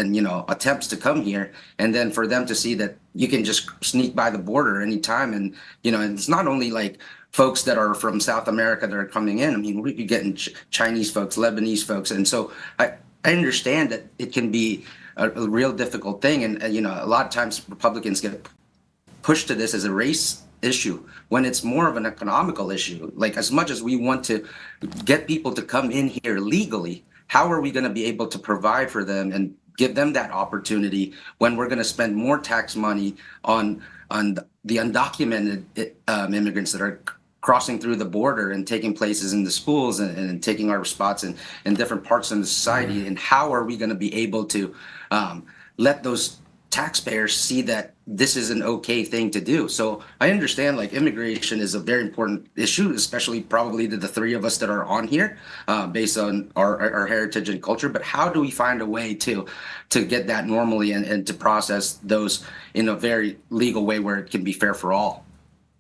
attempts to come here, and then for them to see that you can just sneak by the border anytime, and it's not only like folks that are from South America that are coming in. I mean, we're getting Chinese folks, Lebanese folks, and so I understand that it can be a real difficult thing, and a lot of times Republicans get pushed to this as a race issue when it's more of an economical issue. Like, as much as we want to get people to come in here legally, how are we going to be able to provide for them and give them that opportunity when we're going to spend more tax money on the undocumented immigrants that are crossing through the border and taking places in the schools and taking our spots in different parts of the society? And how are we going to be able to let those taxpayers see that this is an okay thing to do? So I understand, like, immigration is a very important issue, especially probably to the three of us that are on here, based on our heritage and culture. But how do we find a way to get that normally and to process those in a very legal way where it can be fair for all?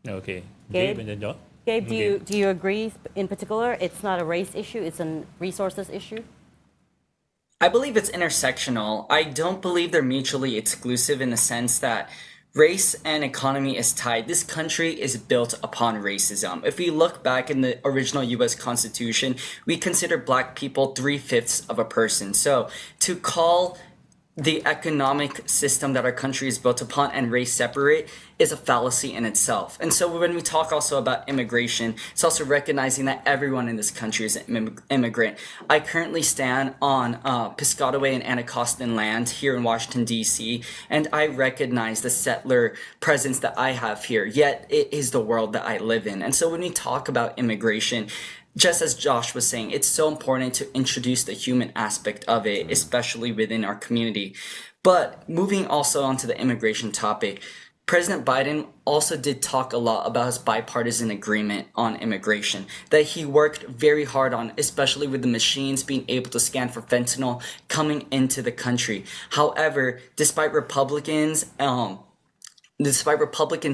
Okay. Gabe? And then John? Gabe, do you agree in particular it's not a race issue, it's a resources issue? I believe it's intersectional. I don't believe they're mutually exclusive in the sense that race and economy is tied. This country is built upon racism. If we look back in the original US Constitution, we consider black people 3/5 of a person. So to call the economic system that our country is built upon and race separate is a fallacy in itself. And so when we talk also about immigration, it's also recognizing that everyone in this country is an immigrant. I currently stand on Piscataway and Anacostan land here in Washington, D.C., and I recognize the settler presence that I have here, yet it is the world that I live in. And so when we talk about immigration, just as Josh was saying, it's so important to introduce the human aspect of it, especially within our community. But moving also onto the immigration topic, President Biden also did talk a lot about his bipartisan agreement on immigration that he worked very hard on, especially with the machines being able to scan for fentanyl coming into the country. However, despite Republicans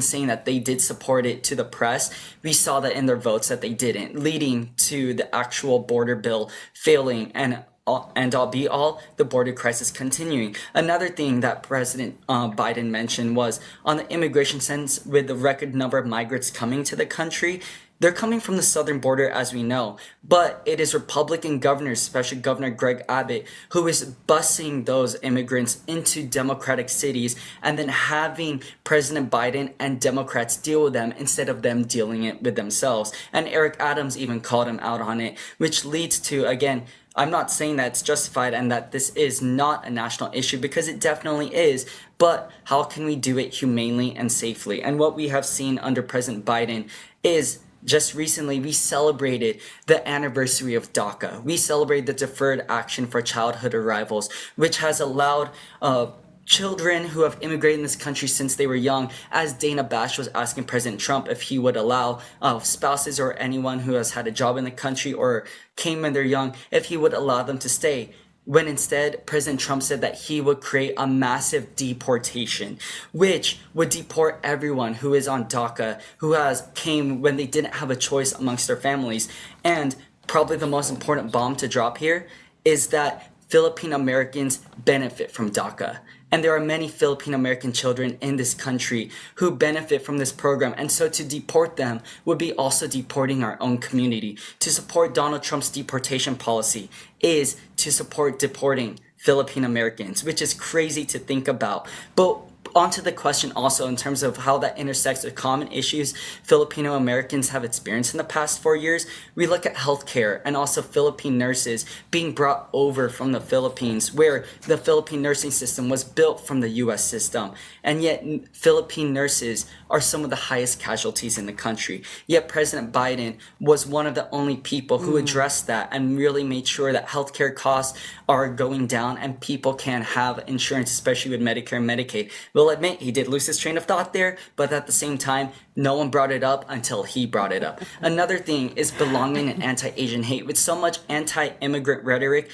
saying that they did support it to the press, we saw that in their votes that they didn't, leading to the actual border bill failing and all be all, the border crisis continuing. Another thing that President Biden mentioned was on the immigration sense, with the record number of migrants coming to the country, they're coming from the southern border, as we know, but it is Republican governors, especially Governor Greg Abbott, who is busing those immigrants into Democratic cities and then having President Biden and Democrats deal with them instead of them dealing it with themselves. And Eric Adams even called him out on it, which leads to, again, I'm not saying that it's justified and that this is not a national issue, because it definitely is. But how can we do it humanely and safely? And what we have seen under President Biden is, just recently, we celebrated the anniversary of DACA. We celebrated the Deferred Action for Childhood Arrivals, which has allowed children who have immigrated in this country since they were young, as Dana Bash was asking President Trump if he would allow spouses or anyone who has had a job in the country or came when they're young, if he would allow them to stay. When instead, President Trump said that he would create a massive deportation, which would deport everyone who is on DACA, who came when they didn't have a choice amongst their families. And probably the most important bomb to drop here is that Philippine Americans benefit from DACA. And there are many Philippine American children in this country who benefit from this program. And so to deport them would be also deporting our own community. To support Donald Trump's deportation policy is to support deporting Philippine Americans, which is crazy to think about. But onto the question also in terms of how that intersects with common issues Filipino Americans have experienced in the past 4 years, we look at healthcare and also Philippine nurses being brought over from the Philippines, where the Philippine nursing system was built from the US system. And yet Philippine nurses are some of the highest casualties in the country. Yet President Biden was one of the only people who addressed that and really made sure that healthcare costs are going down and people can have insurance, especially with Medicare and Medicaid. We'll admit he did lose his train of thought there, but at the same time, no one brought it up until he brought it up. Another thing is belonging and anti-Asian hate. With so much anti-immigrant rhetoric,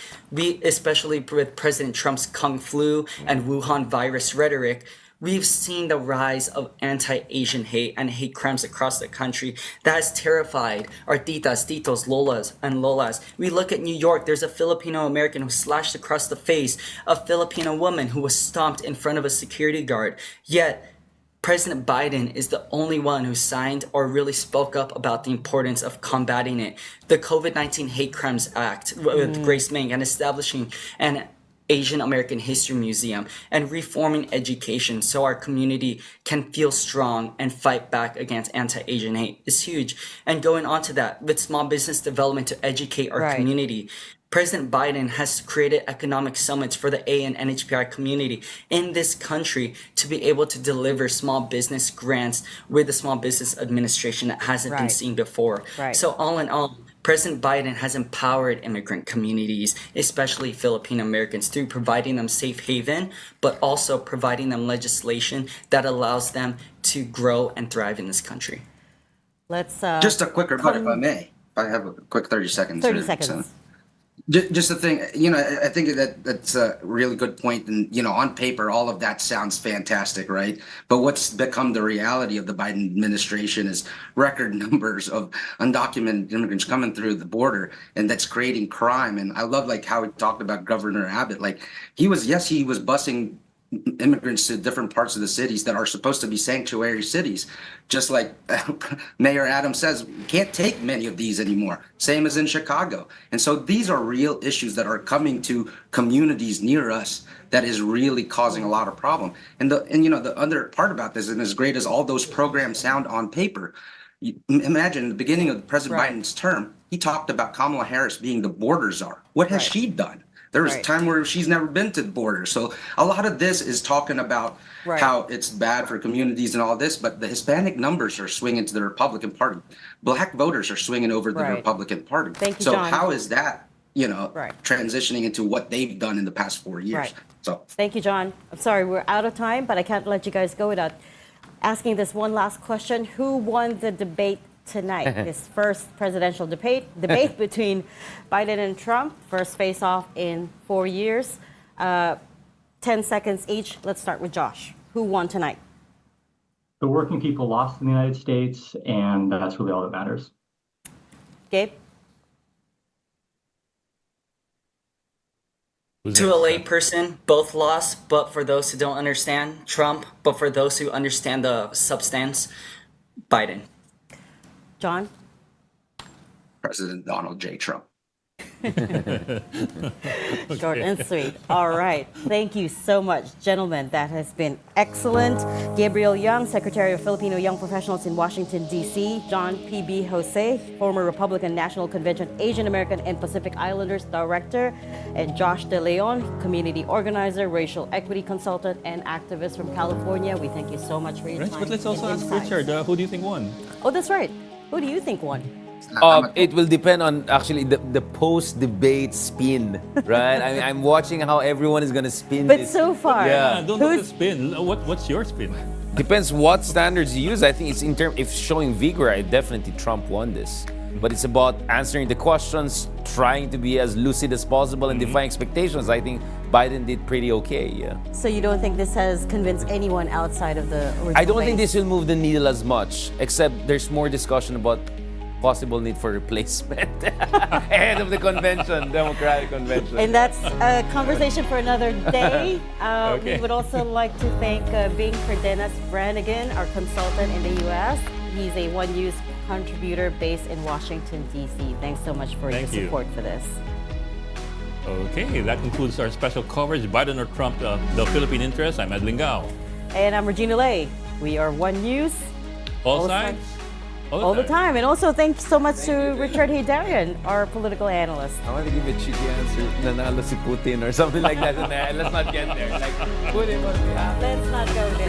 especially with President Trump's Kung Flu and Wuhan virus rhetoric, we've seen the rise of anti-Asian hate and hate crimes across the country that has terrified our titas, titos, lolas, and lolas. We look at New York, there's a Filipino American who slashed across the face, a Filipino woman who was stomped in front of a security guard. Yet, President Biden is the only one who signed or really spoke up about the importance of combating it. The COVID-19 Hate Crimes Act with Grace Meng and establishing an Asian American History Museum and reforming education so our community can feel strong and fight back against anti-Asian hate is huge. And going on to that, with small business development to educate our community, President Biden has created economic summits for the A and NHPI community in this country to be able to deliver small business grants with the Small Business Administration that hasn't been seen before. So all in all, President Biden has empowered immigrant communities, especially Filipino Americans, through providing them safe haven, but also providing them legislation that allows them to grow and thrive in this country. Let's just a quick rebut, if I may. I have a quick 30 seconds. 30 seconds. Just the thing, I think that's a really good point. And, on paper, all of that sounds fantastic, right? But what's become the reality of the Biden administration is record numbers of undocumented immigrants coming through the border, and that's creating crime. And I love how he talked about Governor Abbott. He was busing immigrants to different parts of the cities that are supposed to be sanctuary cities. Just like Mayor Adams says, we can't take many of these anymore. Same as in Chicago. And so these are real issues that are coming to communities near us that is really causing a lot of problem. And the other part about this, and as great as all those programs sound on paper, imagine the beginning of President Biden's term, he talked about Kamala Harris being the border czar. What has she done? There was a time where she's never been to the border. So a lot of this is talking about how it's bad for communities and all this, but the Hispanic numbers are swinging to the Republican Party. Black voters are swinging over the Republican Party. Thank you, so John. How is that, transitioning into what they've done in the past 4 years? So thank you, John. I'm sorry, we're out of time, but I can't let you guys go without asking this one last question. Who won the debate tonight? This first presidential debate between Biden and Trump, first face-off in 4 years. 10 seconds each. Let's start with Josh. Who won tonight? The working people lost in the United States, and that's really all that matters. Gabe? To a layperson, both lost, but for those who don't understand, Trump, but for those who understand the substance, Biden. John? President Donald J. Trump. Short and sweet. All right. Thank you so much, gentlemen. That has been excellent. Gabriel Young, Secretary of Filipino Young Professionals in Washington, D.C. John P.B. Jose, former Republican National Convention Asian American and Pacific Islanders Director, and Josh De Leon, Community Organizer, Racial Equity Consultant, and activist from California. We thank you so much for your time. But let's also and ask insights. Richard, who do you think won? Oh, that's right. Who do you think won? It will depend on actually the post-debate spin, right? I mean, I'm watching how everyone is gonna spin But this. so far, Yeah. Don't look at spin. What's your spin? Depends what standards you use. I think it's if showing vigor, I definitely Trump won this. But it's about answering the questions, trying to be as lucid as possible and defying expectations. I think Biden did pretty okay, yeah. So you don't think this has convinced anyone outside of the original I don't think base? this will move the needle as much, except there's more discussion about possible need for replacement ahead of the convention, Democratic convention. And that's a conversation for another day. Okay. We would also like to thank Bing Cardenas Brannigan, our consultant in the U.S. He's a One News contributor based in Washington, D.C. Thanks so much for Thank your you. support for this. Okay, that concludes our special coverage. Biden or Trump, the Philippine interest. I'm Ed Lingao. And I'm Regina Lay. We are One News. All sides, sides? All the time. And also thanks so much to Richard Haydarian, our political analyst. I want to give a cheeky answer, nanalo si Putin or something like that. Let's not get there. Like, put him on behalf. Let's not go there.